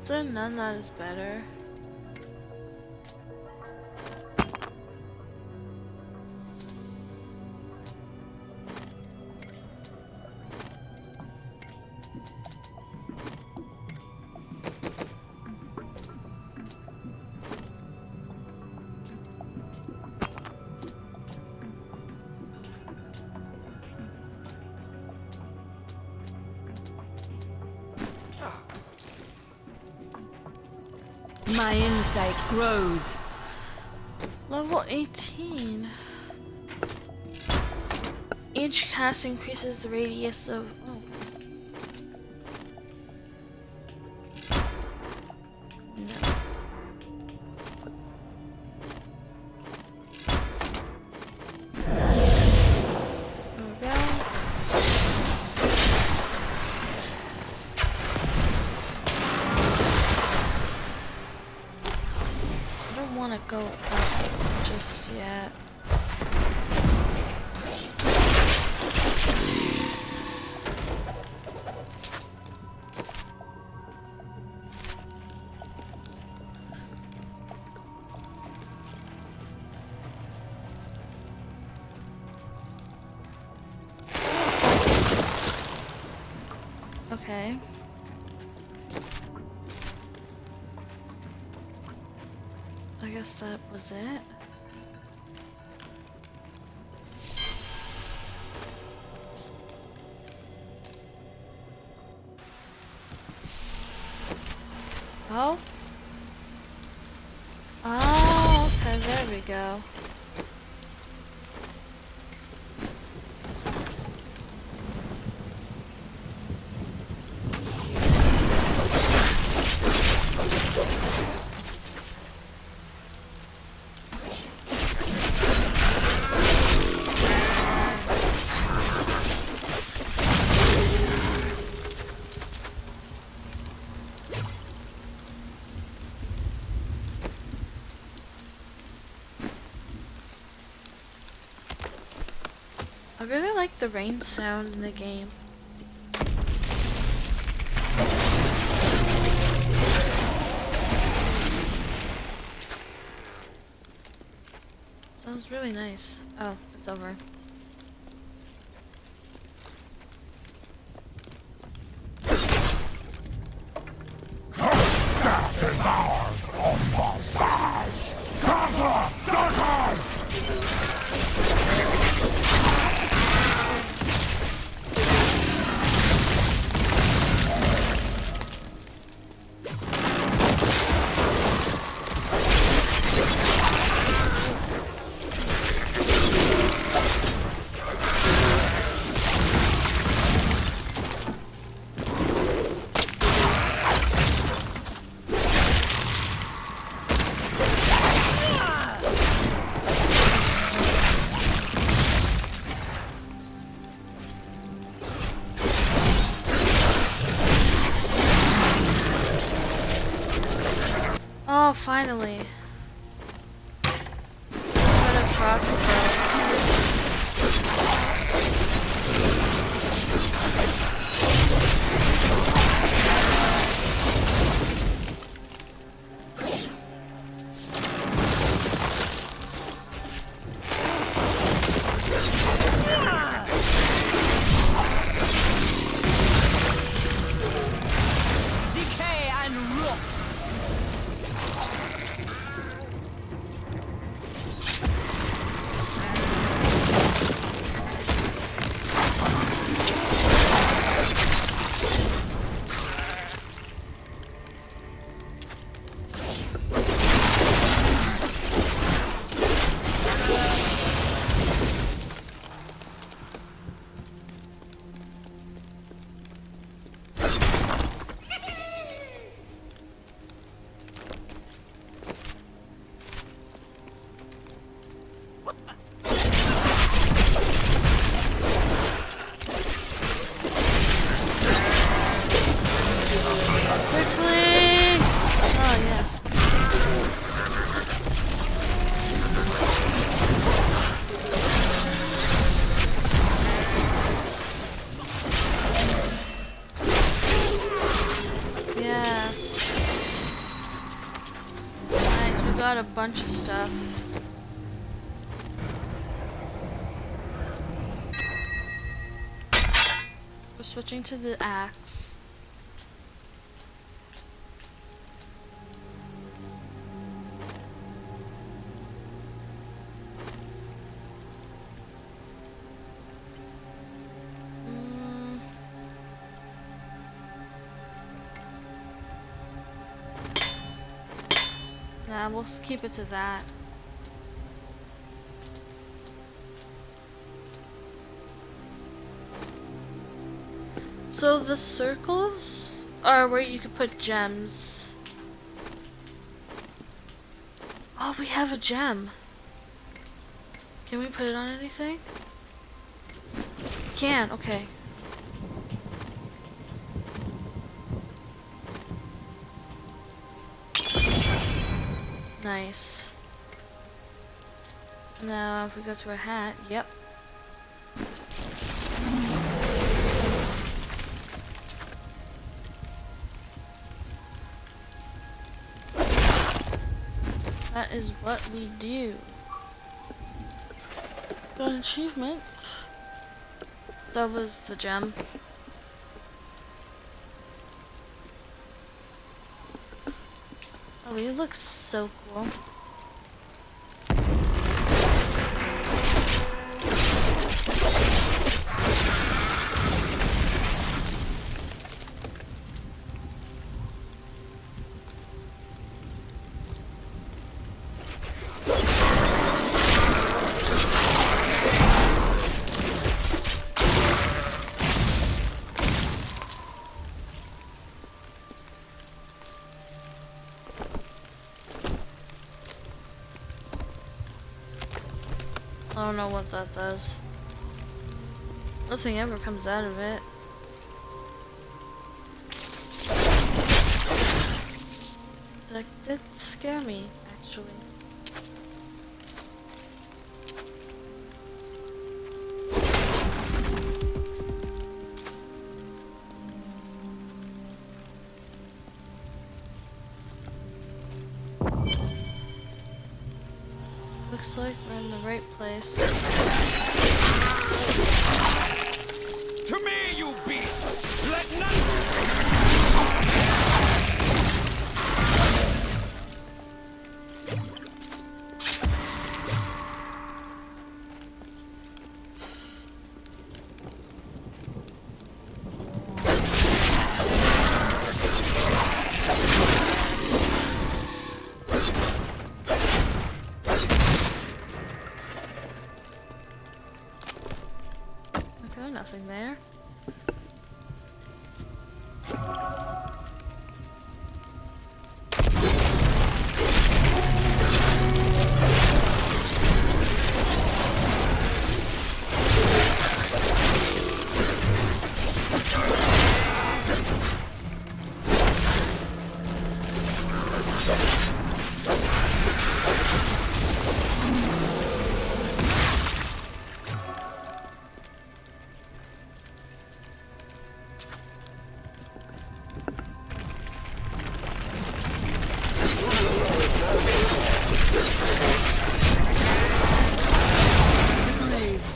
Is there none that is better? My insight grows. Level 18. Each cast increases the radius of... Oh. No. There we go. Want to go up just yet. Okay. I guess that was it. Oh? Oh, okay, there we go. I really like the rain sound in the game. Sounds really nice. Oh, it's over. The staff is ours on passage! Cover! Daggers! Oh, finally. Got a crossbow. Decay and rot. got a bunch of stuff. We're switching to the axe. Nah, we'll keep it to that. So the circles are where you can put gems. Oh, we have a gem. Can we put it on anything? Can, okay. Nice. Now if we go to our hat, yep. That is what we do. Got an achievement. That was the gem. Oh, he looks so cool. I don't know what that does. Nothing ever comes out of it. That did scare me, actually. Looks like we're in the right place. To me, you beasts! Let none... Okay, nothing there.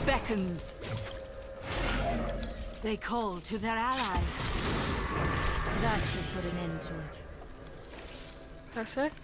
Beckons. They call to their allies. That should put an end to it. Perfect.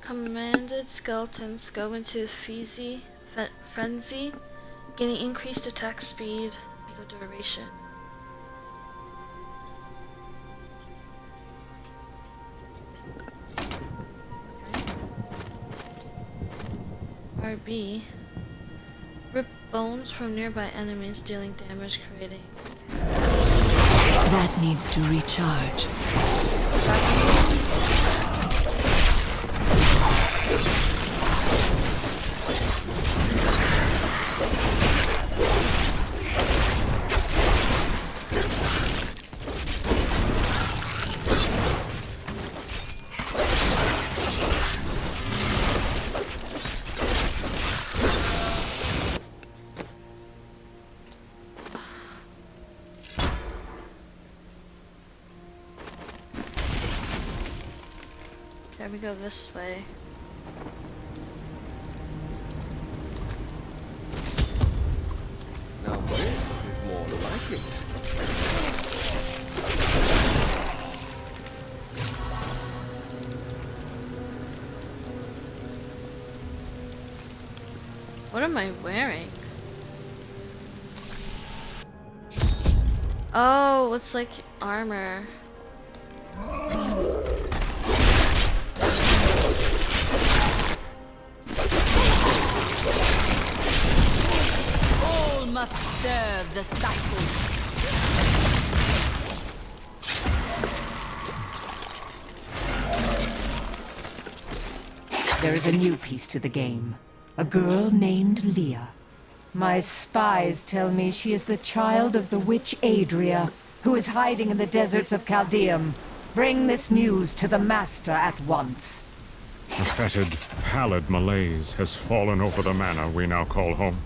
Commanded skeletons go into frenzy, gaining increased attack speed with the duration. Okay. RB. Rip bones from nearby enemies, dealing damage, creating. That needs to recharge. Okay, we go this way. Now this is more like it. What am I wearing? Oh, it's like armor. All must serve the cycle. There is a new piece to the game. A girl named Leah. My spies tell me she is the child of the witch Adria, who is hiding in the deserts of Chaldeum. Bring this news to the Master at once. A fetid, pallid malaise has fallen over the manor we now call home.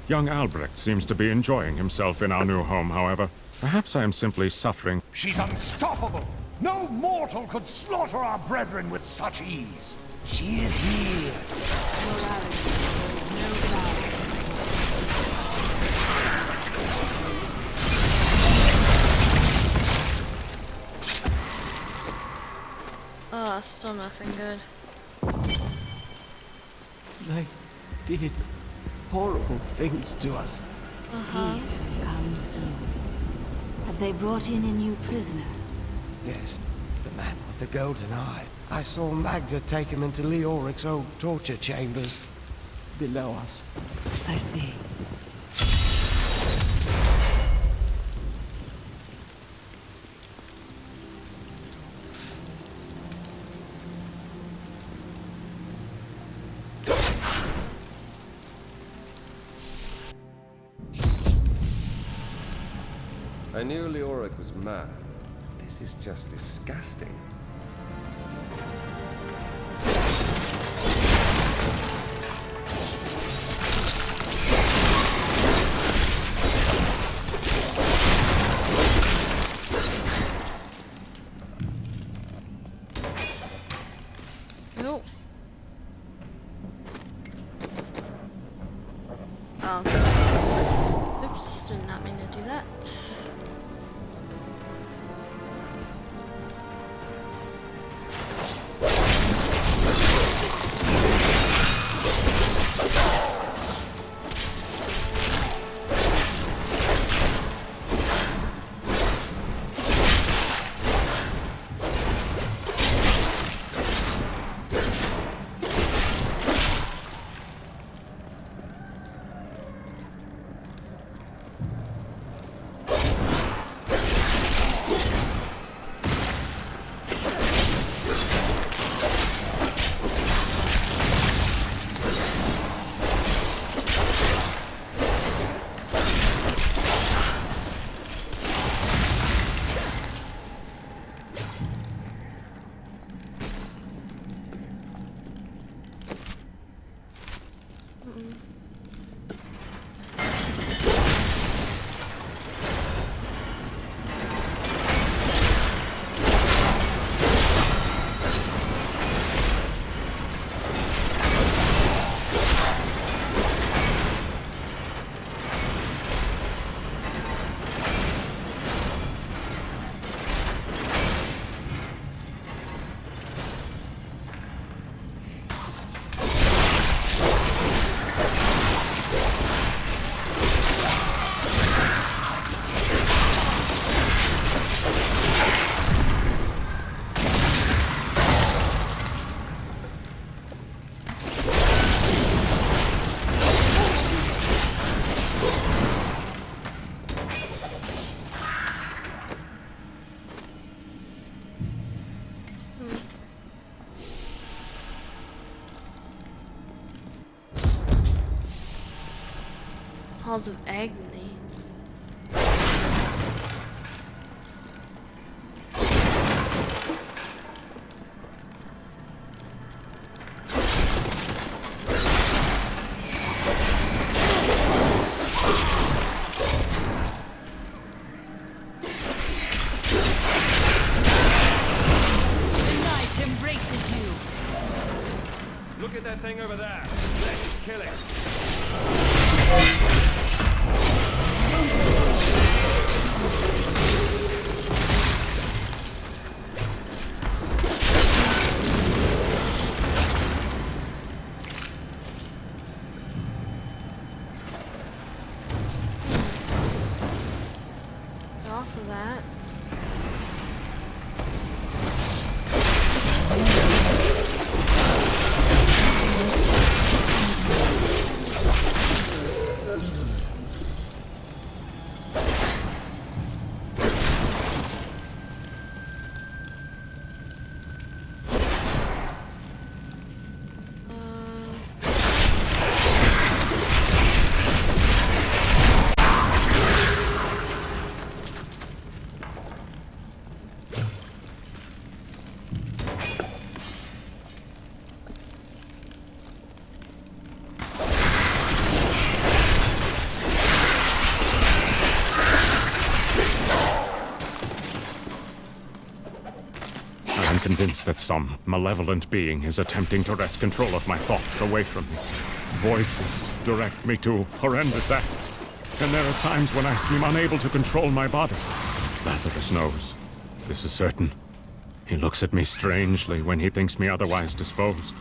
Young Albrecht seems to be enjoying himself in our new home, however. Perhaps I am simply suffering. She's unstoppable! No mortal could slaughter our brethren with such ease! She is here! Oh, still nothing good. They did horrible things to us. Peace will come soon. Have they brought in a new prisoner? Yes, the man with the golden eye. I saw Magda take him into Leoric's old torture chambers below us. I see. I knew Leoric was mad. This is just disgusting. Nope. Oh. Oops, did not mean to do that. Halls of Agony. Look at that thing over there. Let's kill it. Off of that. I'm convinced that some malevolent being is attempting to wrest control of my thoughts away from me. Voices direct me to horrendous acts, and there are times when I seem unable to control my body. Lazarus knows. This is certain. He looks at me strangely when he thinks me otherwise disposed.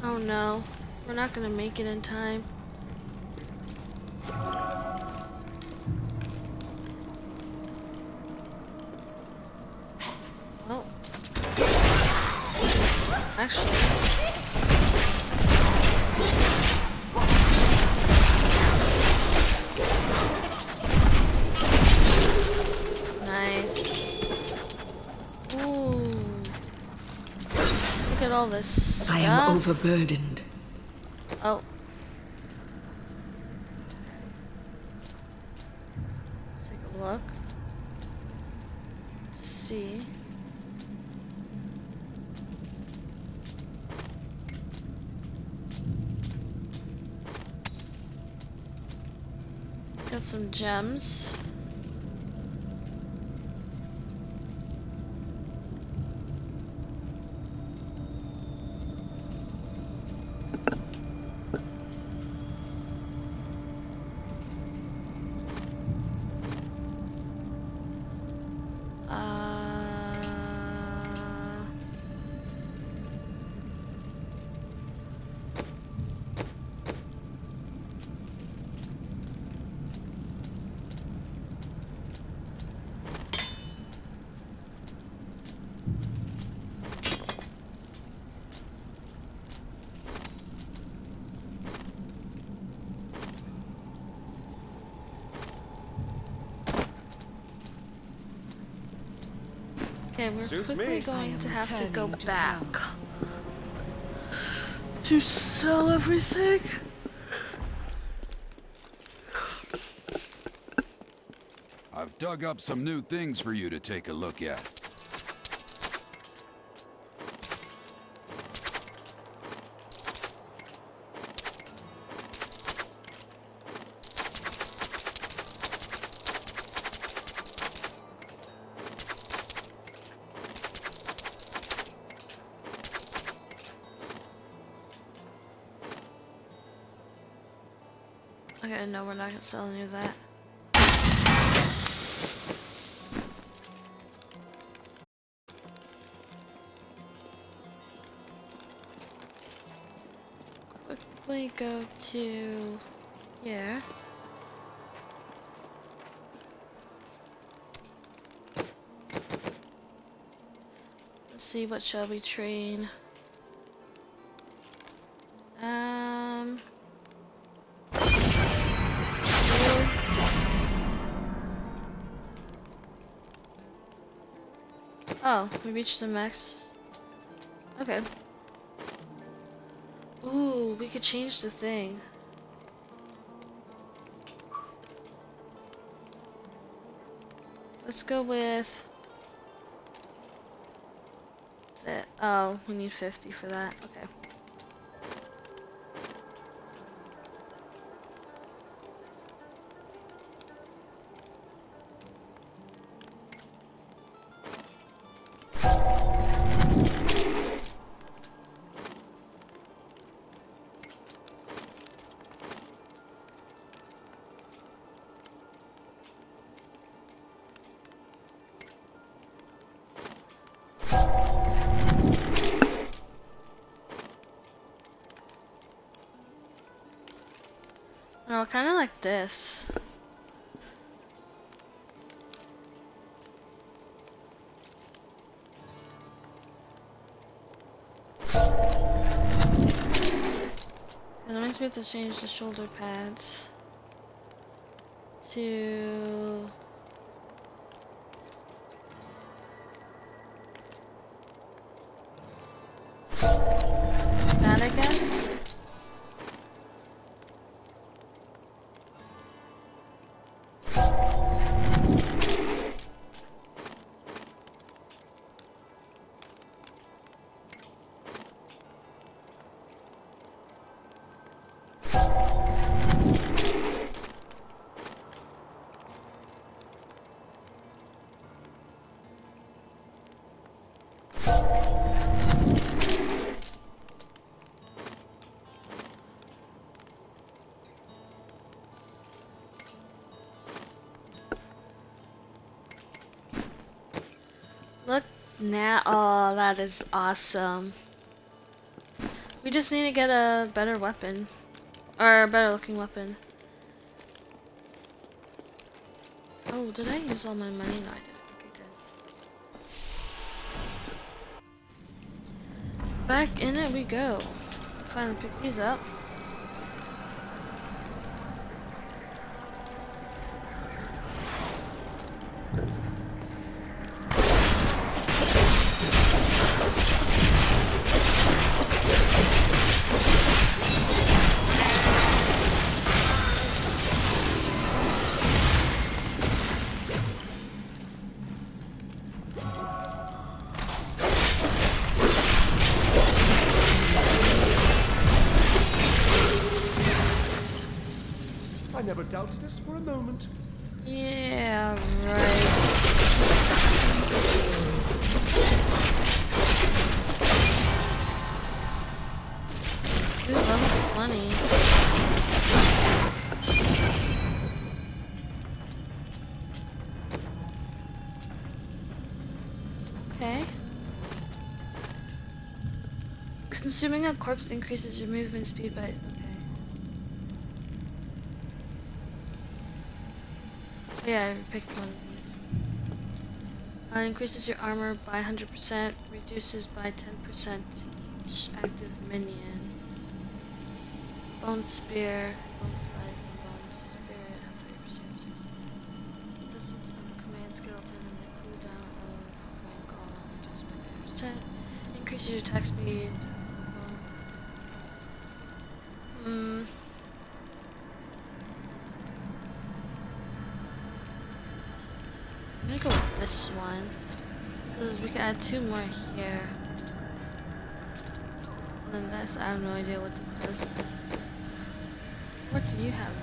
Oh no, we're not gonna make it in time. Oh. Actually. Nice. Ooh. Look at all this stuff. I am overburdened. Oh. Let's take a look. Let's see. Got some gems. Okay, we're Suits quickly me. going to have to go back to sell everything. I've dug up some new things for you to take a look at. Okay, no, we're not gonna sell any of that. Quickly go to here. Let's see, what shall we train? Oh, we reached the max. Okay. Ooh, we could change the thing. Let's go with the, oh, we need 50 for that. Okay. Oh, kind of like this. It reminds me to change the shoulder pads to that, I guess. Look now. Oh, that is awesome. We just need to get a better weapon. Or a better looking weapon. Oh, did I use all my money? No, I didn't. Okay, good. Back in it we go. Finally pick these up. I never doubted us for a moment. Yeah, right. Ooh, level 20. Okay. Consuming a corpse increases your movement speed by... Yeah, I picked one of these. Increases your armor by 100%, reduces by 10% each active minion. Bone Spear, Bone Spice, and Bone Spirit have 30% chance. Substance of Command Skeleton and the cooldown of Command Golem reduced by 30%. Increases your attack speed. I'm gonna go with this one, because we can add 2 more here. And then this, I have no idea what this does. What do you have?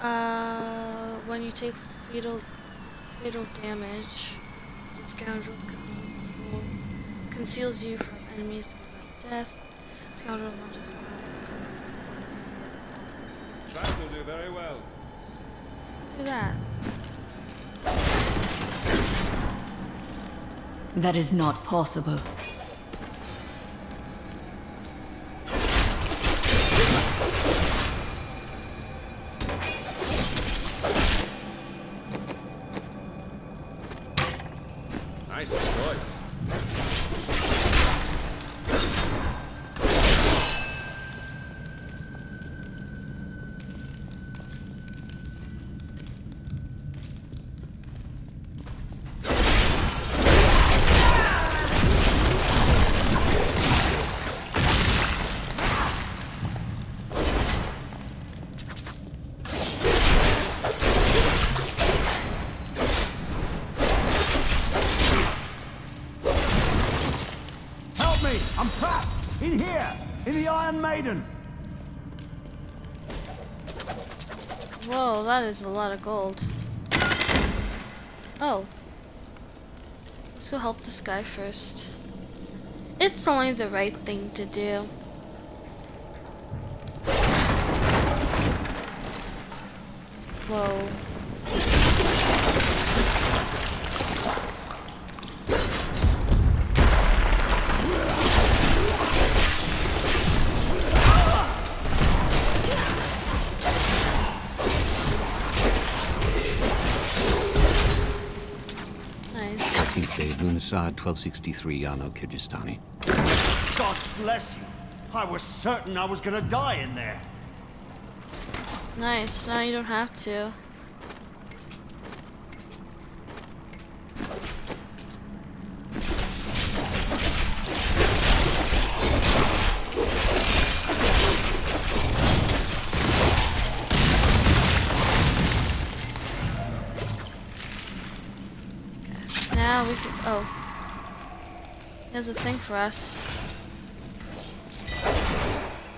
Oh. When you take fatal damage, the scoundrel conceals you from enemies to prevent death. Scoundrel launches a That will do very well. Do that. That is not possible. Nice choice. In here! In the Iron Maiden! Whoa, that is a lot of gold. Oh. Let's go help this guy first. It's only the right thing to do. Whoa. Lunasad 1263 Yano Kyrgyzstani. God bless you. I was certain I was gonna die in there. Nice, now you don't have to. Now we can, oh. There's a thing for us.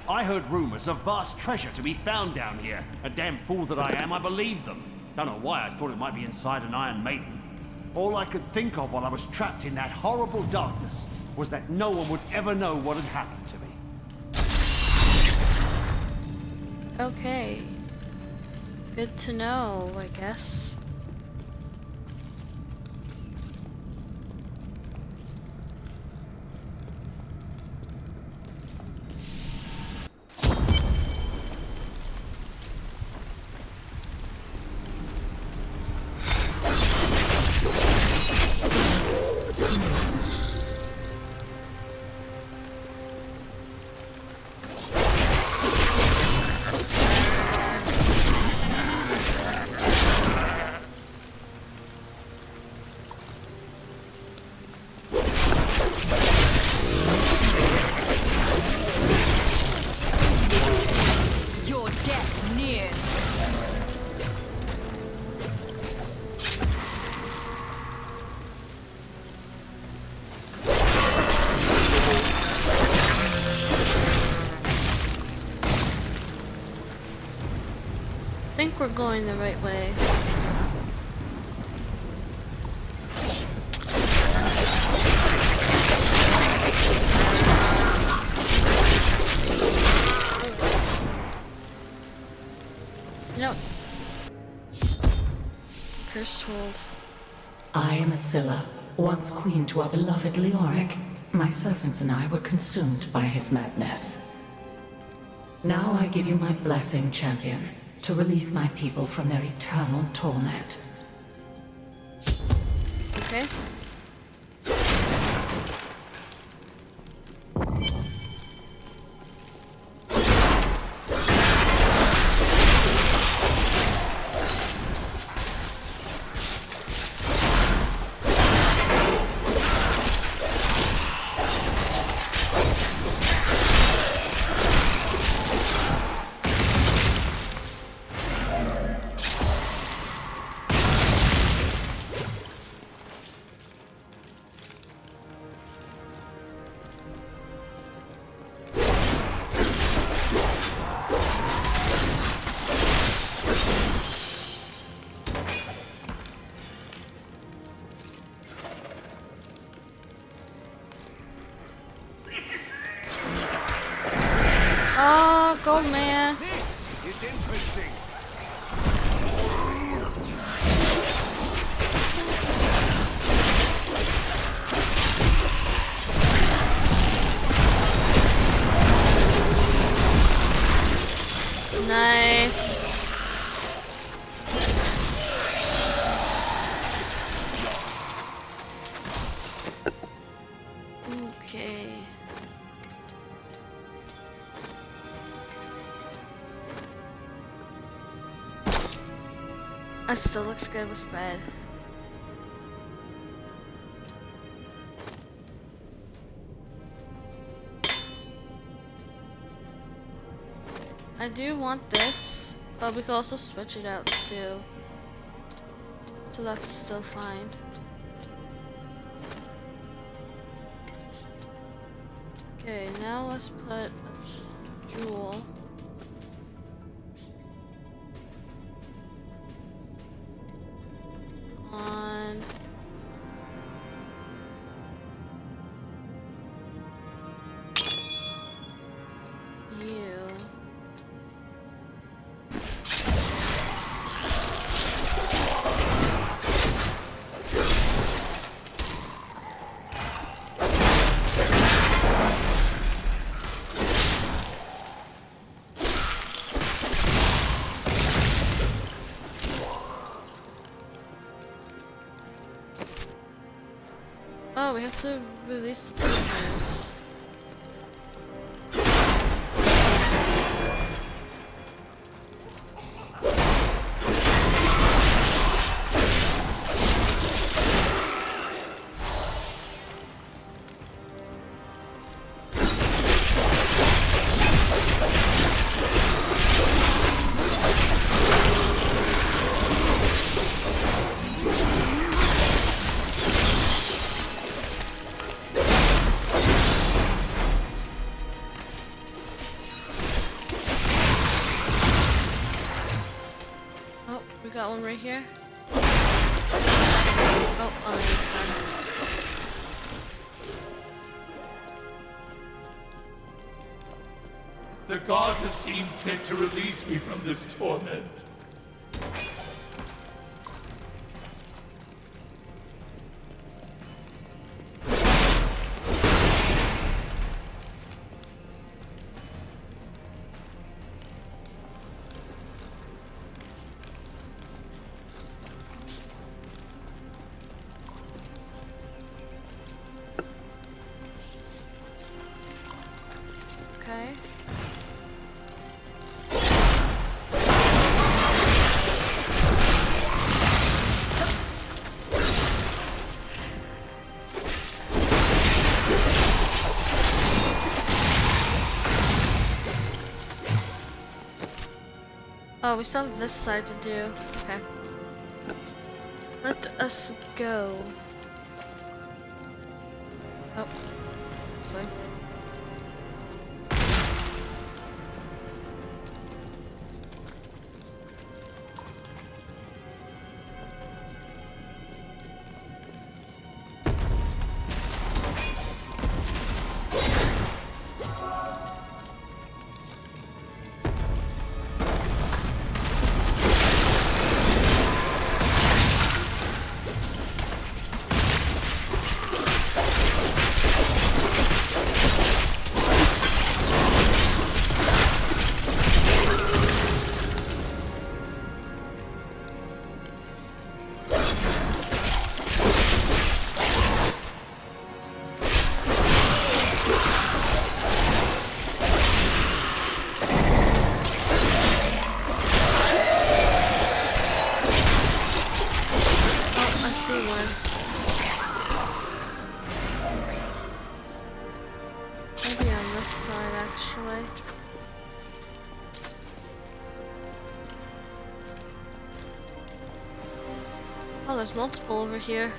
I heard rumors of vast treasure to be found down here. A damn fool that I am, I believed them. Don't know why I thought it might be inside an Iron Maiden. All I could think of while I was trapped in that horrible darkness was that no one would ever know what had happened to me. Okay. Good to know, I guess. I think we're going the right way. Nope. Cursed hold. I am Asilla, once queen to our beloved Leoric. My servants and I were consumed by his madness. Now I give you my blessing, champion, to release my people from their eternal torment. Okay. Oh, gold man. This is interesting. Nice. Okay. That still looks good with red. I do want this, but we can also switch it out too. So that's still fine. Okay, now let's put a jewel. On you. Oh, we have to release the prisoners. We got one right here. Oh, on the other side. The gods have seen fit to release me from this torment. Okay. Oh, we still have this side to do. Okay. Let us go. Oh. This way. Maybe on this side, actually. Oh, there's multiple over here.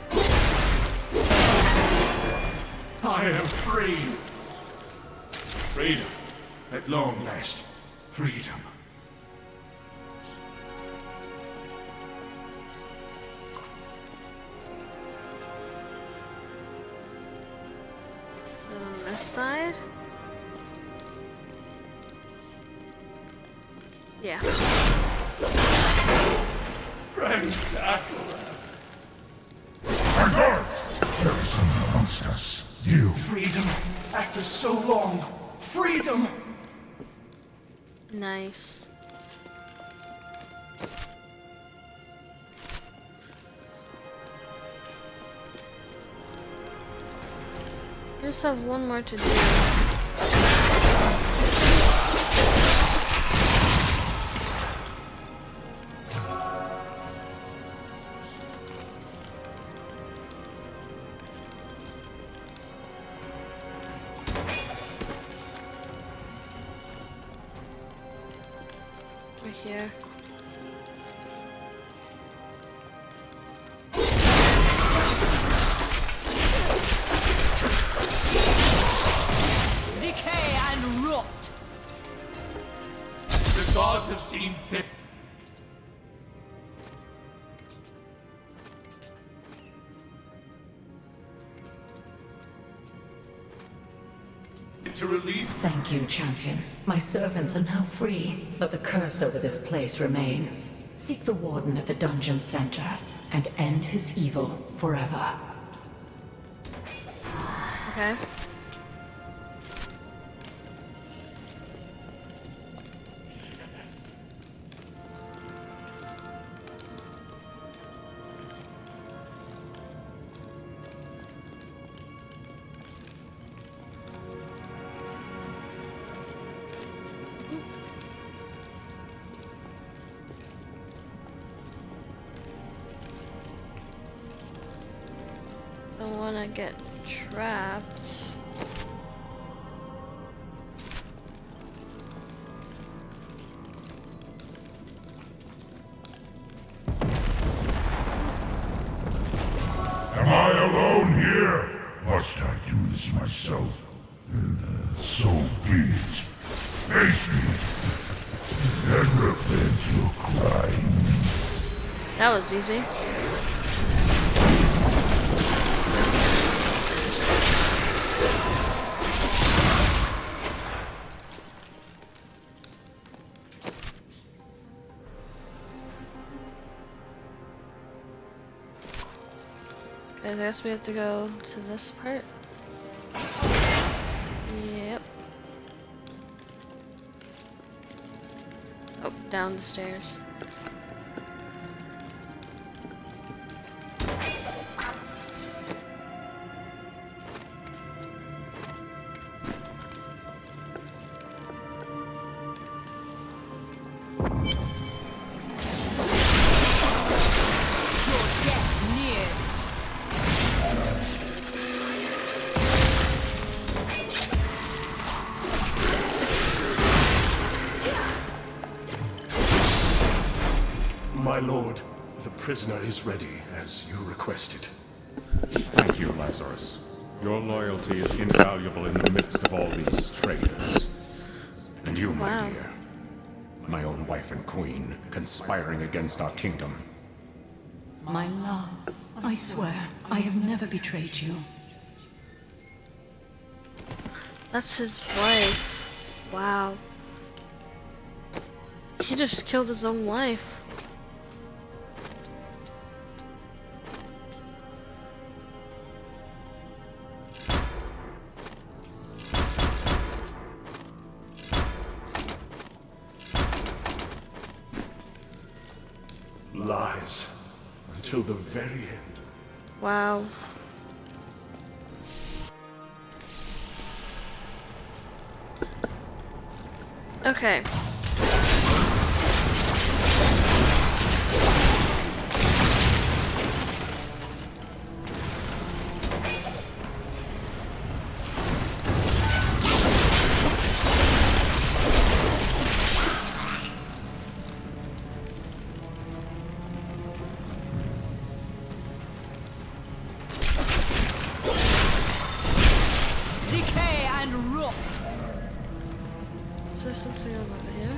I am free. Freedom. At long last. Freedom. Is it on this side? Yeah. Friend Aquila. My guards! There is someone amongst us. You. Freedom. After so long. Freedom! Nice. We just have one more to do. Right here. seen fit to release. Thank you, champion. My servants are now free, but the curse over this place remains. Seek the warden at the dungeon center and end his evil forever. Okay. Don't want to get trapped. Am I alone here? Must I do this myself? So be it. Face me, and repent your crime. That was easy. I guess we have to go to this part. Yep. Oh, down the stairs. My lord, the prisoner is ready, as you requested. Thank you, Lazarus. Your loyalty is invaluable in the midst of all these traitors. And you, my dear, my own wife and queen, conspiring against our kingdom. My love, I swear, I have never betrayed you. That's his wife. Wow. He just killed his own wife. Lies. Until the very end. Wow. Okay. Decay and rot! Is there something over here?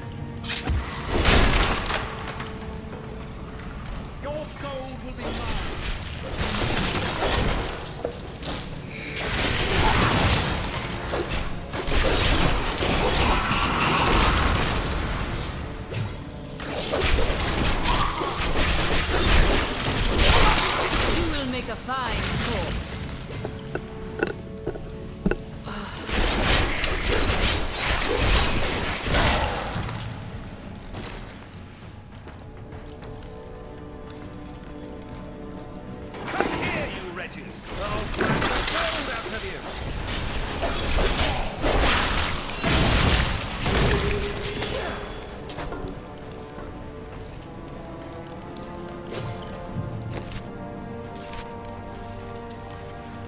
Your gold will be mine. You will make a fine corpse.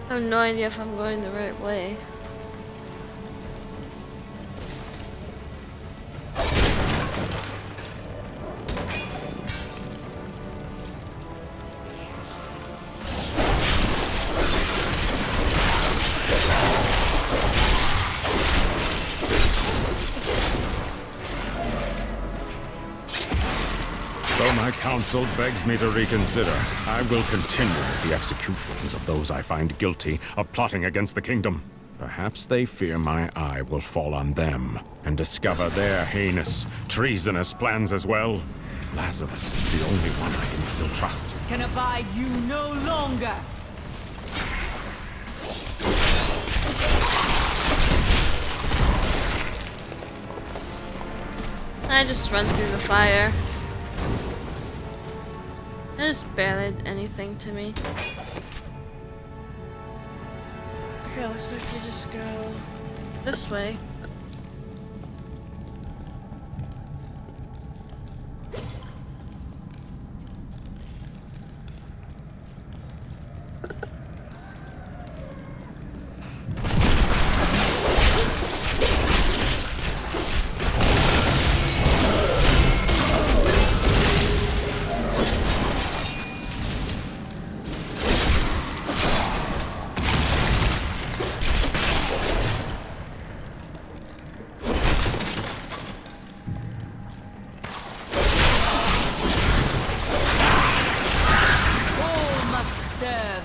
I have no idea if I'm going the right way. Though my counsel begs me to reconsider, I will continue the executions of those I find guilty of plotting against the kingdom. Perhaps they fear my eye will fall on them and discover their heinous, treasonous plans as well. Lazarus is the only one I can still trust. Can abide you no longer. I just run through the fire. It just barely did anything to me. Okay, looks like you just go this way.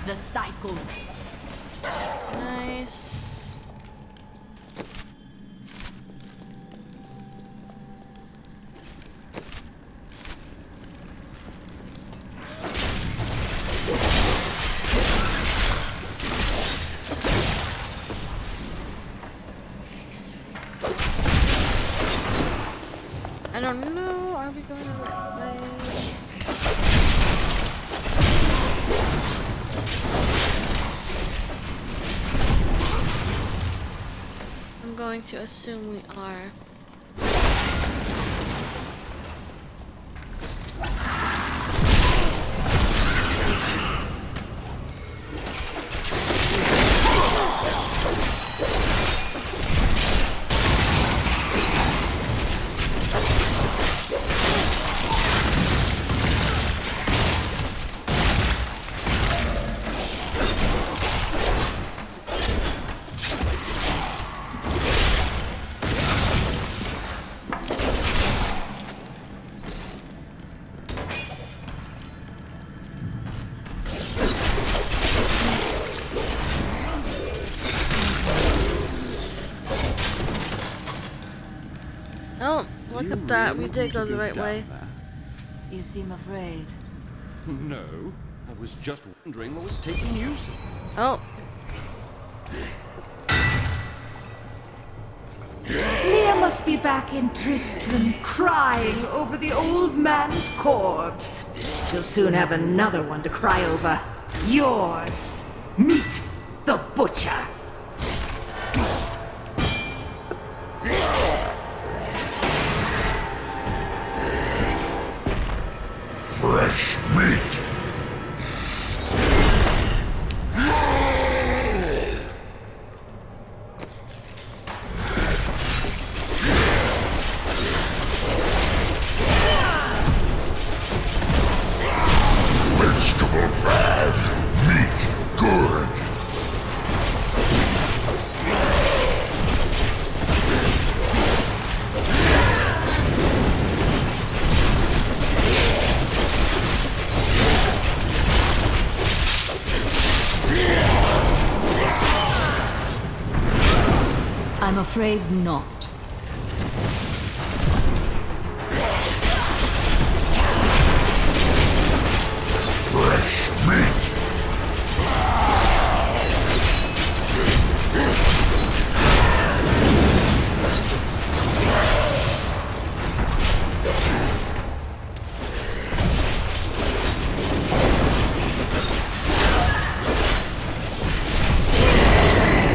The cycle. Nice. I don't know. Are we going the right way? I'm going to assume we are. Oh, look at that. We did go the right way. You seem afraid. No, I was just wondering what was taking you so. Oh. Leah must be back in Tristram crying over the old man's corpse. She'll soon have another one to cry over. Yours. Meet the butcher. Fresh meat. Vegetable bad, meat good. I'm afraid not. Fresh meat.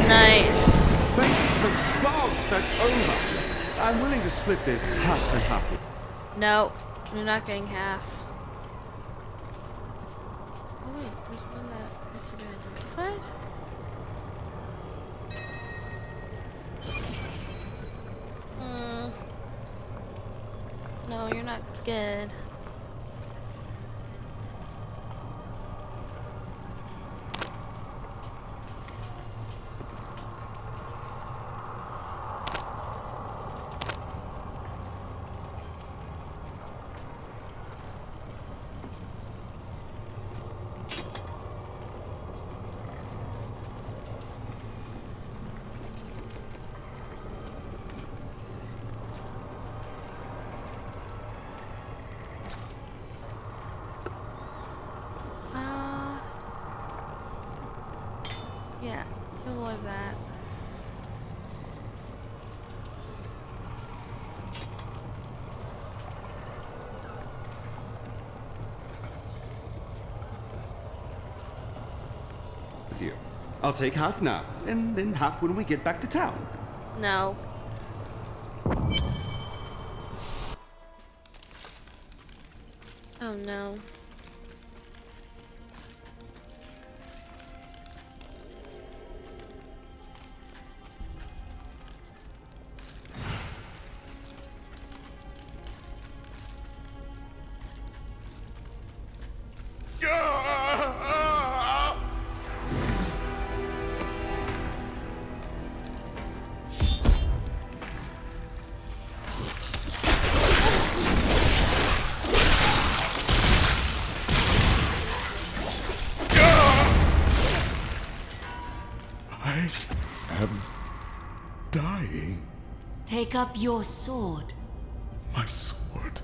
Nice. That's over. I'm willing to split this half and half. No, you're not getting half. Oh wait, there's one that needs to be identified. No, you're not good. Here, I'll take half now, and then half when we get back to town. No. Oh no. I am dying. Take up your sword. My sword.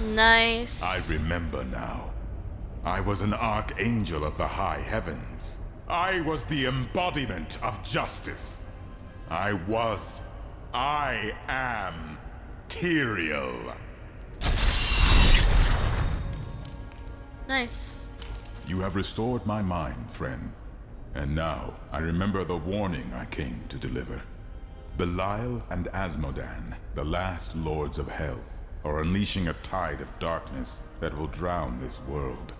Nice. I remember now. I was an archangel of the high heavens. I was the embodiment of justice. I am Tyrael. Nice. You have restored my mind, friend. And now, I remember the warning I came to deliver. Belial and Asmodan, the last lords of hell, are unleashing a tide of darkness that will drown this world.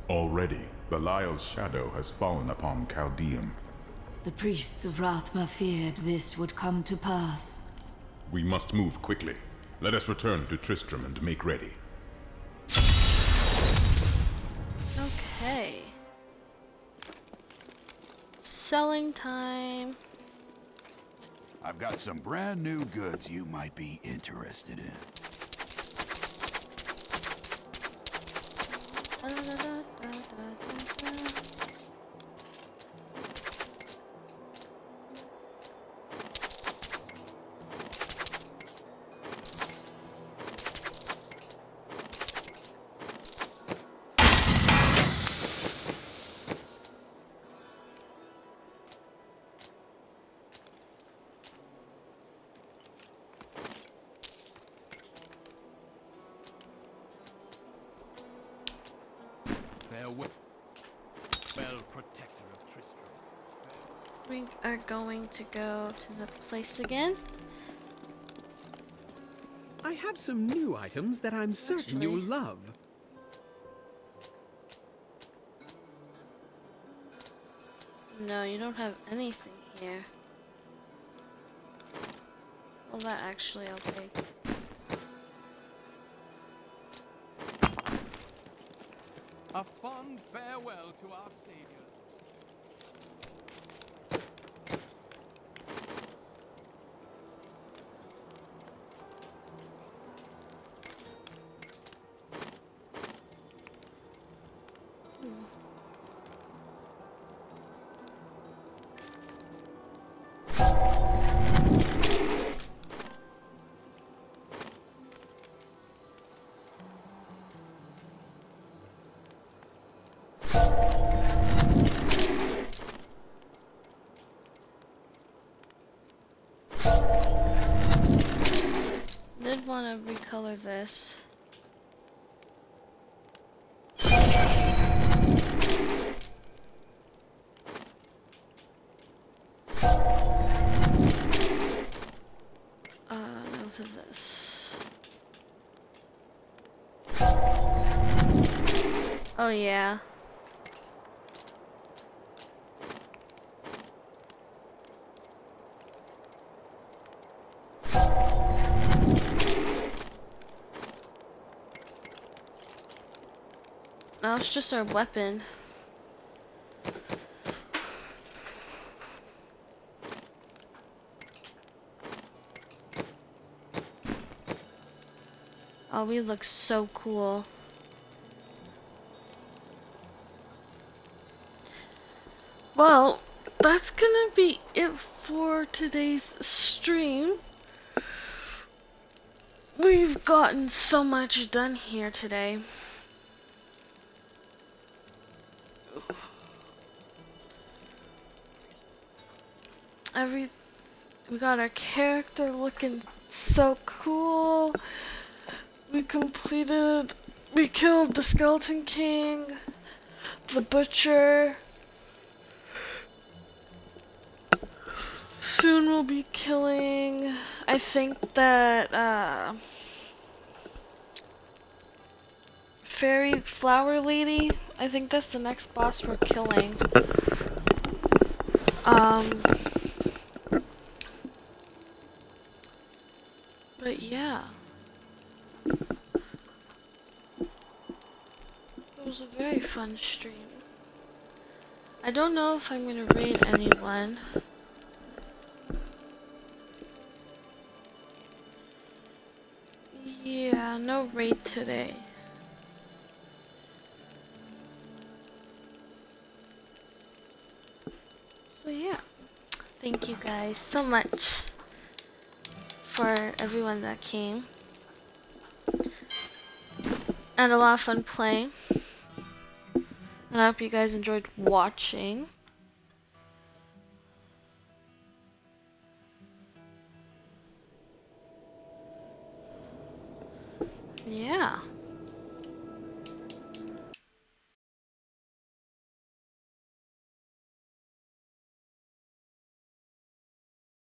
Already, Belial's shadow has fallen upon Chaldeum. The priests of Rathma feared this would come to pass. We must move quickly. Let us return to Tristram and make ready. Okay. Selling time. I've got some brand new goods you might be interested in. Farewell, protector of Tristram. We are going to go to the place again. I have some new items that I'm certain you'll love. No, you don't have anything here. Well, that actually I'll take. A fond farewell to our saviors. Did want to recolor this. No to this. Oh yeah. Now it's just our weapon. Oh, we look so cool. Well, that's gonna be it for today's stream. We've gotten so much done here today. We got our character looking so cool. We completed We killed the Skeleton King, the Butcher. Soon we'll be killing, I think that, Fairy Flower Lady. I think that's the next boss we're killing. But yeah. It was a very fun stream. I don't know if I'm gonna raid anyone. Yeah, no raid today. So yeah, thank you guys so much for everyone that came. And a lot of fun playing. And I hope you guys enjoyed watching. Yeah.